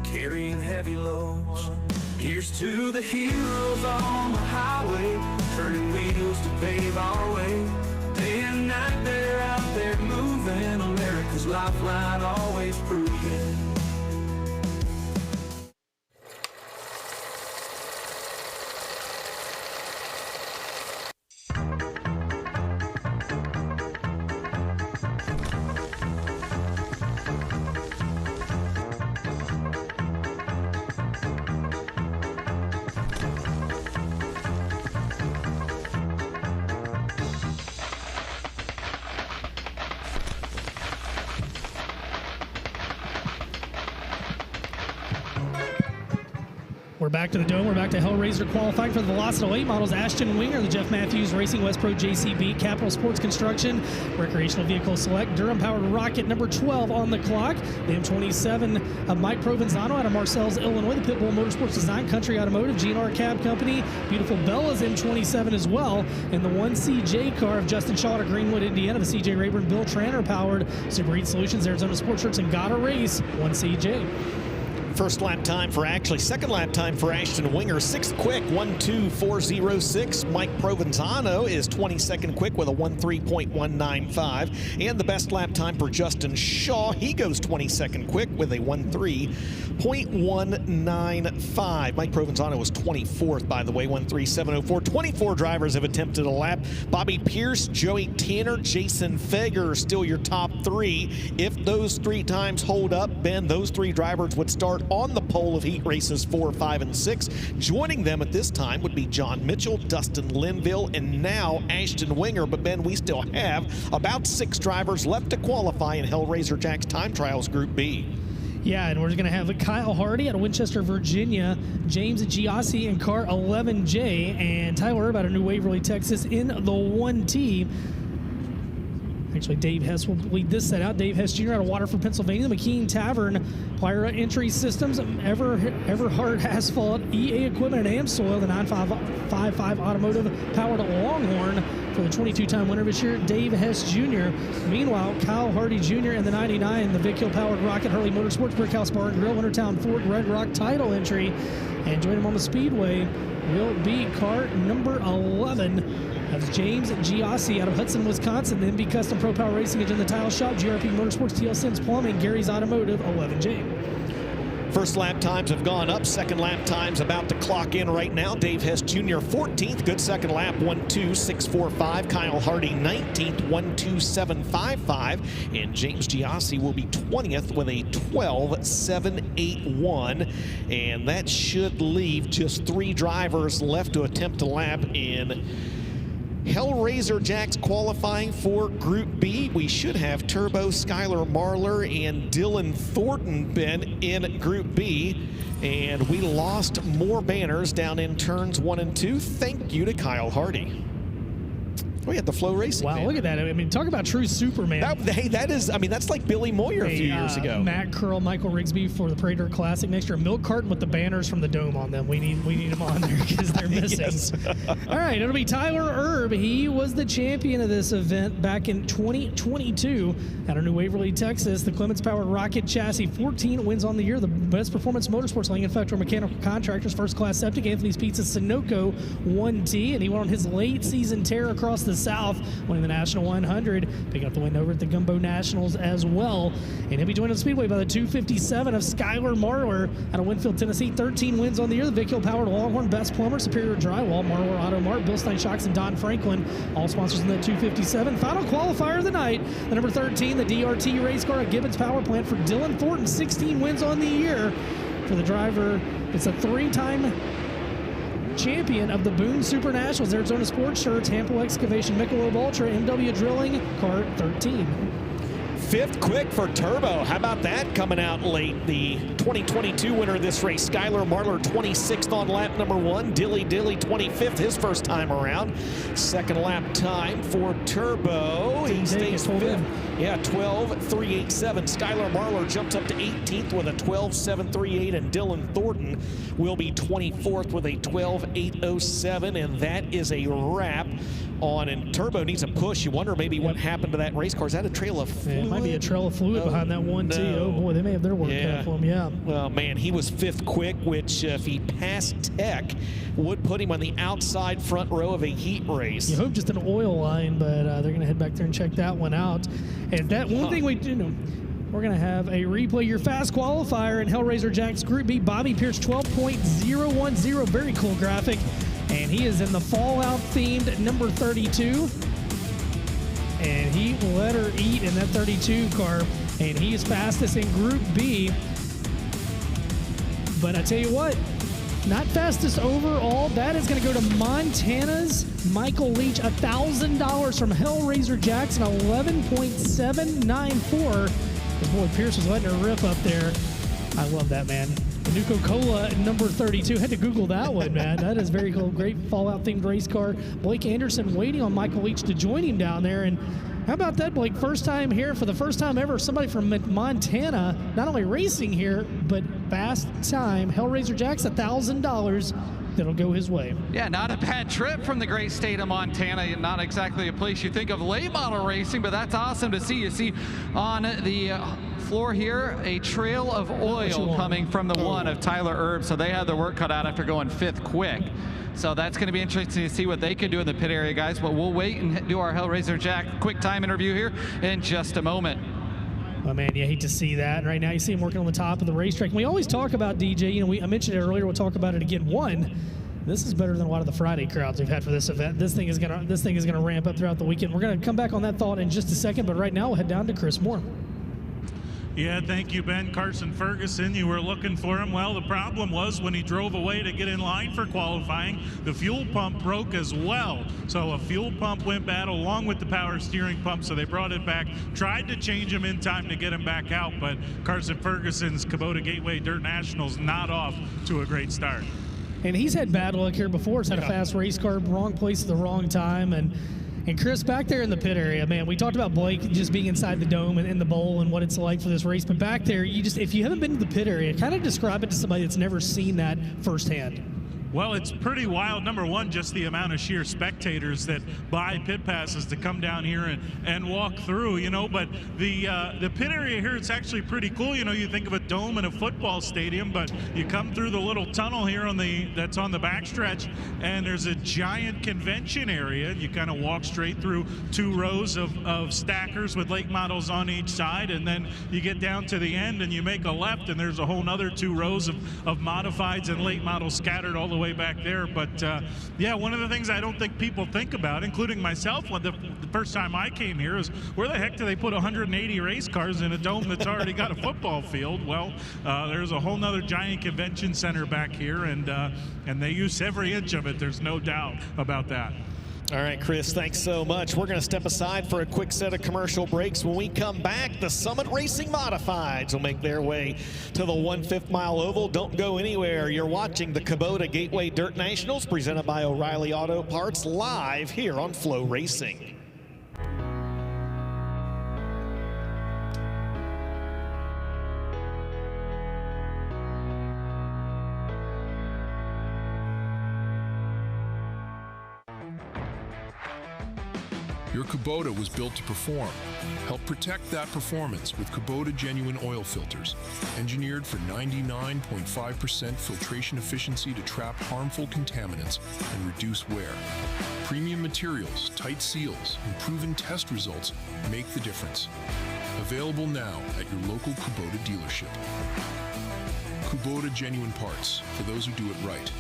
carrying heavy loads. Here's to the heroes on the highway, turning wheels to pave our way. Day and night they're out there moving, America's lifeline always proving. We're back to the Dome. We're back to Hellraiser qualifying for the Velocity late models. Ashton Winger, the Jeff Matthews Racing, West Pro JCB, Capital Sports Construction, Recreational Vehicle Select, Durham-powered Rocket number 12 on the clock. The M27 of Mike Provenzano out of Marcells, Illinois. The Pitbull Motorsports Design, Country Automotive, GNR Cab Company, Beautiful Bella's M27 as well. And the 1CJ car of Justin Shaw out of Greenwood, Indiana. The CJ Rayburn, Bill Tranter powered Super Heat Solutions, Arizona Sports Shirts, and Gotta Race, 1CJ. First lap time for second lap time for Ashton Winger, 6th quick, 1:2.406. Mike Provenzano is 22nd quick with a 1:3.195. And the best lap time for Justin Shaw, he goes 22nd quick with a 1:3.195. Mike Provenzano was 24th, by the way, 1:3.704. 24 drivers have attempted a lap. Bobby Pierce, Joey Tanner, Jason Feger are still your top 3. If those 3 times hold up, Ben, those 3 drivers would start on the pole of heat races 4, 5, and 6. Joining them at this time would be John Mitchell, Dustin Linville, and now Ashton Winger. But Ben, we still have about 6 drivers left to qualify in Hellraiser Jack's Time Trials Group B. Yeah, and we're going to have Kyle Hardy out of Winchester, Virginia, James Giassi in car 11J, and Tyler Erb out of New Waverly, Texas in the 1T. Actually, Dave Hess will lead this set out. Dave Hess Jr. out of Waterford, Pennsylvania. The McKean Tavern, Pyra Entry Systems, Everhard Asphalt, EA Equipment, and Amsoil. The 9555 Automotive powered Longhorn for the 22-time winner this year, Dave Hess Jr. Meanwhile, Kyle Hardy Jr. in the 99, the Vic Hill powered Rocket Harley Motorsports, Brickhouse Bar and Grill, Wintertown Ford Red Rock title entry. And joining him on the Speedway will be car number 11. That's James Giassi out of Hudson, Wisconsin. The MB Custom Pro Power Racing Agenda Tile Shop, GRP Motorsports, TL Sims Plumbing, Gary's Automotive, 11J. First lap times have gone up. Second lap times about to clock in right now. Dave Hess Jr. 14th. Good second lap, 1:2.645. Kyle Hardy 19th, 1:2.755. And James Giassi will be 20th with a 12.781. And that should leave just 3 drivers left to attempt a lap in Hellraiser Jacks qualifying for Group B. We should have Turbo, Skylar Marlar, and Dylan Thornton been in Group B. And we lost more banners down in turns 1 and 2. Thank you to Kyle Hardy. We had the FloRacing. Wow, look at that. I mean, talk about true Superman. That's like Billy Moyer a few years ago. Matt Curl, Michael Rigsby for the Prater Classic next year. Milk carton with the banners from the Dome on them. We need them on there because they're missing. Yes. All right, it'll be Tyler Erb. He was the champion of this event back in 2022 out of New Waverly, Texas. The Clements-powered Rocket Chassis, 14 wins on the year. The Best Performance Motorsports Manufacturer Mechanical Contractors First Class Septic, Anthony's Pizza, Sunoco 1T, and he went on his late season tear across the South, winning the National 100, picking up the win over at the Gumbo Nationals as well. And he'll be joined on the Speedway by the 257 of Skylar Marlar out of Winfield, Tennessee. 13 wins on the year. The Vic Hill powered Longhorn, Best Plumber, Superior Drywall, Marlar Auto Mart, Bill Stein Shocks, and Don Franklin, all sponsors in the 257. Final qualifier of the night, the number 13, the DRT race car at Gibbons Power Plant for Dylan Thornton. 16 wins on the year for the driver. It's a 3-time champion of the Boone Super Nationals, Arizona Sports Shirts, Hample Excavation, Michelob Ultra, MW Drilling, Kart 13. 5th quick for Turbo. How about that coming out late? The 2022 winner of this race, Skylar Marlar, 26th on lap number 1. Dilly 25th, his first time around. Second lap time for Turbo. He stays 5th. Yeah, 12.387. Skylar Marlar jumps up to 18th with a 12.738, and Dylan Thornton will be 24th with a 12.807, and that is a wrap on. And Turbo needs a push. You wonder maybe what happened to that race car. Is that a trail of fluid? Yeah, it might be a trail of fluid behind that one, too. Oh, boy, they may have their work cut for him, yeah. Well, man, he was 5th quick, which if he passed Tech, would put him on the outside front row of a heat race. You hope just an oil line, but they're going to head back there and check that one out. And that one thing we do know, we're going to have a replay. Your fast qualifier in Hellraiser Jacks Group B, Bobby Pierce, 12.010. Very cool graphic. And he is in the Fallout-themed number 32. And he let her eat in that 32 car. And he is fastest in Group B. But I tell you what, not fastest overall. That is going to go to Montana's Michael Leach, $1,000 from Hellraiser Jackson, 11.794. His boy Pierce was letting her rip up there. I love that, man. The new Coca-Cola number 32. Had to Google that one, man. That is very cool. Great Fallout-themed race car. Blake Anderson waiting on Michael Leach to join him down there. And how about that, Blake? First time here, for the first time ever, somebody from Montana, not only racing here, but fast time. Hellraiser Jacks, $1,000 that'll go his way. Yeah, not a bad trip from the great state of Montana. Not exactly a place you think of late model racing, but that's awesome to see. You see on the floor here a trail of oil coming from the one of Tyler Erb. So they had their work cut out after going 5th quick. So that's going to be interesting to see what they can do in the pit area, guys. But we'll wait and do our Hellraiser Jack quick time interview here in just a moment. Oh, man, you hate to see that. Right now you see him working on the top of the racetrack. And we always talk about, DJ, you know, I mentioned it earlier, we'll talk about it again. One, this is better than a lot of the Friday crowds we've had for this event. This thing is gonna ramp up throughout the weekend. We're gonna come back on that thought in just a second, but right now we'll head down to Chris Moore. Yeah, thank you, Ben. Carson Ferguson, you were looking for him. Well, the problem was when he drove away to get in line for qualifying, the fuel pump broke as well. So a fuel pump went bad along with the power steering pump, so they brought it back, tried to change him in time to get him back out, but Carson Ferguson's Kubota Gateway Dirt Nationals not off to a great start. And he's had bad luck here before. He's had a fast race car, wrong place at the wrong time. And Chris, back there in the pit area, man, we talked about Blake just being inside the dome and in the bowl and what it's like for this race. But back there, if you haven't been to the pit area, kind of describe it to somebody that's never seen that firsthand. Well, it's pretty wild. Number one, just the amount of sheer spectators that buy pit passes to come down here and walk through, you know. But the pit area here, it's actually pretty cool. You know, you think of a dome in a football stadium, but you come through the little tunnel here that's on the backstretch, and there's a giant convention area. You kind of walk straight through 2 rows of stackers with late models on each side, and then you get down to the end and you make a left, and there's a whole nother 2 rows of modifieds and late models scattered all the way back there. But yeah, one of the things I don't think people think about, including myself, when the first time I came here, is where the heck do they put 180 race cars in a dome that's already got a football field? Well, there's a whole nother giant convention center back here, and they use every inch of it. There's no doubt about that. All right, Chris, thanks so much. We're going to step aside for a quick set of commercial breaks. When we come back, the Summit Racing Modifieds will make their way to the 1/5 mile oval. Don't go anywhere. You're watching the Kubota Gateway Dirt Nationals presented by O'Reilly Auto Parts live here on FloRacing. Your Kubota was built to perform. Help protect that performance with Kubota genuine oil filters, engineered for 99.5% filtration efficiency to trap harmful contaminants and reduce wear. Premium materials, tight seals, and proven test results make the difference. Available now at your local Kubota dealership. Kubota genuine parts for those who do it right.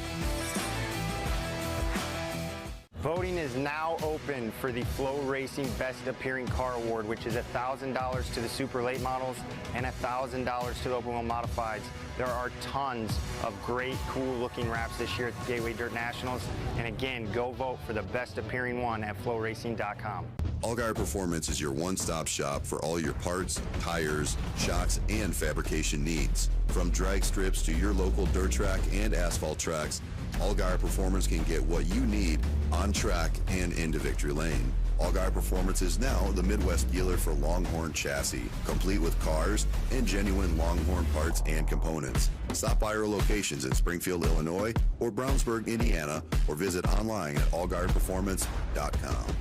Voting is now open for the FloRacing Best Appearing Car Award, which is $1,000 to the super late models and $1,000 to the open wheel modifieds. There are tons of great, cool looking wraps this year at the Gateway Dirt Nationals. And again, go vote for the best appearing one at FloRacing.com. Allgaier Performance is your one-stop shop for all your parts, tires, shocks, and fabrication needs. From drag strips to your local dirt track and asphalt tracks, Allgaier Performance can get what you need on track and into victory lane. Allgaier Performance is now the Midwest dealer for Longhorn chassis, complete with cars and genuine Longhorn parts and components. Stop by our locations in Springfield, Illinois, or Brownsburg, Indiana, or visit online at allgaierperformance.com.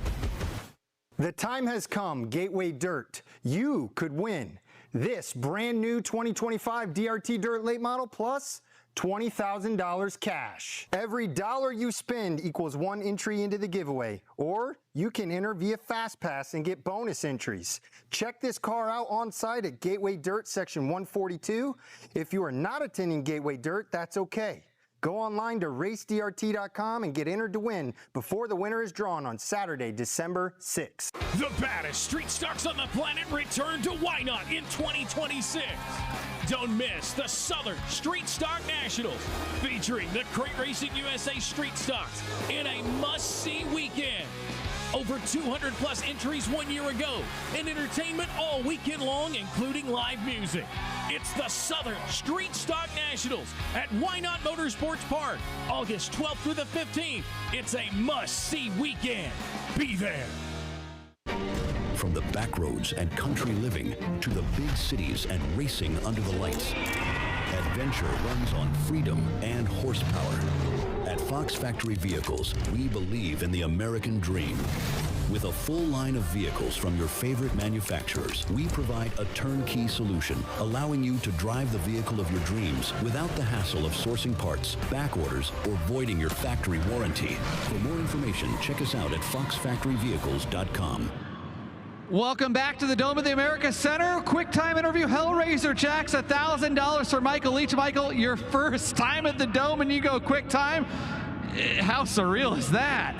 The time has come, Gateway Dirt. You could win this brand new 2025 DRT Dirt Late Model Plus $20,000 cash. Every dollar you spend equals 1 entry into the giveaway, or you can enter via FastPass and get bonus entries. Check this car out on site at Gateway Dirt Section 142. If you are not attending Gateway Dirt, that's okay. Go online to racedrt.com and get entered to win before the winner is drawn on Saturday, December 6th. The baddest street stocks on the planet return to Why Not in 2026. Don't miss the Southern Street Stock Nationals, featuring the Crate Racing USA Street Stocks in a must-see weekend. Over 200 plus entries 1 year ago, and entertainment all weekend long, including live music. It's the Southern Street Stock Nationals at Why Not Motorsports Park, August 12th through the 15th. It's a must-see weekend. Be there. From the back roads and country living to the big cities and racing under the lights, adventure runs on freedom and horsepower. At Fox Factory Vehicles, we believe in the American dream. With a full line of vehicles from your favorite manufacturers, we provide a turnkey solution, allowing you to drive the vehicle of your dreams without the hassle of sourcing parts, back orders, or voiding your factory warranty. For more information, check us out at foxfactoryvehicles.com. Welcome back to the Dome of the America Center. Quick time interview. Hellraiser Jacks, $1,000 for Michael Leach. Michael, your first time at the Dome and you go quick time. How surreal is that?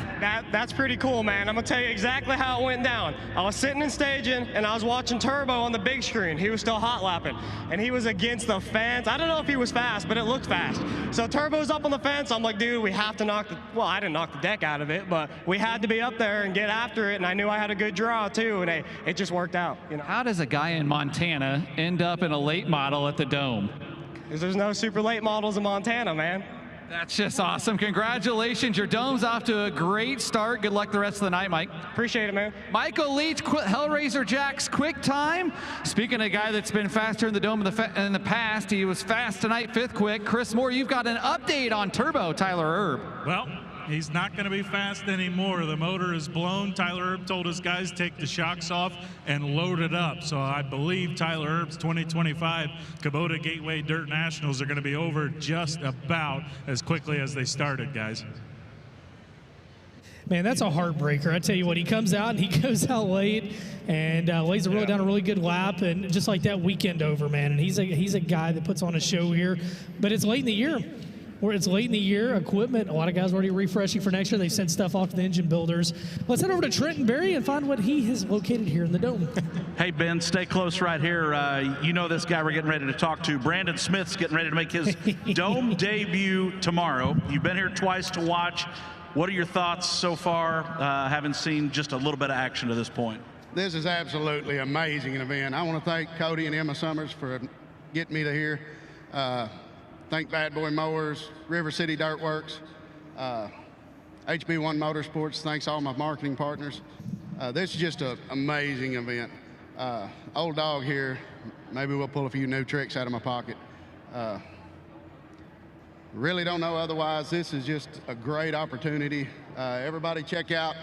That's pretty cool, man. I'm gonna tell you exactly how it went down. I was sitting in staging and I was watching Turbo on the big screen. He was still hot lapping and he was against the fence. I don't know if he was fast, but it looked fast. So Turbo's up on the fence. I'm like, dude, we have to knock the, well, I didn't knock the deck out of it, but we had to be up there and get after it. And I knew I had a good draw too, and it just worked out. You know. How does a guy in Montana end up in a late model at the Dome? Because there's no super late models in Montana, man. That's just awesome. Congratulations. Your dome's off to a great start. Good luck the rest of the night, Mike. Appreciate it, man. Michael Leach, Hellraiser Jack's quick time. Speaking of a guy that's been faster in the dome in the past, he was fast tonight, 5th quick. Chris Moore, you've got an update on Turbo Tyler Erb. Well, he's not going to be fast anymore. The motor is blown. Tyler Erb told his guys take the shocks off and load it up. So I believe Tyler Erb's 2025 Kubota Gateway Dirt Nationals are going to be over just about as quickly as they started, guys. Man, that's a heartbreaker. I tell you what, he comes out and he goes out late and lays down a really good lap, and just like that weekend over, man. And he's a guy that puts on a show here, but it's late in the year. Where it's late in the year, equipment, a lot of guys are already refreshing for next year. They sent stuff off to the engine builders. Let's head over to Trenton Berry and find what he has located here in the dome. Hey, Ben, stay close right here. You know this guy we're getting ready to talk to. Brandon Smith's getting ready to make his dome debut tomorrow. You've been here twice to watch. What are your thoughts so far, having seen just a little bit of action to this point? This is absolutely amazing event. I want to thank Cody and Emma Summers for getting me to here. Thank Bad Boy Mowers, River City Dirt Works, HB1 Motorsports. Thanks all my marketing partners. This is just an amazing event. Old dog here, maybe we'll pull a few new tricks out of my pocket. Really don't know otherwise. This is just a great opportunity. Everybody check out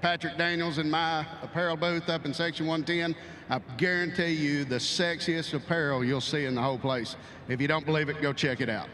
Patrick Daniels in my apparel booth up in section 110. I guarantee you the sexiest apparel you'll see in the whole place. If you don't believe it, go check it out.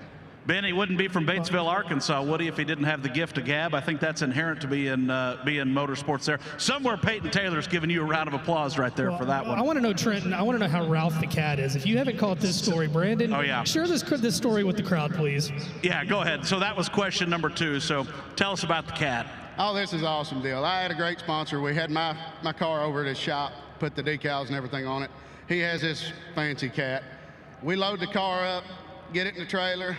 Ben, he wouldn't be from Batesville, Arkansas, would he, if he didn't have the gift of gab? I think that's inherent to being motorsports there. Somewhere Peyton Taylor's giving you a round of applause right there for that one. I want to know, Trenton, I want to know how Ralph the Cat is. If you haven't caught this story, Brandon, share this story with the crowd, please. Yeah, go ahead. So that was question number 2. So tell us about the cat. Oh, this is an awesome deal. I had a great sponsor. We had my car over at his shop, put the decals and everything on it. He has this fancy cat. We load the car up, get it in the trailer,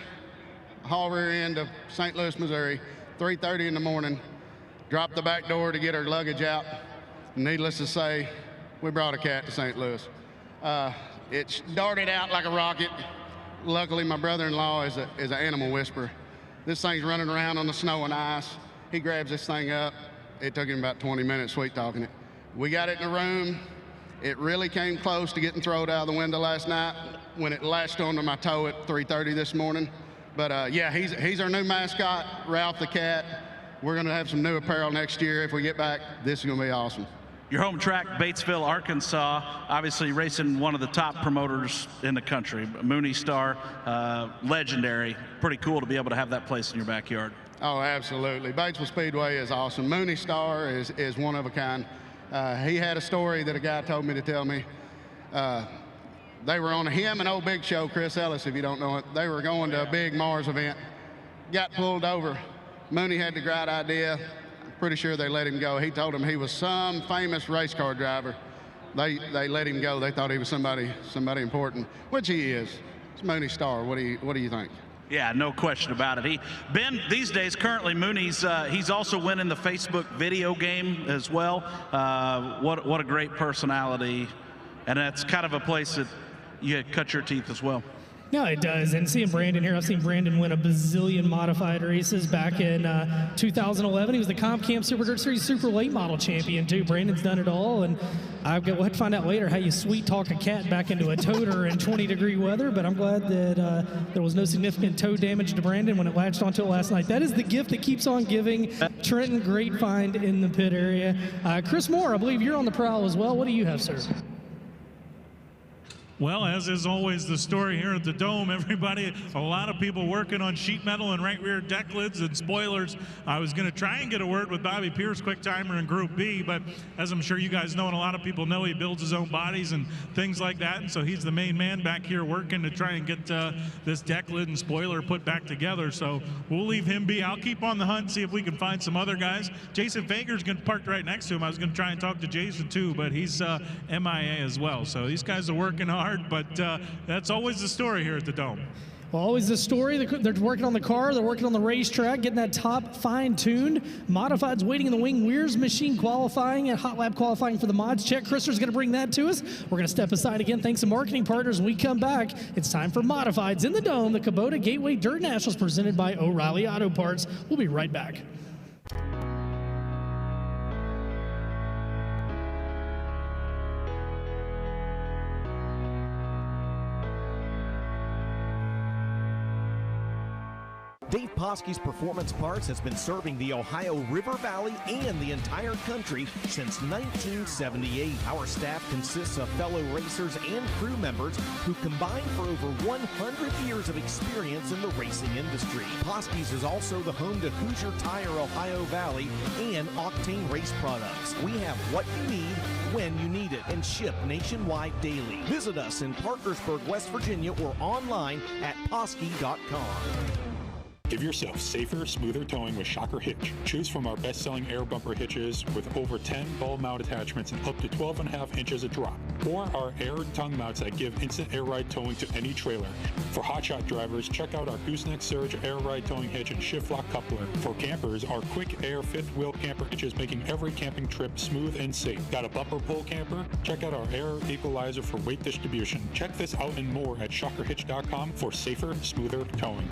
haul rear end of St. Louis, Missouri, 3:30 in the morning, drop the back door to get our luggage out. Needless to say, we brought a cat to St. Louis. It darted out like a rocket. Luckily, my brother-in-law is an animal whisperer. This thing's running around on the snow and ice. He grabs this thing up. It took him about 20 minutes sweet talking it. We got it in the room. It really came close to getting thrown out of the window last night when it latched onto my toe at 3:30 this morning. But yeah, he's our new mascot, Ralph the Cat. We're gonna have some new apparel next year if we get back. This is gonna be awesome. Your home track, Batesville, Arkansas, obviously racing one of the top promoters in the country. Mooney Star, legendary. Pretty cool to be able to have that place in your backyard. Oh, absolutely. Batesville Speedway is awesome. Mooney Star is one of a kind. He had a story that a guy told me to tell me. They were on him and old Big Show, Chris Ellis, if you don't know it. They were going to a big Mars event. Got pulled over. Mooney had the great idea. Pretty sure they let him go. He told them he was some famous race car driver. They let him go. They thought he was somebody important, which he is. It's Mooney Star. What do you think? Yeah, no question about it. Ben, these days, currently Mooney's, he's also winning the Facebook video game as well. What a great personality. And that's kind of a place that you cut your teeth as well. No, it does. And seeing Brandon here, I've seen Brandon win a bazillion modified races back in 2011. He was the Comp Cam Super Dirt Series Super Late Model Champion, too. Brandon's done it all. And we'll have to find out later how you sweet talk a cat back into a toter in 20-degree weather. But I'm glad that there was no significant toe damage to Brandon when it latched onto it last night. That is the gift that keeps on giving. Trenton, great find in the pit area. Chris Moore, I believe you're on the prowl as well. What do you have, sir? Well, as is always the story here at the Dome, everybody, a lot of people working on sheet metal and right rear deck lids and spoilers. I was going to try and get a word with Bobby Pierce, quick timer in Group B, but as I'm sure you guys know and a lot of people know, he builds his own bodies and things like that, and so he's the main man back here working to try and get this deck lid and spoiler put back together, so we'll leave him be. I'll keep on the hunt, see if we can find some other guys. Jason Fager's going to park right next to him. I was going to try and talk to Jason too, but he's MIA as well, so these guys are working hard. But that's always the story here at the Dome. Well, always the story. They're working on the car. They're working on the racetrack, getting that top fine-tuned. Modifieds waiting in the wing. Weir's machine qualifying and hot lap qualifying for the mods. Chet Christer's going to bring that to us. We're going to step aside again. Thanks to marketing partners. When we come back, it's time for Modifieds in the Dome. The Kubota Gateway Dirt Nationals presented by O'Reilly Auto Parts. We'll be right back. Dave Poske's Performance Parts has been serving the Ohio River Valley and the entire country since 1978. Our staff consists of fellow racers and crew members who combine for over 100 years of experience in the racing industry. Poske's is also the home to Hoosier Tire Ohio Valley and Octane Race Products. We have what you need when you need it and ship nationwide daily. Visit us in Parkersburg, West Virginia or online at Poske.com. Give yourself safer, smoother towing with Shocker Hitch. Choose from our best-selling air bumper hitches with over 10 ball mount attachments and up to 12.5 inches of drop. Or our air tongue mounts that give instant air ride towing to any trailer. For hotshot drivers, check out our Gooseneck Surge air ride towing hitch and shift lock coupler. For campers, our quick air fifth wheel camper hitches making every camping trip smooth and safe. Got a bumper pull camper? Check out our air equalizer for weight distribution. Check this out and more at shockerhitch.com for safer, smoother towing.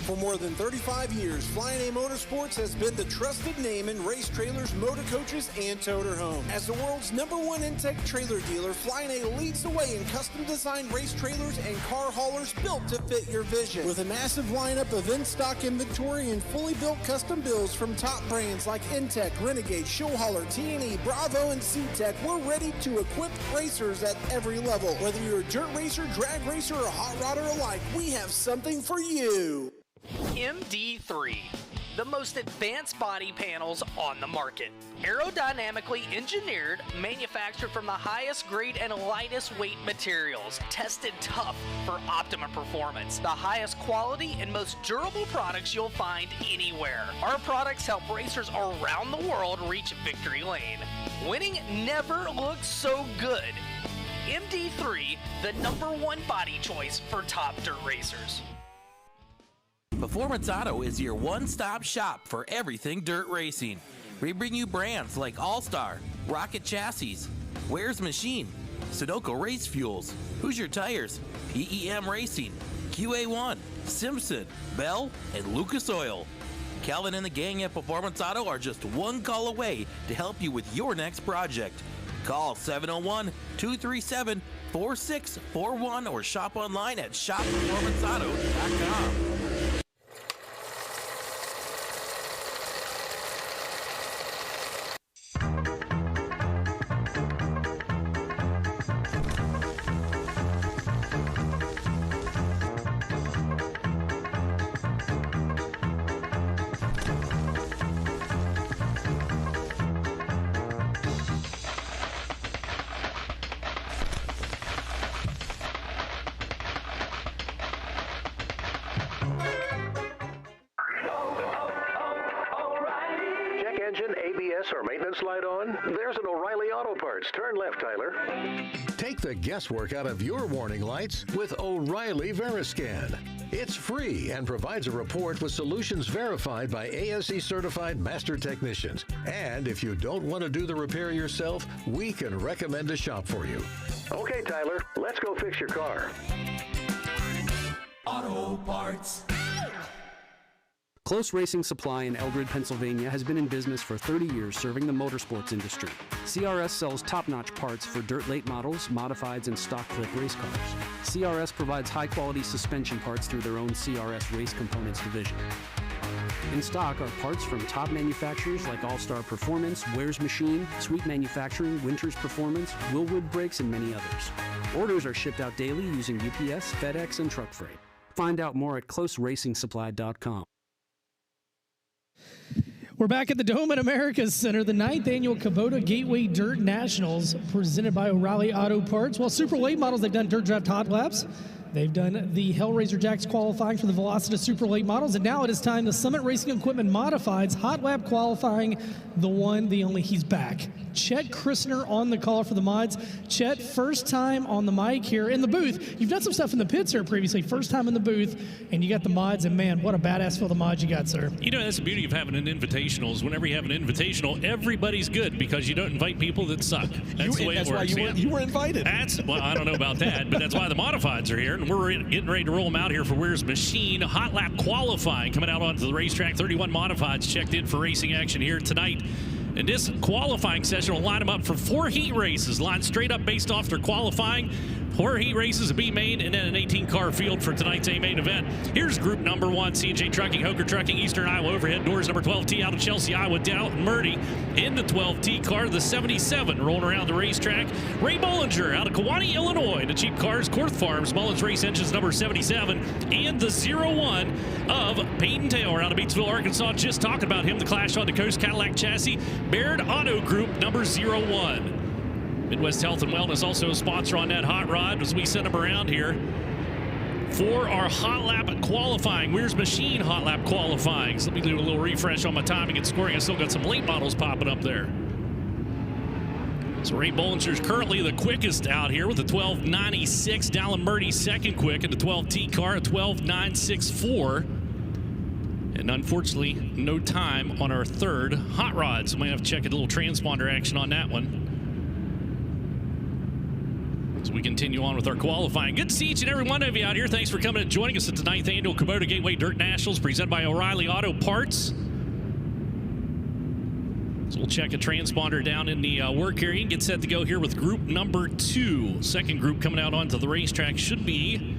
For more than 35 years, Flying A Motorsports has been the trusted name in race trailers, motor coaches, and toter homes. As the world's #1 Intech trailer dealer, Flying A leads the way in custom-designed race trailers and car haulers built to fit your vision. With a massive lineup of in-stock inventory and fully built custom builds from top brands like Intech, Renegade, Showhauler, T&E, Bravo, and C-Tech, we're ready to equip racers at every level. Whether you're a dirt racer, drag racer, or hot rodder alike, we have something for you. MD3, the most advanced body panels on the market. Aerodynamically engineered, manufactured from the highest grade and lightest weight materials, tested tough for optimum performance. The highest quality and most durable products you'll find anywhere. Our products help racers around the world reach victory lane. Winning never looks so good. MD3, the #1 body choice for top dirt racers. Performance Auto is your one-stop shop for everything dirt racing. We bring you brands like All-Star, Rocket Chassis, Ware's Machine, Sunoco Race Fuels, Hoosier Tires, PEM Racing, QA1, Simpson, Bell, and Lucas Oil. Calvin and the gang at Performance Auto are just one call away to help you with your next project. Call 701-237-4641 or shop online at shopperformanceauto.com. Or maintenance light on? There's an O'Reilly Auto Parts. Turn left, Tyler. Take the guesswork out of your warning lights with O'Reilly Veriscan. It's free and provides a report with solutions verified by ASE certified master technicians. And if you don't want to do the repair yourself, we can recommend a shop for you. Okay, Tyler, let's go fix your car. Auto Parts. Close Racing Supply in Eldred, Pennsylvania has been in business for 30 years serving the motorsports industry. CRS sells top-notch parts for dirt late models, modifieds, and stock clip race cars. CRS provides high-quality suspension parts through their own CRS Race Components division. In stock are parts from top manufacturers like All-Star Performance, Ware's Machine, Sweet Manufacturing, Winters Performance, Willwood Brakes, and many others. Orders are shipped out daily using UPS, FedEx, and truck freight. Find out more at closeracingsupply.com. We're back at the Dome at America's Center, the 9th annual Kubota Gateway Dirt Nationals, presented by O'Reilly Auto Parts. Well, super late models, they've done dirt draft hot laps. They've done the Hellraiser Jacks qualifying for the Velocita Super Late models, and now it is time the Summit Racing Equipment Modifieds Hot Lap qualifying, the one, the only, he's back. Chet Christner on the call for the mods. Chet, first time on the mic here in the booth. You've done some stuff in the pits here previously, first time in the booth, and you got the mods, and man, what a badass field of mods you got, sir. You know, that's the beauty of having an invitational is whenever you have an invitational, everybody's good because you don't invite people that suck. That's the way it works. Why you were invited. Well, I don't know about that, but that's why the modifieds are here, and we're getting ready to roll them out here for Where's Machine. Hot Lap qualifying coming out onto the racetrack. 31 modifieds checked in for racing action here tonight. And this qualifying session will line them up for 4 heat races, lined straight up based off their qualifying. 4 heat races, a B main, and then an 18-car field for tonight's A main event. Here's group number 1, C&J Trucking, Hoker Trucking, Eastern Iowa Overhead Doors, number 12T out of Chelsea, Iowa, Dalton Murdy in the 12T car, the 77 rolling around the racetrack. Ray Bollinger out of Kewanee, Illinois, the cheap cars, Korth Farms, Mullins Race Engines, number 77, and the 01 of Peyton Taylor out of Batesville, Arkansas. Just talking about him, the Clash on the Coast Cadillac chassis, Baird Auto Group, number 01. Midwest Health and Wellness also a sponsor on that hot rod as we send them around here for our Hot Lap qualifying. Where's Machine Hot Lap qualifying? So let me do a little refresh on my timing and scoring. I still got some late models popping up there. So Ray Bollinger's currently the quickest out here with a 12.96. Dallin Murdy second quick in the 12T car, a 12.964. And unfortunately, no time on our third hot rod. So we might have to check a little transponder action on that one. As we continue on with our qualifying. Good to see each and every one of you out here. Thanks for coming and joining us at the 9th annual Kubota Gateway Dirt Nationals presented by O'Reilly Auto Parts. So we'll check a transponder down in the work area and get set to go here with group number 2. Second group coming out onto the racetrack should be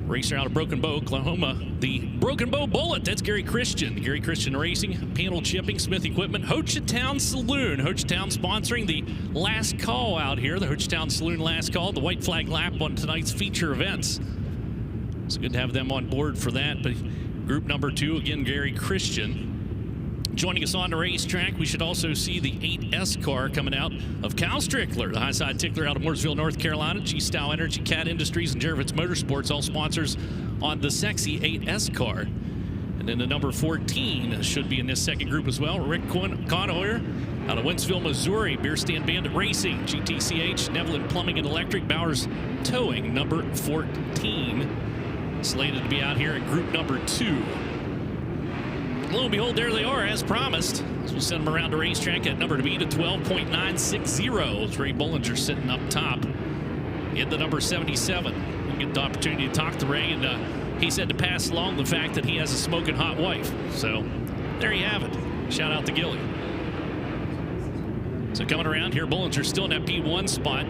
racer out of Broken Bow, Oklahoma, the Broken Bow Bullet. That's Gary Christian. Gary Christian Racing, Panel Chipping, Smith Equipment, Hochatown Saloon. Hochatown sponsoring the last call out here. The Hochatown Saloon last call, the white flag lap on tonight's feature events. It's good to have them on board for that. But group number 2, again, Gary Christian. Joining us on the racetrack, we should also see the 8S car coming out of Cal Strickler, the high-side tickler out of Mooresville, North Carolina. G-Style Energy, Cat Industries, and Jervitz Motorsports, all sponsors on the sexy 8S car. And then the number 14 should be in this second group as well. Rick Conoyer out of Wentzville, Missouri. Beer Stand Bandit Racing, GTCH, Nevlin Plumbing and Electric, Bowers Towing, number 14. Slated to be out here in group number 2. Lo and behold, there they are, as promised. So we'll send them around the racetrack at number to beat, a 12.960. It's Ray Bollinger sitting up top in the number 77. We'll get the opportunity to talk to Ray, and he said to pass along the fact that he has a smoking hot wife. So there you have it. Shout out to Gilly. So coming around here, Bollinger still in that P1 spot.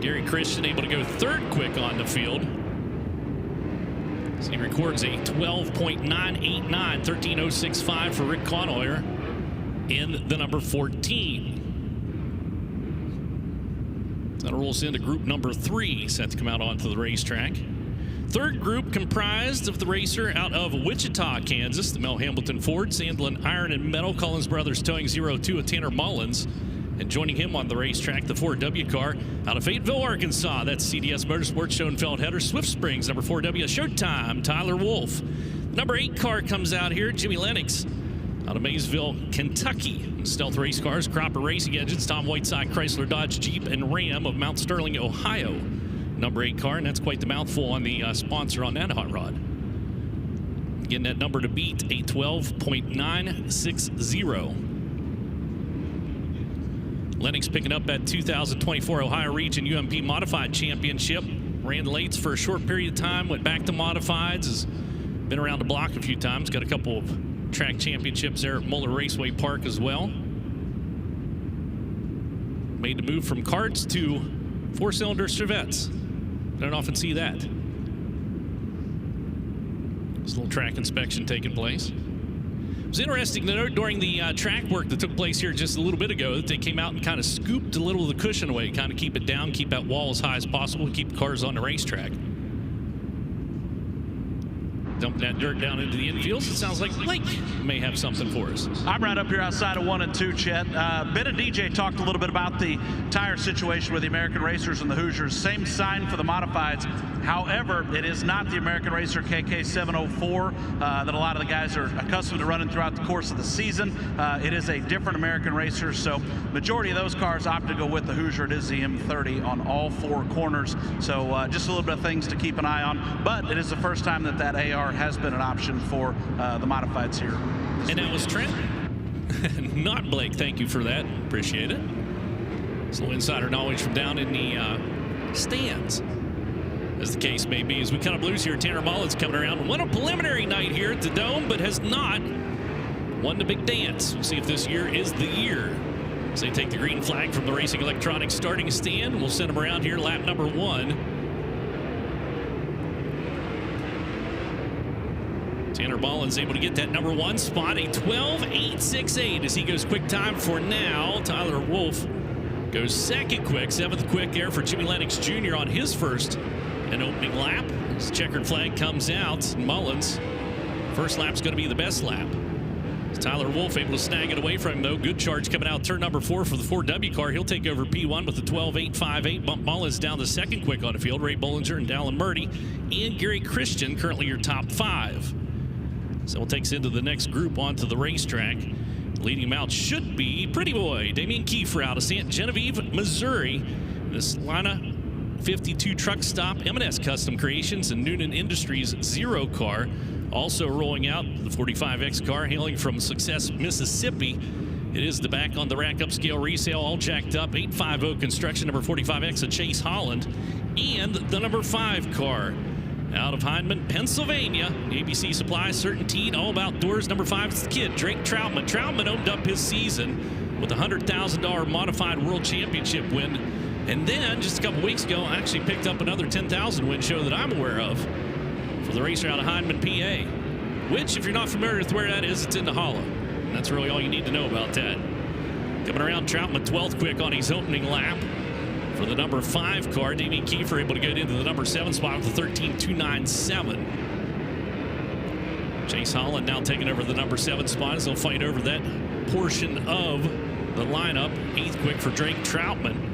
Gary Christian able to go third quick on the field. So he records a 12.989, 13.065 for Rick Conoyer in the number 14. That rolls into group number 3, set to come out onto the racetrack. Third group comprised of the racer out of Wichita, Kansas, the Mel Hambleton Ford, Sandlin Iron and Metal, Collins Brothers Towing 02 of Tanner Mullins. And joining him on the racetrack, the 4W car out of Fayetteville, Arkansas. That's CDS Motorsports, Schoenfeld Header, Swift Springs, number 4W, Showtime, Tyler Wolf. Number 8 car comes out here, Jimmy Lennox out of Maysville, Kentucky. Stealth Race Cars, Cropper Racing Engines, Tom Whiteside, Chrysler, Dodge, Jeep, and Ram of Mount Sterling, Ohio. Number 8 car, and that's quite the mouthful on the sponsor on that hot rod. Getting that number to beat, a 12.960. Lennox picking up that 2024 Ohio Region UMP Modified Championship. Ran the lates for a short period of time, went back to Modifieds, has been around the block a few times, got a couple of track championships there at Muller Raceway Park as well. Made the move from karts to 4-cylinder Chevettes. Don't often see that. There's a little track inspection taking place. It was interesting to note during the track work that took place here just a little bit ago that they came out and kind of scooped a little of the cushion away, kind of keep it down, keep that wall as high as possible, keep the cars on the racetrack. dump that dirt down into the infields. It sounds like Blake may have something for us. I'm right up here outside of 1 and 2, Chet. Ben and DJ talked a little bit about the tire situation with the American Racers and the Hoosiers. Same sign for the modifieds. However, it is not the American Racer KK704 that a lot of the guys are accustomed to running throughout the course of the season. It is a different American Racer, so majority of those cars opt to go with the Hoosier. It is the M30 on all 4 corners, so just a little bit of things to keep an eye on. But it is the first time that that AR has been an option for the modifieds here. And that was Trent, not Blake. Thank you for that. Appreciate it. So insider knowledge from down in the stands, as the case may be. As we cut up loose here, Tanner Mullins coming around. Won a preliminary night here at the Dome, but has not won the big dance. We'll see if this year is the year. So they take the green flag from the Racing Electronics starting stand. We'll send them around here, lap number 1. Tanner Mullins able to get that number 1 spot, a 12.868 as he goes quick time for now. Tyler Wolf goes second quick, 7th quick there for Jimmy Lennox Jr. on his first and opening lap. As checkered flag comes out, Mullins, first lap's going to be the best lap. Tyler Wolf able to snag it away from him, though. Good charge coming out turn number 4 for the 4W car. He'll take over P1 with a 12.858. Bump Mullins down to second quick on the field. Ray Bollinger and Dallin Murdy and Gary Christian currently your top 5. So we'll take us into the next group onto the racetrack. Leading him out should be Pretty Boy Damian Kiefer out of St. Genevieve, Missouri. This Lana 52 truck stop, M&S Custom Creations, and Noonan Industries Zero car. Also rolling out the 45X car hailing from Success, Mississippi. It is the back on the rack upscale resale, all jacked up. 850 construction, number 45X of Chase Holland. And the number 5 car out of Hindman, Pennsylvania. ABC Supply, Certainteed, All About Doors. Number 5 is the kid, Drake Troutman. Troutman opened up his season with a $100,000 modified world championship win. And then just a couple weeks ago, I actually picked up another 10,000 win show that I'm aware of for the racer out of Hindman, PA. Which, if you're not familiar with where that is, it's in the Hollow. And that's really all you need to know about that. Coming around, Troutman 12th quick on his opening lap. For the number 5 car, Damian Kiefer able to get into the number 7 spot with a 13.297. Chase Holland now taking over the number 7 spot as they'll fight over that portion of the lineup. 8th quick for Drake Troutman.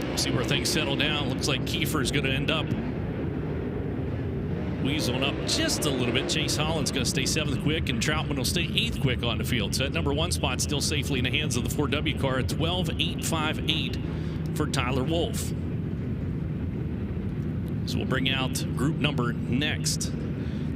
We'll see where things settle down. Looks like Kiefer is going to end up weaseling up just a little bit. Chase Holland's going to stay 7th quick, and Troutman will stay 8th quick on the field. So that number 1 spot still safely in the hands of the 4W car at 12.858 for Tyler Wolf. So we'll bring out group number next.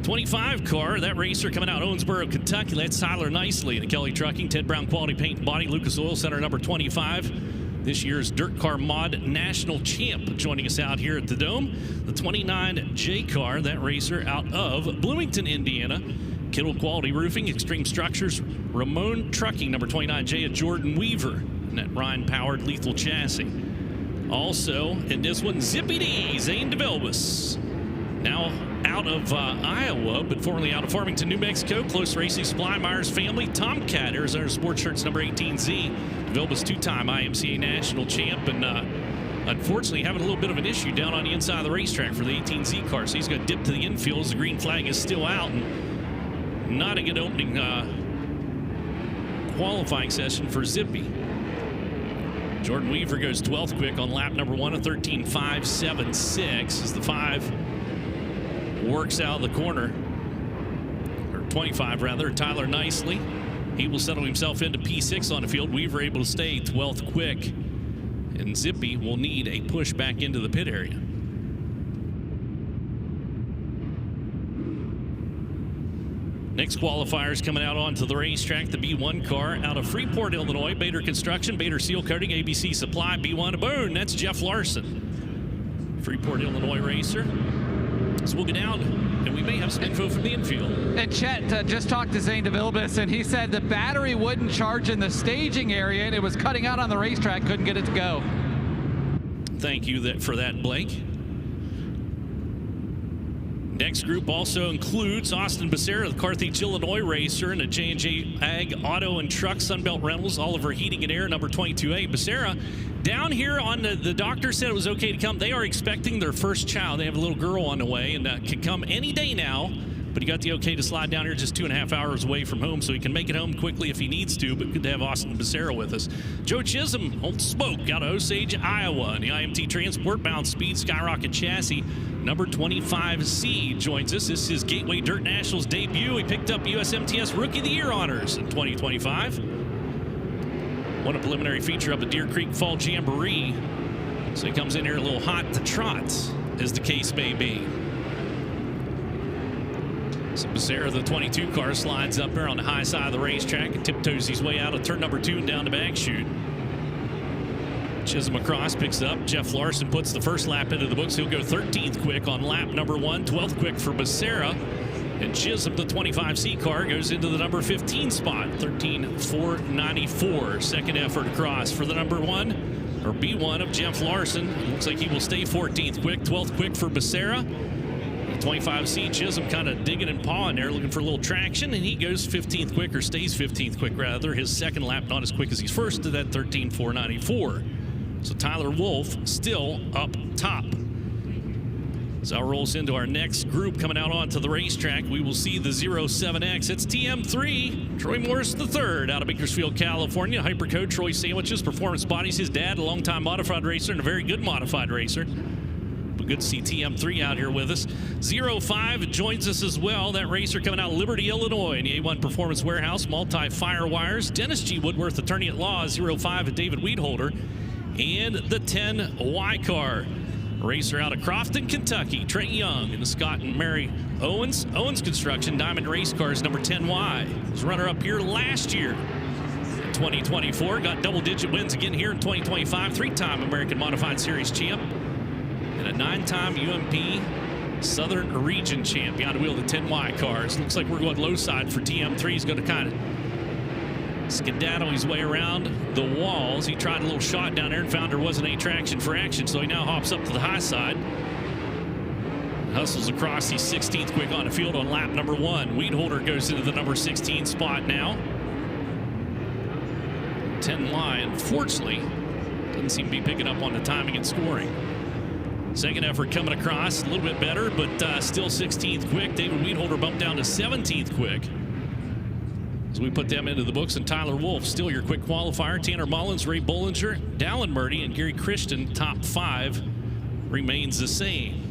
25 car, that racer coming out Owensboro, Kentucky. That's Tyler Nicely in the Kelly Trucking, Ted Brown Quality Paint and Body, Lucas Oil Center, number 25. This year's Dirt Car Mod National Champ joining us out here at the Dome. The 29J car, that racer out of Bloomington, Indiana. Kittle Quality Roofing, Extreme Structures, Ramon Trucking, number 29J of Jordan Weaver. And that Ryan-powered lethal chassis. Also, in this one, Zippy D, Zane DeVelbus. Now out of Iowa, but formerly out of Farmington, New Mexico. Close Racing Supply, Myers Family, Tomcat, Arizona Sports Shirts, number 18Z. DeVelbus 2-time IMCA National Champ, and unfortunately having a little bit of an issue down on the inside of the racetrack for the 18Z car. So he's going to dip to the infield as the green flag is still out, and not a good opening qualifying session for Zippy. Jordan Weaver goes 12th quick on lap number 1, a 13.576 as the 5 works out of the corner, or 25 rather. Tyler Nicely, he will settle himself into P6 on the field. Weaver able to stay 12th quick, and Zippy will need a push back into the pit area. Next qualifiers coming out onto the racetrack, the B1 car out of Freeport, Illinois. Bader Construction, Bader Seal Coating, ABC Supply, B1 Boone. That's Jeff Larson, Freeport, Illinois racer. So we'll get down, and we may have some info from the infield. And Chet just talked to Zane DeVilbus, and he said the battery wouldn't charge in the staging area, and it was cutting out on the racetrack, couldn't get it to go. Thank you for that, Blake. Next group also includes Austin Becerra, the Carthage, Illinois racer, and a J&J Ag Auto and Truck Sunbelt Rentals, Oliver Heating and Air, number 22A. Becerra down here on the doctor said it was okay to come. They are expecting their first child. They have a little girl on the way and can come any day now. But he got the okay to slide down here just 2.5 hours away from home, so he can make it home quickly if he needs to. But good to have Austin Becerra with us. Joe Chisholm, Old Smoke, out of Osage, Iowa. And the IMT Transport Bound Speed Skyrocket Chassis, number 25C, joins us. This is Gateway Dirt Nationals debut. He picked up USMTS Rookie of the Year honors in 2025. Won a preliminary feature up at Deer Creek Fall Jamboree. So he comes in here a little hot to trot, as the case may be. So Becerra, the 22 car, slides up there on the high side of the racetrack and tiptoes his way out of turn number 2 and down the back chute. Chisholm across, picks up. Jeff Larson puts the first lap into the books. He'll go 13th quick on lap number 1, 12th quick for Becerra. And Chisholm, the 25C car, goes into the number 15 spot, 13.494. Second effort across for the number 1, or B1 of Jeff Larson. It looks like he will stay 14th quick, 12th quick for Becerra. 25C Chisholm kind of digging and pawing there, looking for a little traction, and he goes 15th quick, or stays 15th quick rather. His second lap not as quick as his first to that 13.494. So Tyler Wolf still up top. As our rolls into our next group coming out onto the racetrack, we will see the 07X. It's TM3, Troy Morris III out of Bakersfield, California. Hypercode Troy Sandwiches, Performance Bodies. His dad, a longtime modified racer and a very good modified racer. Good to see TM3 out here with us. 05 joins us as well. That racer coming out of Liberty, Illinois, in the A1 Performance Warehouse, multi-firewires. Dennis G. Woodworth, attorney at law, 05 at David Weedholder. And the 10Y car. Racer out of Crofton, Kentucky, Trent Young, and the Scott and Mary Owens. Owens Construction, Diamond Race Cars, number 10Y. Was runner-up here last year. 2024, got double-digit wins again here in 2025. 3-time American Modified Series champ. And a 9-time UMP Southern Region champ behind the wheel of the 10Y cars. Looks like we're going low side for TM3. He's going to kind of skedaddle his way around the walls. He tried a little shot down there and found there wasn't any traction for action, so he now hops up to the high side. Hustles across the 16th quick on the field on lap number 1. Weedholder goes into the number 16 spot now. 10Y, unfortunately, doesn't seem to be picking up on the timing and scoring. Second effort coming across, a little bit better, but still 16th quick. David Weedholder bumped down to 17th quick. As we put them into the books, and Tyler Wolf, still your quick qualifier. Tanner Mullins, Ray Bollinger, Dallin Murdy, and Gary Christian, top 5, remains the same.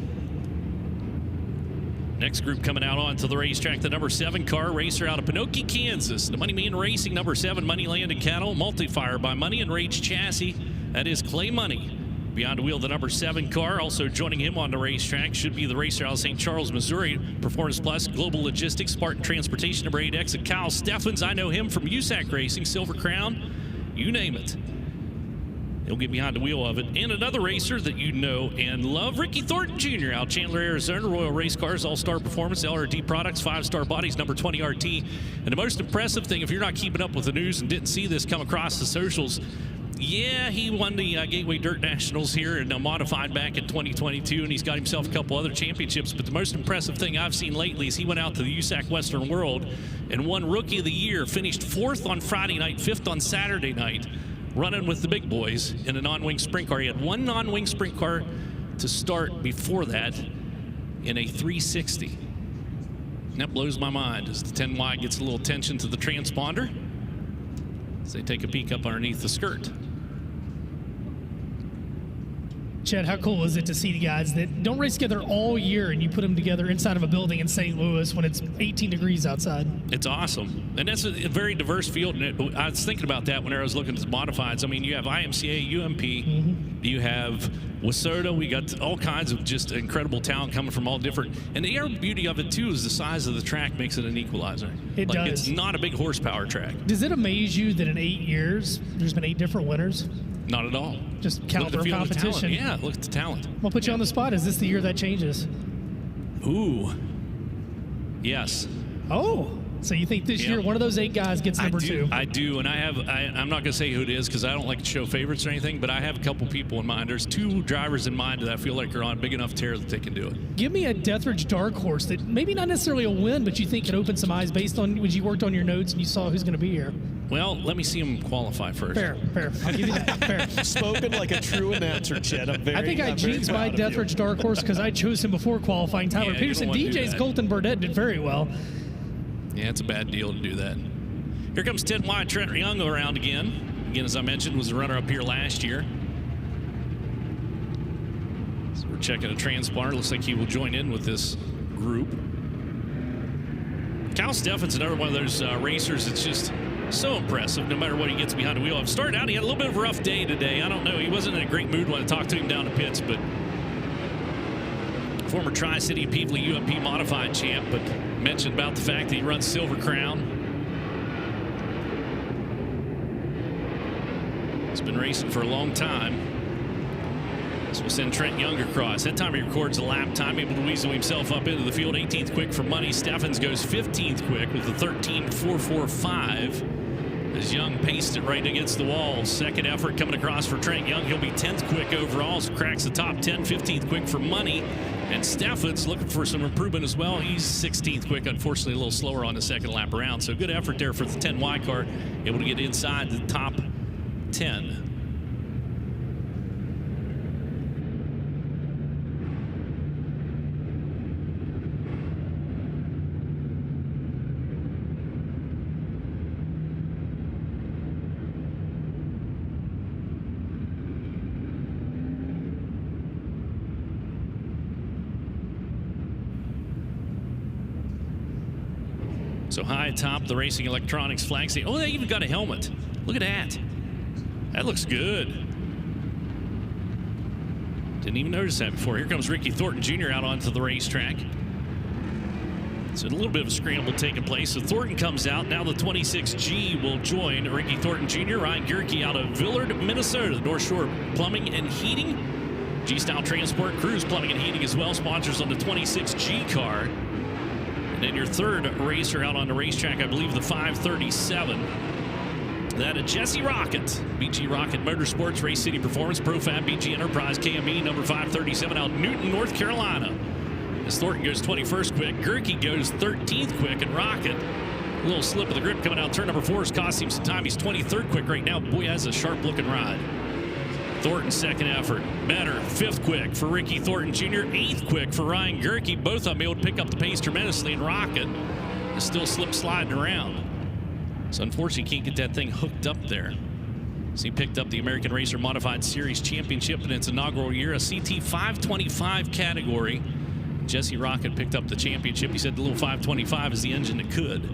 Next group coming out onto the racetrack, the number 7 car, racer out of Pinocchio, Kansas. The Money Man Racing, number 7, Money Land and Cattle, multi-fire by Money and Rage Chassis. That is Clay Money. Behind the wheel, the number 7 car. Also joining him on the racetrack should be the racer out of St. Charles, Missouri. Performance Plus, Global Logistics, Spartan Transportation, number 8X, and Kyle Steffens. I know him from USAC Racing, Silver Crown, you name it. He'll get behind the wheel of it. And another racer that you know and love, Ricky Thornton Jr. out of Chandler, Arizona. Royal Race Cars, All-Star Performance, LRD Products, 5-star bodies, number 20 RT. And the most impressive thing, if you're not keeping up with the news and didn't see this come across the socials, yeah, he won the Gateway Dirt Nationals here and modified back in 2022, and he's got himself a couple other championships. But the most impressive thing I've seen lately is he went out to the USAC Western World and won Rookie of the Year, finished 4th on Friday night, 5th on Saturday night, running with the big boys in a non-wing sprint car. He had one non-wing sprint car to start before that in a 360. And that blows my mind as the 10Y gets a little attention to the transponder as they take a peek up underneath the skirt. Chad, how cool is it to see the guys that don't race together all year and you put them together inside of a building in St. Louis when it's 18 degrees outside? It's awesome. And that's a very diverse field. And I was thinking about that when I was looking at the modifieds. I mean, you have IMCA, UMP, you have Wasota. We got all kinds of just incredible talent coming from all different. And the beauty of it, too, is the size of the track makes it an equalizer. It does. It's not a big horsepower track. Does it amaze you that in 8 years, there's been 8 different winners? Not at all. Just caliber of competition. Yeah, look at the talent. We'll put you on the spot. Is this the year that changes? Ooh. Yes. Oh. So you think this year one of those 8 guys gets number 2? I do, and I'm not going to say who it is because I don't like to show favorites or anything, but I have a couple people in mind. There's 2 drivers in mind that I feel like are on big enough tear that they can do it. Give me a Deathridge dark horse that maybe not necessarily a win, but you think could open some eyes based on when you worked on your notes and you saw who's going to be here. Well, let me see him qualify first. Fair. I'll give you that. Fair. Spoken like a true announcer, Chet. I think I jinxed my Deathridge dark horse because I chose him before qualifying. Tyler Peterson. DJ's Colton Burdett did very well. Yeah, it's a bad deal to do that. Here comes 10 wide Trent Young around again. Again, as I mentioned, was a runner-up here last year. So we're checking a transponder. Looks like he will join in with this group. Kyle Steffen's another one of those racers that's just so impressive no matter what he gets behind the wheel. I've started out, he had a little bit of a rough day today. I don't know. He wasn't in a great mood when I talked to him down the pits, but former Tri-City Peevely UMP modified champ, but mentioned about the fact that he runs Silver Crown. He's been racing for a long time. So we'll send Trent Young across. That time he records a lap time, able to weasel himself up into the field. 18th quick for money. Steffens goes 15th quick with a 13.445. As Young paced it right against the wall. Second effort coming across for Trent Young. He'll be 10th quick overall. So cracks the top 10. 15th quick for money. And Steffens looking for some improvement as well. He's 16th quick, unfortunately a little slower on the second lap around. So good effort there for the 10Y car, able to get inside the top 10. So high atop the Racing Electronics flag stand. Oh, they even got a helmet. Look at that. That looks good. Didn't even notice that before. Here comes Ricky Thornton Jr. out onto the racetrack. So a little bit of a scramble taking place. So Thornton comes out. Now the 26G will join Ricky Thornton Jr. Ryan Gerke out of Villard, Minnesota. The North Shore Plumbing and Heating. G-Style Transport, Cruise Plumbing and Heating as well. Sponsors on the 26G car. And your third racer out on the racetrack, I believe the 537. That a Jesse Rocket, BG Rocket Motorsports, Race City Performance, ProFab, BG Enterprise, KME, number 537 out Newton, North Carolina. As Thornton goes 21st quick, Gerke goes 13th quick, and Rocket, a little slip of the grip coming out turn number 4 has cost him some time. He's 23rd quick right now. Boy, has a sharp looking ride. Thornton's second effort, better. 5th quick for Ricky Thornton Jr. 8th quick for Ryan Gerke. Both of them able to pick up the pace tremendously, and Rocket is still slip sliding around. So unfortunately, can't get that thing hooked up there. So he picked up the American Racer Modified Series Championship in its inaugural year, a CT 525 category. Jesse Rocket picked up the championship. He said the little 525 is the engine that could.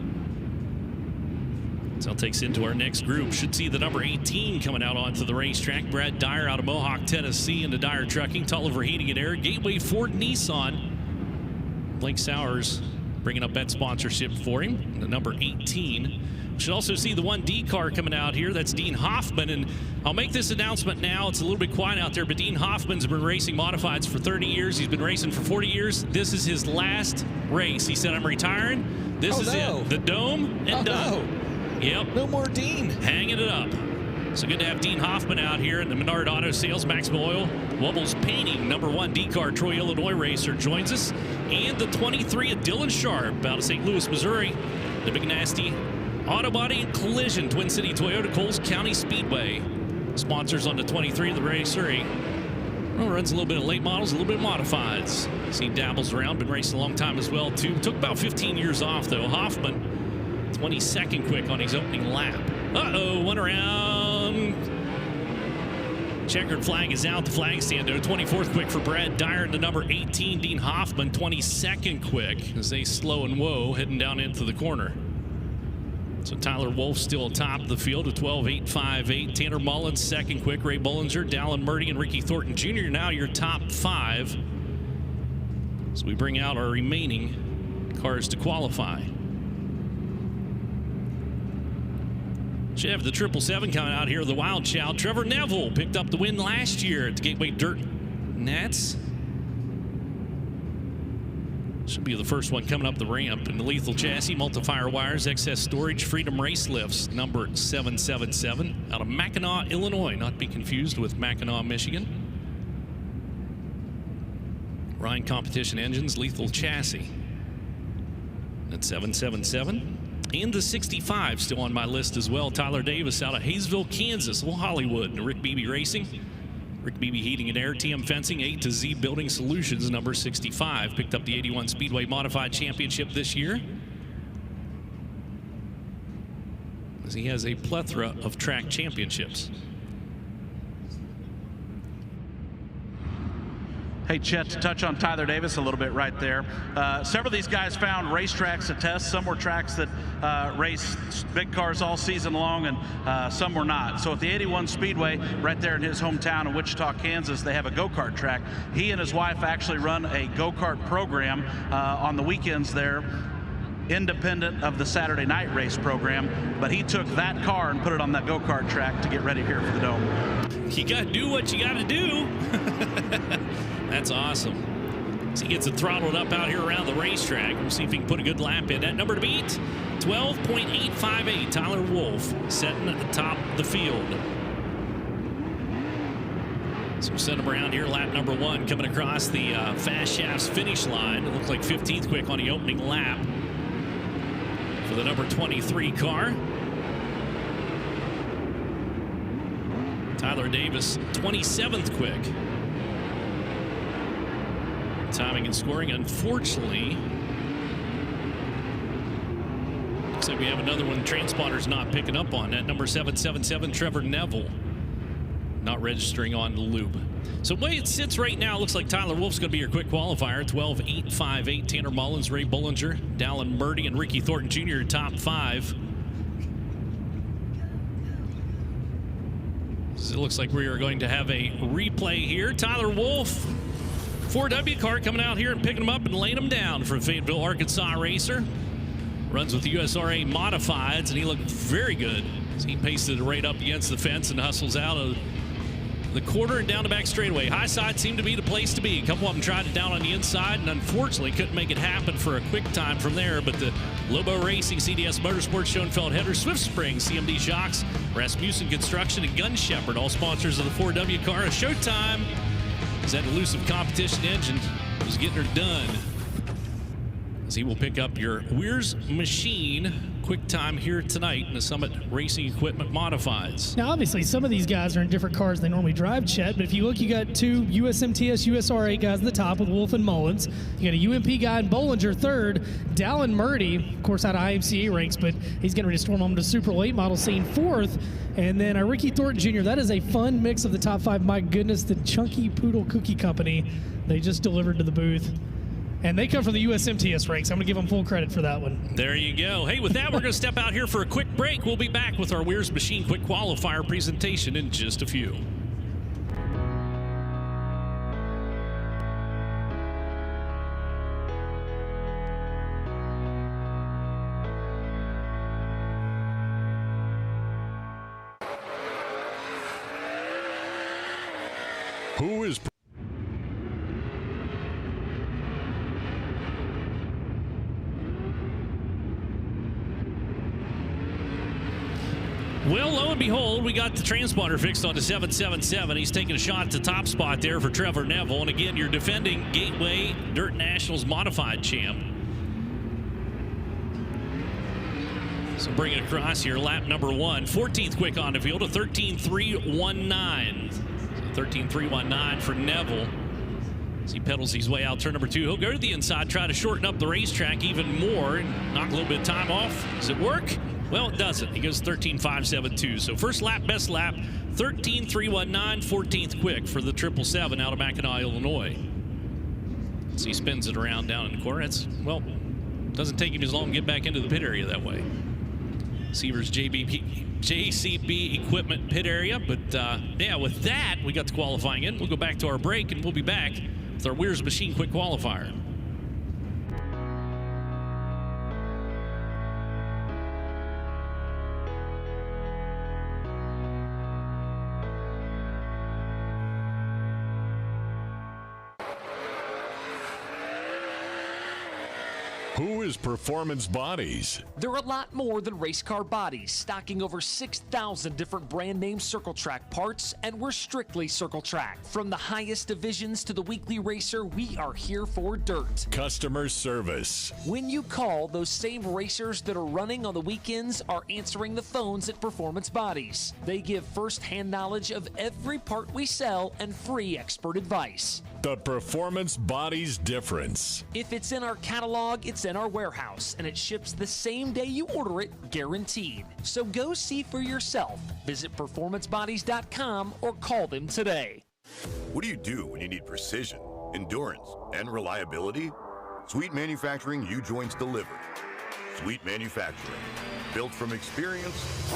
So that takes into our next group. Should see the number 18 coming out onto the racetrack. Brad Dyer out of Mohawk, Tennessee, into Dyer Trucking. Tulliver Heating and Air. Gateway Ford Nissan. Blake Sowers bringing up that sponsorship for him. The number 18. Should also see the 1D car coming out here. That's Dean Hoffman. And I'll make this announcement now. It's a little bit quiet out there, but Dean Hoffman's been racing modifieds for 30 years. He's been racing for 40 years. This is his last race. He said, I'm retiring. This is it. The dome and done. No. Yep. No more Dean. Hanging it up. So good to have Dean Hoffman out here in the Menard Auto Sales. Maximum Oil, Wubbles Painting, number 1 D-Car, Troy, Illinois racer joins us. And the 23 of Dylan Sharp out of St. Louis, Missouri. The Big Nasty Auto Body and Collision, Twin City Toyota, Coles County Speedway. Sponsors on the 23 of the racer. Well, runs a little bit of late models, a little bit of modifieds. See dabbles around, been racing a long time as well, too. Took about 15 years off, though. Hoffman, 22nd quick on his opening lap. Uh-oh, one around. Checkered flag is out. The flag stand, though. 24th quick for Brad Dyer and the number 18, Dean Hoffman. 22nd quick as they slow and whoa, heading down into the corner. So Tyler Wolf still atop the field at 12.858. Tanner Mullins, second quick. Ray Bollinger, Dallin Murdy, and Ricky Thornton Jr. now your top 5. So we bring out our remaining cars to qualify. Should have the 777 coming out here, the Wild Child. Trevor Neville picked up the win last year at the Gateway Dirt Nats. Should be the first one coming up the ramp. And the lethal chassis, multi-fire wires, excess storage, Freedom Race Lifts, number 777, out of Mackinac, Illinois, not to be confused with Mackinac, Michigan. Ryan Competition Engines, lethal chassis. At 777. And the 65 still on my list as well. Tyler Davis out of Hayesville, Kansas, Little Hollywood. And Rick Beebe Racing. Rick Beebe Heating and Air, TM Fencing, A to Z Building Solutions, number 65. Picked up the 81 Speedway Modified Championship this year. As he has a plethora of track championships. Hey, Chet, to touch on Tyler Davis a little bit right there. Several of these guys found racetracks to test. Some were tracks that race big cars all season long, and some were not. So at the 81 Speedway, right there in his hometown of Wichita, Kansas, they have a go-kart track. He and his wife actually run a go-kart program on the weekends there, independent of the Saturday night race program, but he took that car and put it on that go-kart track to get ready here for the Dome. You got to do what you got to do. That's awesome. So he gets it throttled up out here around the racetrack. We'll see if he can put a good lap in. That number to beat, 12.858. Tyler Wolf setting at the top of the field. So we'll send him around here, lap number 1, coming across the Fast Shafts finish line. It looked like 15th quick on the opening lap for the number 23 car. Tyler Davis, 27th quick. Timing and scoring, unfortunately. Looks like we have another one Transponder's not picking up on. That number 777, Trevor Neville, not registering on the loop. So the way it sits right now, looks like Tyler Wolf's going to be your quick qualifier. 12.858. Tanner Mullins, Ray Bollinger, Dallin Murdy, and Ricky Thornton Jr. top 5. So it looks like we are going to have a replay here. Tyler Wolf, 4W car coming out here and picking him up and laying him down for Fayetteville, Arkansas racer. Runs with the USRA Modifieds, and he looked very good. So he pasted it right up against the fence and hustles out of the quarter and down the back straightaway. High side seemed to be the place to be. A couple of them tried it down on the inside and unfortunately couldn't make it happen for a quick time from there. But the Lobo Racing, CDS Motorsports, Schoenfeld Header, Swift Spring, CMD Shocks, Rasmussen Construction, and Gun Shepherd, all sponsors of the 4W car. A showtime as that elusive competition engine was getting her done. As he will pick up your Weir's Machine quick time here tonight in the Summit Racing Equipment Modifieds. Now, obviously, some of these guys are in different cars they normally drive, Chet, but if you look, you got 2 USMTS, USRA guys at the top with Wolf and Mullins. You got a UMP guy in Bollinger third. Dallin Murdy, of course, out of IMCA ranks, but he's getting ready to storm on to Super Late Model scene fourth. And then Ricky Thornton Jr., that is a fun mix of the top 5. My goodness, the Chunky Poodle Cookie Company, they just delivered to the booth. And they come from the USMTS ranks. I'm going to give them full credit for that one. There you go. Hey, with that, we're going to step out here for a quick break. We'll be back with our Weir's Machine Quick Qualifier presentation in just a few. Who is Well, lo and behold, we got the transponder fixed on the 777. He's taking a shot at the top spot there for Trevor Neville. And again, you're defending Gateway Dirt Nationals Modified champ. So bring it across here, lap number 1. 14th quick on the field, a 13.319. So 13.319 for Neville. As he pedals his way out turn number 2. He'll go to the inside, try to shorten up the racetrack even more and knock a little bit of time off. Does it work? Well, it doesn't. He goes 13.572. So first lap, best lap, 13.319, 14th quick for the 777 out of Mackinac, Illinois. So he spins it around down in the corner. That's, well, doesn't take him as long to get back into the pit area that way. Seavers JCB equipment pit area. But yeah, with that, we got the qualifying in. We'll go back to our break and we'll be back with our Weir's Machine Quick Qualifier. Who is Performance Bodies? They're a lot more than race car bodies, stocking over 6,000 different brand name Circle Track parts, and we're strictly Circle Track. From the highest divisions to the weekly racer, we are here for dirt. Customer service. When you call, those same racers that are running on the weekends are answering the phones at Performance Bodies. They give first-hand knowledge of every part we sell and free expert advice. The Performance Bodies difference. If it's in our catalog, it's in our warehouse, and it ships the same day you order it, guaranteed. So go see for yourself. Visit performancebodies.com or call them today. What do you do when you need precision, endurance, and reliability? Sweet Manufacturing U-Joints delivered. Sweet Manufacturing, built from experience,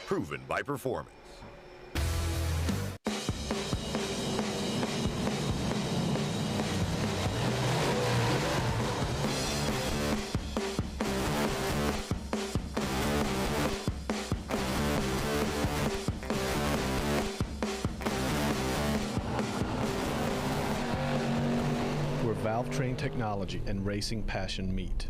proven by performance. Valve Train technology and racing passion meet.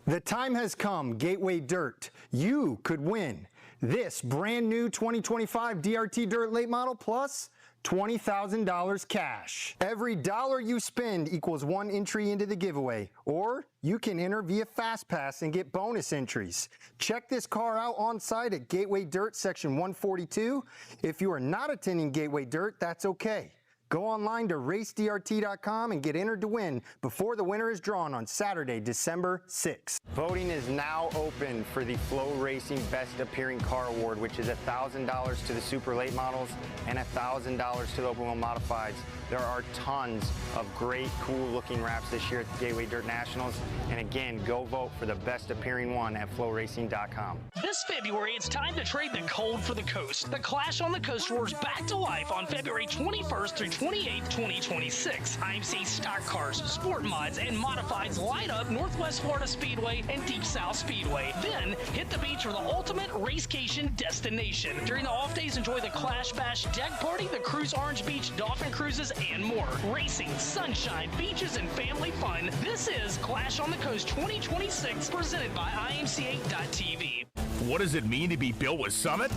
The time has come, Gateway Dirt. You could win this brand new 2025 DRT Dirt Late Model Plus $20,000 cash. Every dollar you spend equals one entry into the giveaway, or you can enter via FastPass and get bonus entries. Check this car out on site at Gateway Dirt Section 142. If you are not attending Gateway Dirt, that's okay. Go online to racedrt.com and get entered to win before the winner is drawn on Saturday, December 6th. Voting is now open for the FloRacing Best Appearing Car Award, which is $1,000 to the Super Late Models and $1,000 to the Open Wheel Modifieds. There are tons of great, cool-looking wraps this year at the Gateway Dirt Nationals. And again, go vote for the best appearing one at FloRacing.com. This February, it's time to trade the cold for the coast. The Clash on the Coast roars back to life on February 21st through 28th, 2026. IMC stock cars, sport mods, and modifieds light up Northwest Florida Speedway and Deep South Speedway. Then hit the beach for the ultimate racecation destination. During the off days, enjoy the Clash Bash deck party, the Cruise Orange Beach Dolphin Cruises, and more. Racing, sunshine, beaches, and family fun. This is Clash on the Coast 2026, presented by IMC8.TV. What does it mean to be built with Summit?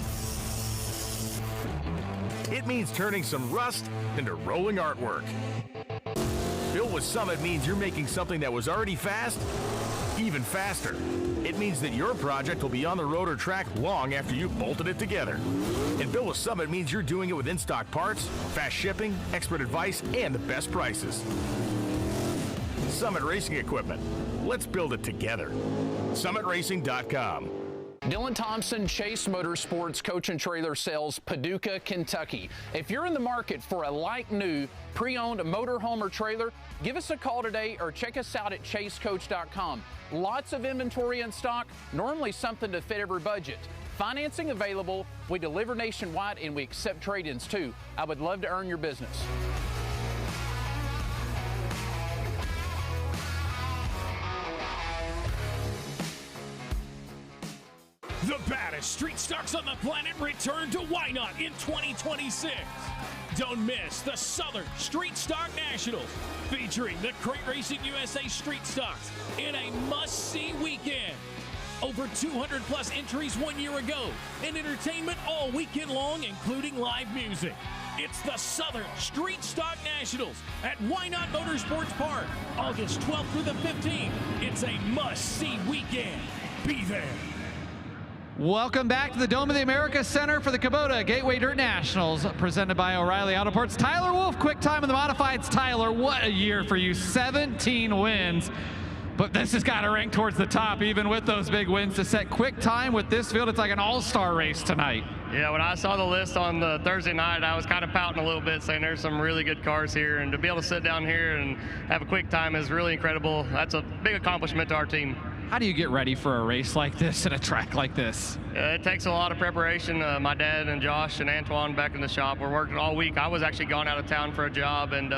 It means turning some rust into rolling artwork. Built with Summit means you're making something that was already fast, even faster. It means that your project will be on the road or track long after you've bolted it together. And Built with Summit means you're doing it with in-stock parts, fast shipping, expert advice, and the best prices. Summit Racing Equipment. Let's build it together. SummitRacing.com. Dylan Thompson, Chase Motorsports Coach and Trailer Sales, Paducah, Kentucky. If you're in the market for a like-new, pre-owned motorhome or trailer, give us a call today or check us out at chasecoach.com. Lots of inventory in stock, normally something to fit every budget. Financing available, we deliver nationwide, and we accept trade-ins too. I would love to earn your business. The baddest street stocks on the planet return to Wynot in 2026. Don't miss the Southern Street Stock Nationals, featuring the Crate Racing USA Street Stocks in a must-see weekend. Over 200 plus entries 1 year ago, and entertainment all weekend long, including live music. It's the Southern Street Stock Nationals at Wynot Motorsports Park, August 12th through the 15th. It's a must-see weekend. Be there. Welcome back to the Dome of the America Center for the Kubota Gateway Dirt Nationals, presented by O'Reilly Auto Parts. Tyler Wolf, quick time in the modifieds. Tyler, what a year for you. 17 wins. But this has got to rank towards the top, even with those big wins. To set quick time with this field, it's like an all-star race tonight. Yeah, when I saw the list on the Thursday night, I was kind of pouting a little bit, saying there's some really good cars here. And to be able to sit down here and have a quick time is really incredible. That's a big accomplishment to our team. How do you get ready for a race like this and a track like this? It takes a lot of preparation. My dad and Josh and Antoine back in the shop were working all week. I was actually gone out of town for a job, and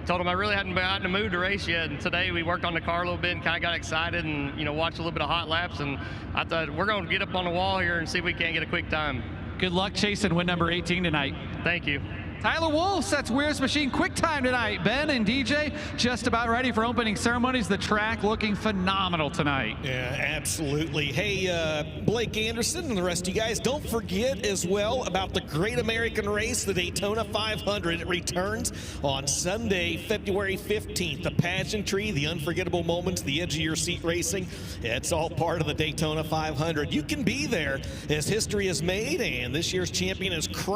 told them I really hadn't gotten to move to race yet. And today we worked on the car a little bit and kind of got excited and watched a little bit of hot laps. And I thought we're going to get up on the wall here and see if we can't get a quick time. Good luck chasing win number 18 tonight. Thank you. Tyler Wolf sets Weir's Machine quick time tonight. Ben and DJ just about ready for opening ceremonies. The track looking phenomenal tonight. Yeah, absolutely. Hey, Blake Anderson and the rest of you guys, don't forget as well about the Great American Race, the Daytona 500. It returns on Sunday, February 15th. The pageantry, the unforgettable moments, the edge of your seat racing, it's all part of the Daytona 500. You can be there as history is made, and this year's champion is